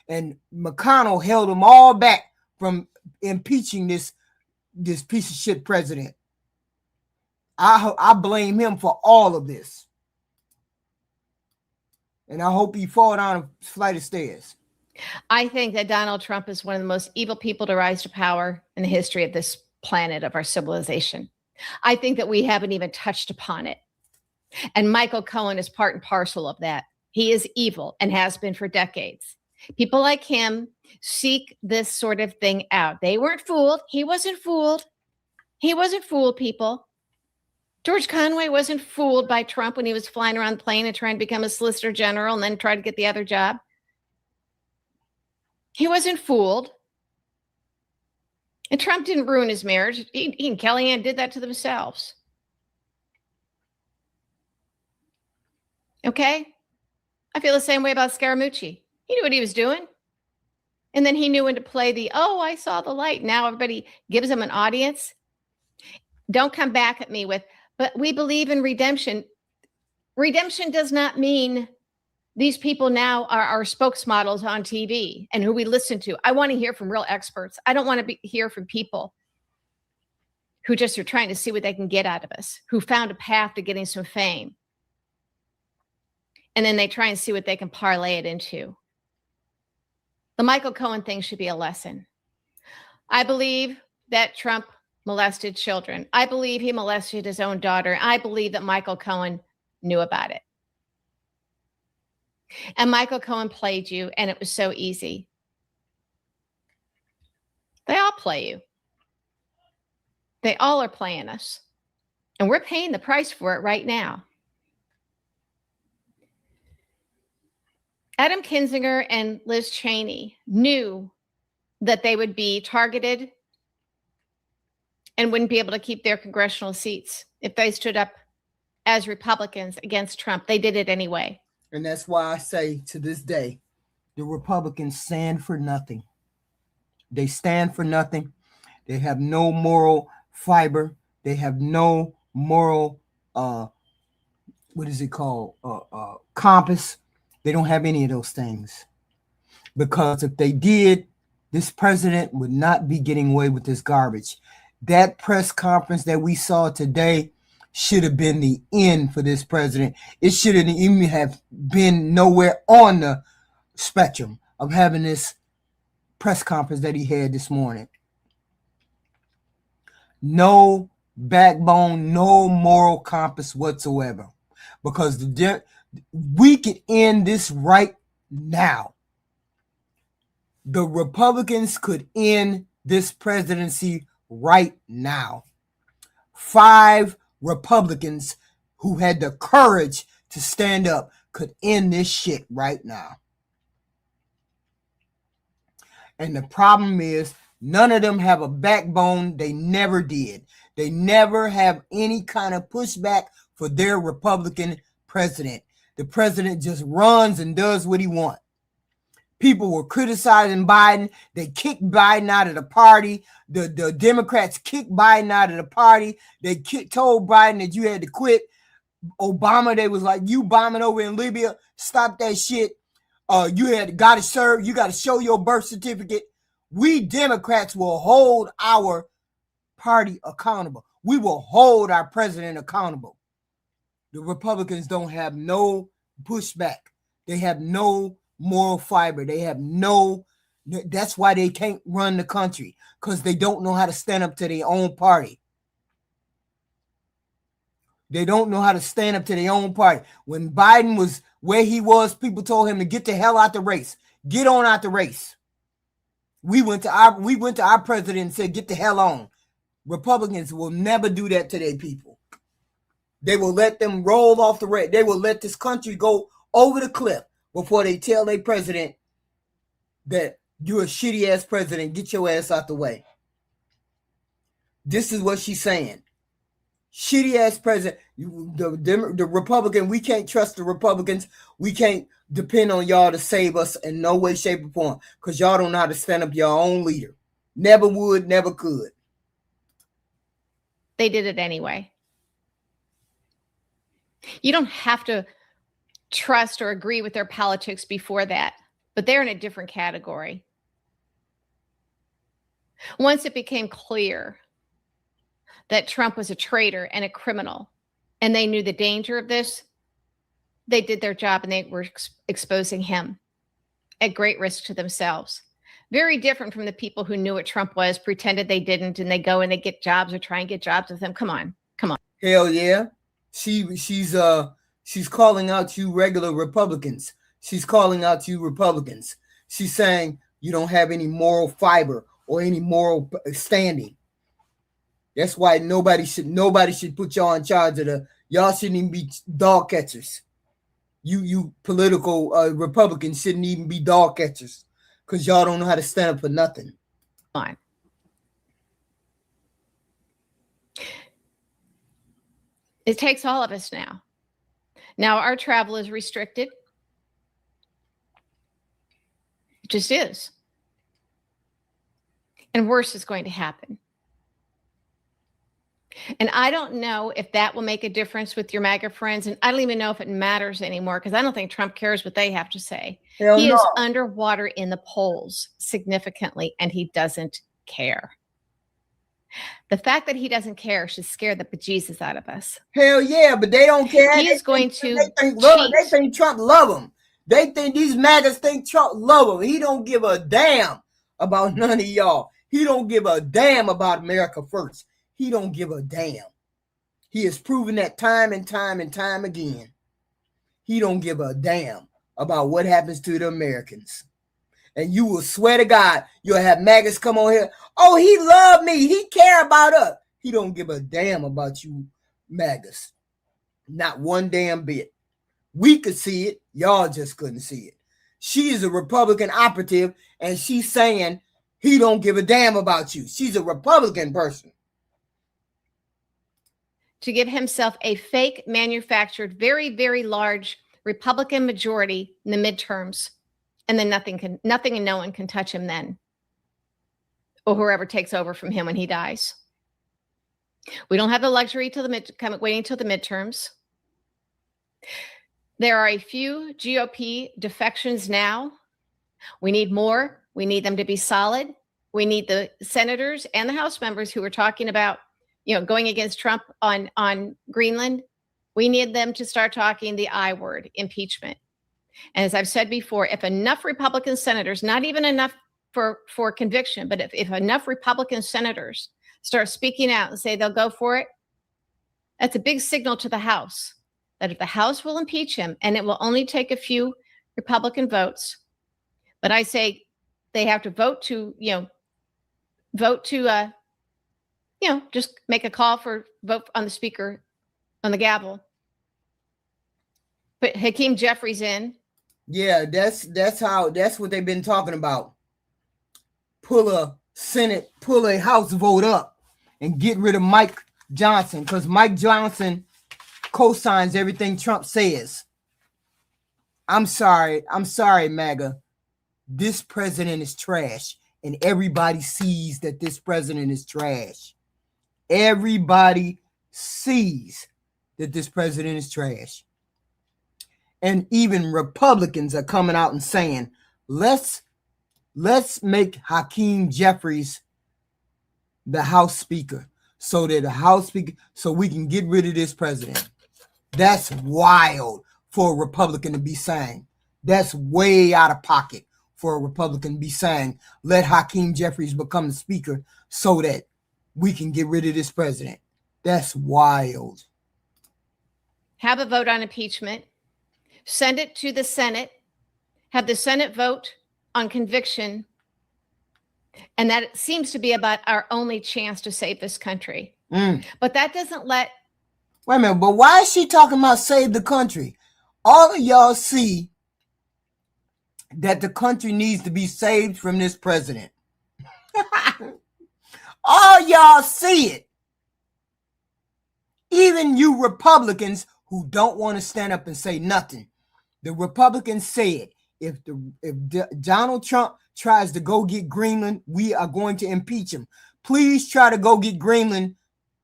And McConnell held them all back from impeaching this piece of shit president. I blame him for all of this. And I hope he fall down a flight of stairs. I think that Donald Trump is one of the most evil people to rise to power in the history of this planet, of our civilization. I think that we haven't even touched upon it. And Michael Cohen is part and parcel of that. He is evil and has been for decades. People like him seek this sort of thing out. They weren't fooled. He wasn't fooled. He wasn't fooled, people. George Conway wasn't fooled by Trump when he was flying around the plane and trying to become a solicitor general and then try to get the other job. He wasn't fooled. And Trump didn't ruin his marriage. He and Kellyanne did that to themselves. Okay? I feel the same way about Scaramucci. He knew what he was doing. And then he knew when to play the, oh, I saw the light. Now everybody gives him an audience. Don't come back at me with, but we believe in redemption. Redemption does not mean these people now are our spokesmodels on TV and who we listen to. I want to hear from real experts. I don't want to hear from people who just are trying to see what they can get out of us, who found a path to getting some fame. And then they try and see what they can parlay it into. The Michael Cohen thing should be a lesson. I believe that Trump molested children. I believe he molested his own daughter. I believe that Michael Cohen knew about it. And Michael Cohen played you, and it was so easy. They all play you. They all are playing us. And we're paying the price for it right now. Adam Kinzinger and Liz Cheney knew that they would be targeted and wouldn't be able to keep their congressional seats if they stood up as Republicans against Trump. They did it anyway. And that's why I say to this day, the Republicans stand for nothing. They stand for nothing. They have no moral fiber. They have no moral, compass. They don't have any of those things. Because if they did, this president would not be getting away with this garbage. That press conference that we saw today should have been the end for this president. It shouldn't even have been nowhere on the spectrum of having this press conference that he had this morning. No backbone, no moral compass whatsoever. Because we could end this right now. The Republicans could end this presidency right now. 5 Republicans who had the courage to stand up could end this shit right now. And the problem is, none of them have a backbone. They never did. They never have any kind of pushback for their Republican president. The president just runs and does what he wants. People were criticizing Biden. They kicked Biden out of the party. The Democrats kicked Biden out of the party. They told Biden that you had to quit. Obama, they was like, you bombing over in Libya, stop that shit. You got to serve, you got to show your birth certificate. We Democrats will hold our party accountable. We will hold our president accountable. The Republicans don't have no pushback. They have no moral fiber. They have no, that's why they can't run the country, because they don't know how to stand up to their own party. They don't know how to stand up to their own party. When Biden was where he was, people told him to get the hell out the race. Get on out the race. We went to our president and said, get the hell on. Republicans will never do that to their people. They will let them roll off the race. They will let this country go over the cliff before they tell their president that you're a shitty ass president. Get your ass out the way. This is what she's saying. Shitty ass president. The Republican, we can't trust the Republicans. We can't depend on y'all to save us in no way, shape, or form, because y'all don't know how to stand up your own leader. Never would, never could. They did it anyway. You don't have to trust or agree with their politics before that, but they're in a different category. Once it became clear that Trump was a traitor and a criminal, and they knew the danger of this, they did their job and they were exposing him at great risk to themselves. Very different from the people who knew what Trump was, pretended they didn't, and they go and they get jobs or try and get jobs with him. Come on. Hell yeah. She's calling out you regular Republicans. She's calling out you Republicans. She's saying you don't have any moral fiber or any moral standing. That's why nobody should put y'all in charge of y'all shouldn't even be dog catchers. You political Republicans shouldn't even be dog catchers, because y'all don't know how to stand up for nothing. Fine. It takes all of us now. Now our travel is restricted. It just is. And worse is going to happen. And I don't know if that will make a difference with your MAGA friends. And I don't even know if it matters anymore, because I don't think Trump cares what they have to say. He is underwater in the polls significantly, and he doesn't care. The fact that he doesn't care should scare the bejesus out of us. Hell yeah, but they don't care. He is going to they think Trump love him. They think these MAGAs think Trump love him. He don't give a damn about none of y'all. He don't give a damn about America first. He don't give a damn. He has proven that time and time and time again. He don't give a damn about what happens to the Americans. And you will swear to God, you'll have MAGAs come on here. Oh, he love me. He care about us. He don't give a damn about you MAGAs. Not one damn bit. We could see it. Y'all just couldn't see it. She is a Republican operative, and she's saying he don't give a damn about you. She's a Republican person. To give himself a fake manufactured, very, very large Republican majority in the midterms. And then nothing and no one can touch him then. Or whoever takes over from him when he dies. We don't have the luxury waiting till the midterms. There are a few GOP defections now. We need more. We need them to be solid. We need the senators and the House members who are talking about, going against Trump on Greenland. We need them to start talking the I word, impeachment. And as I've said before, if enough Republican senators, not even enough for conviction, but if enough Republican senators start speaking out and say they'll go for it, that's a big signal to the House that if the House will impeach him, and it will only take a few Republican votes, but I say they have to vote to just make a call for vote on the speaker, on the gavel. Put Hakeem Jeffries in. Yeah, that's what they've been talking about. Pull a House vote up and get rid of Mike Johnson, because Mike Johnson co-signs everything Trump says. I'm sorry, MAGA. This president is trash, and everybody sees that this president is trash. Everybody sees that this president is trash. And even Republicans are coming out and saying, let's make Hakeem Jeffries the House Speaker, so that the House Speaker, so we can get rid of this president. That's wild for a Republican to be saying. That's way out of pocket for a Republican to be saying, let Hakeem Jeffries become the Speaker so that we can get rid of this president. That's wild. Have a vote on impeachment. Send it to the Senate. Have the Senate vote on conviction. And that seems to be about our only chance to save this country. But that doesn't let... Wait a minute, but why is she talking about save the country? All of y'all see that the country needs to be saved from this president. All y'all see it. Even you Republicans who don't want to stand up and say nothing. The Republicans said, if Donald Trump tries to go get Greenland, we are going to impeach him. Please try to go get Greenland,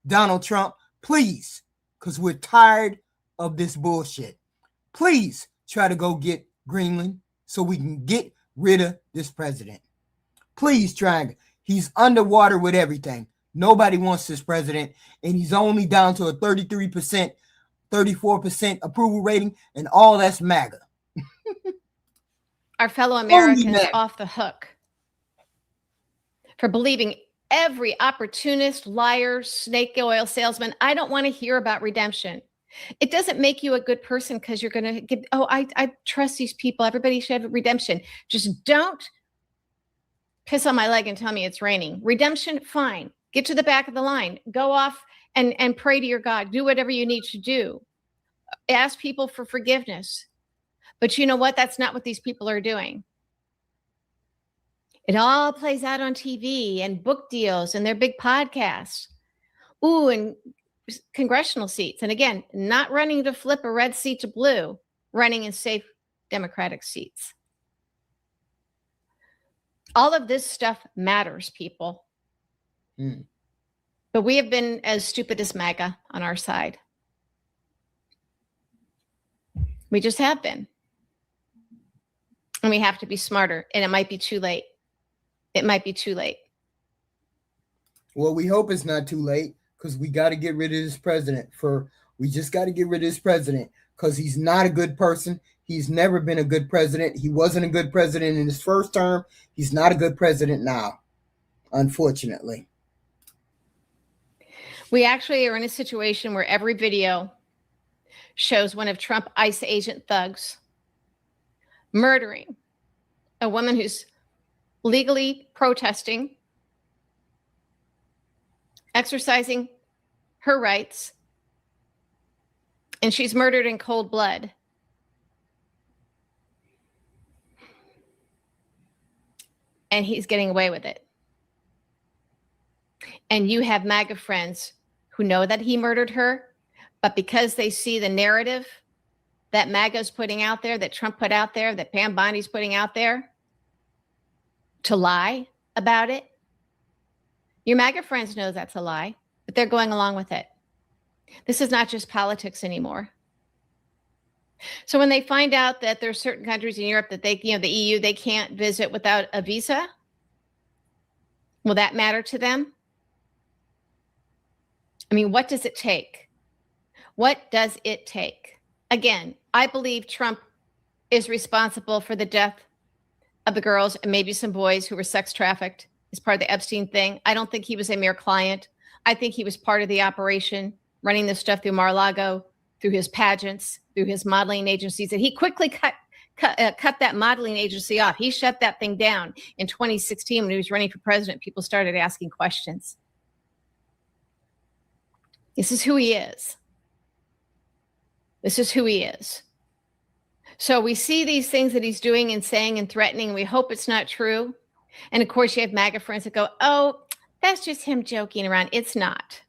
Donald Trump. Please, because we're tired of this bullshit. Please try to go get Greenland so we can get rid of this president. Please try. He's underwater with everything. Nobody wants this president, and he's only down to a 33%, 34% approval rating, and all that's MAGA. Our fellow Americans off the hook for believing every opportunist, liar, snake oil salesman. I don't want to hear about redemption. It doesn't make you a good person because you're going to get, oh, I trust these people. Everybody should have redemption. Just don't piss on my leg and tell me it's raining. Redemption, fine. Get to the back of the line. Go off and pray to your God. Do whatever you need to do. Ask people for forgiveness. But you know what? That's not what these people are doing. It all plays out on TV and book deals and their big podcasts. Ooh, and congressional seats. And again, not running to flip a red seat to blue, running in safe Democratic seats. All of this stuff matters, people. But we have been as stupid as MAGA on our side. We just have been. And we have to be smarter. And it might be too late. It might be too late. Well, we hope it's not too late, because we got to get rid of this president. We just got to get rid of this president because he's not a good person. He's never been a good president. He wasn't a good president in his first term. He's not a good president now, unfortunately. We actually are in a situation where every video shows one of Trump ICE agent thugs murdering a woman who's legally protesting, exercising her rights, and she's murdered in cold blood. And he's getting away with it. And you have MAGA friends who know that he murdered her, but because they see the narrative that MAGA's putting out there, that Trump put out there, that Pam Bondi's putting out there, to lie about it, your MAGA friends know that's a lie, but they're going along with it. This is not just politics anymore. So when they find out that there's certain countries in Europe that they, the EU, they can't visit without a visa, will that matter to them? I mean, what does it take? What does it take? Again, I believe Trump is responsible for the death of the girls and maybe some boys who were sex trafficked as part of the Epstein thing. I don't think he was a mere client. I think he was part of the operation, running this stuff through Mar-a-Lago, through his pageants, through his modeling agencies. And he quickly cut that modeling agency off. He shut that thing down in 2016 when he was running for president. People started asking questions. This is who he is. This is who he is. So we see these things that he's doing and saying and threatening. And we hope it's not true. And of course, you have MAGA friends that go, oh, that's just him joking around. It's not.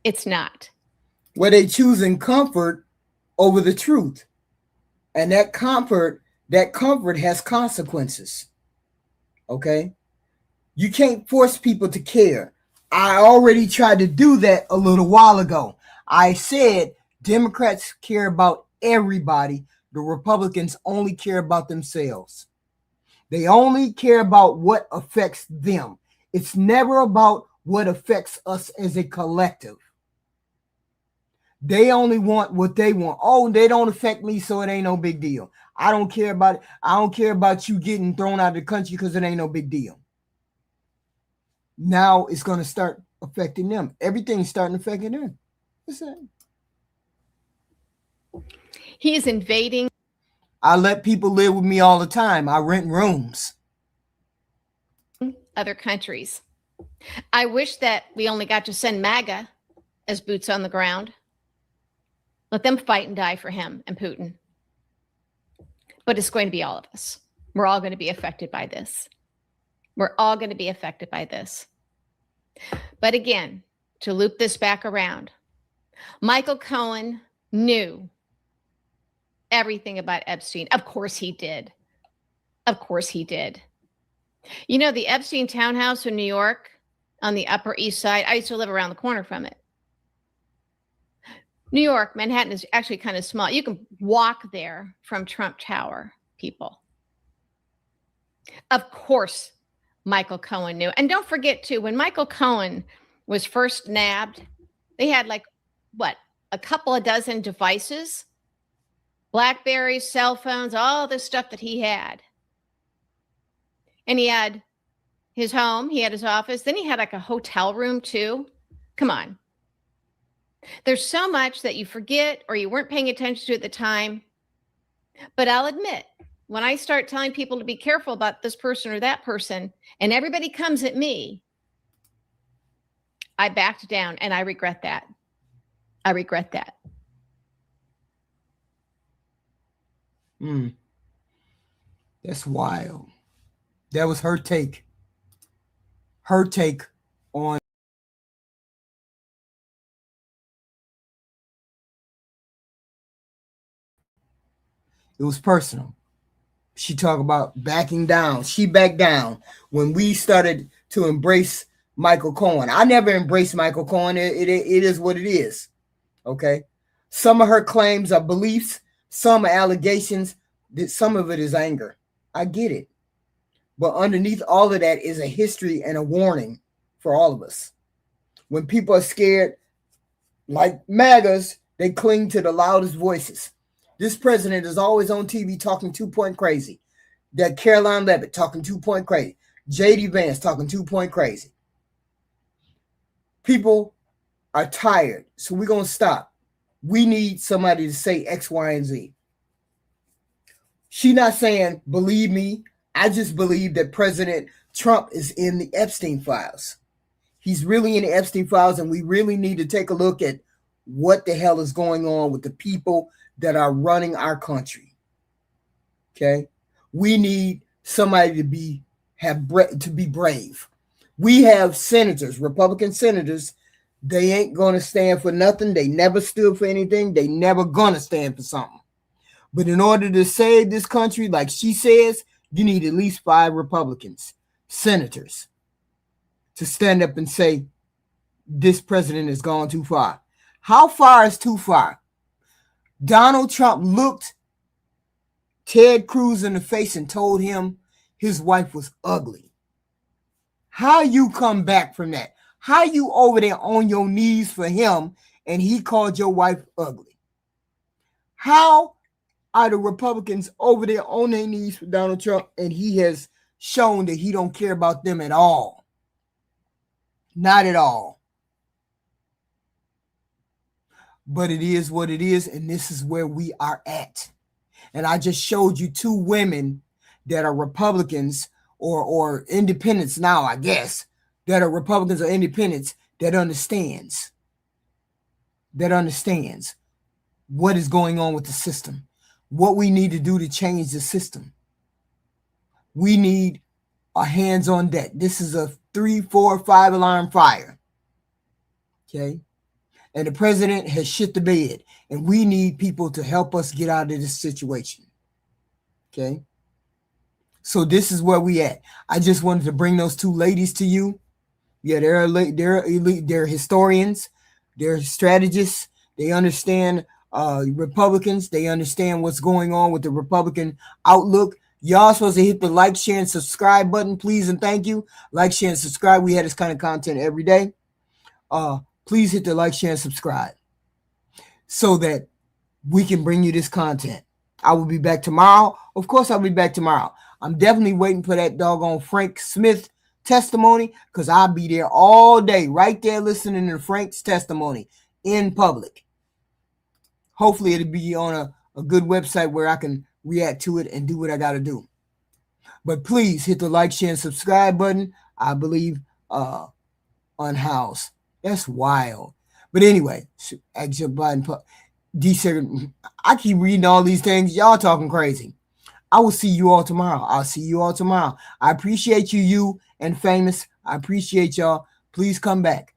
It's not. Where they choosing comfort over the truth. And that comfort has consequences. Okay? You can't force people to care. I already tried to do that a little while ago. I said Democrats care about everybody. The Republicans only care about themselves. They only care about what affects them. It's never about what affects us as a collective. They only want what they want. Oh, they don't affect me, so it ain't no big deal. I don't care about it. I don't care about you getting thrown out of the country because it ain't no big deal. Now it's going to start affecting them. Everything's starting affecting them. What's that? He is invading. I let people live with me all the time. I rent rooms. Other countries. I wish that we only got to send MAGA as boots on the ground. Let them fight and die for him and Putin. But it's going to be all of us. We're all going to be affected by this. We're all going to be affected by this. But again, to loop this back around, Michael Cohen knew everything about Epstein. Of course he did. Of course he did. You know, the Epstein townhouse in New York on the Upper East Side, I used to live around the corner from it. New York, Manhattan is actually kind of small. You can walk there from Trump Tower, people. Of course, Michael Cohen knew. And don't forget, too, when Michael Cohen was first nabbed, they had like, what, a couple of dozen devices, BlackBerries, cell phones, all the stuff that he had. And he had his home, he had his office, then he had like a hotel room, too. Come on. There's so much that you forget or you weren't paying attention to at the time. But I'll admit, when I start telling people to be careful about this person or that person, and everybody comes at me, I backed down, and I regret that. I regret that. That's wild. That was her take. Her take on it was personal. She talked about backing down. She backed down when we started to embrace Michael Cohen. I never embraced Michael Cohen. It is what it is. Okay. Some of her claims are beliefs, some allegations, some of it is anger. I get it. But underneath all of that is a history and a warning for all of us. When people are scared, like MAGAs, they cling to the loudest voices. This president is always on TV talking 2-point crazy. That Caroline Levitt talking 2-point crazy. J.D. Vance talking 2-point crazy. People are tired, so we're going to stop. We need somebody to say X, Y, and Z. She's not saying, believe me. I just believe that President Trump is in the Epstein files. He's really in the Epstein files, and we really need to take a look at what the hell is going on with the people that are running our country. Okay, we need somebody to be brave. We have senators, Republican senators. They ain't gonna stand for nothing. They never stood for anything. They never gonna stand for something. But in order to save this country, like she says, you need at least 5 Republicans, senators, to stand up and say this president has gone too far. How far is too far? Donald Trump looked Ted Cruz in the face and told him his wife was ugly. How you come back from that? How you over there on your knees for him and he called your wife ugly? How are the Republicans over there on their knees for Donald Trump and he has shown that he don't care about them at all? Not at all. But it is what it is, and this is where we are at. And I just showed you 2 women that are Republicans or independents now, I guess, that are Republicans or independents that understands what is going on with the system, what we need to do to change the system. We need our hands on deck. This is a 3, 4, 5 alarm fire. Okay. And the president has shit the bed, and we need people to help us get out of this situation. Okay. So this is where we at. I just wanted to bring those 2 ladies to you. Yeah, they're elite, they're historians, they're strategists, They understand Republicans. They understand what's going on with the Republican outlook. Y'all supposed to hit the like, share, and subscribe button, please, and thank you. Like, share, and subscribe. We have this kind of content every day. Please hit the like, share, and subscribe so that we can bring you this content. I will be back tomorrow. Of course, I'll be back tomorrow. I'm definitely waiting for that doggone Frank Smith testimony, because I'll be there all day, right there listening to Frank's testimony in public. Hopefully it'll be on a good website where I can react to it and do what I got to do. But please hit the like, share, and subscribe button. I believe unhoused. That's wild. But anyway, Joe Biden, I keep reading all these things. Y'all talking crazy. I will see you all tomorrow. I'll see you all tomorrow. I appreciate you and Famous. I appreciate y'all. Please come back.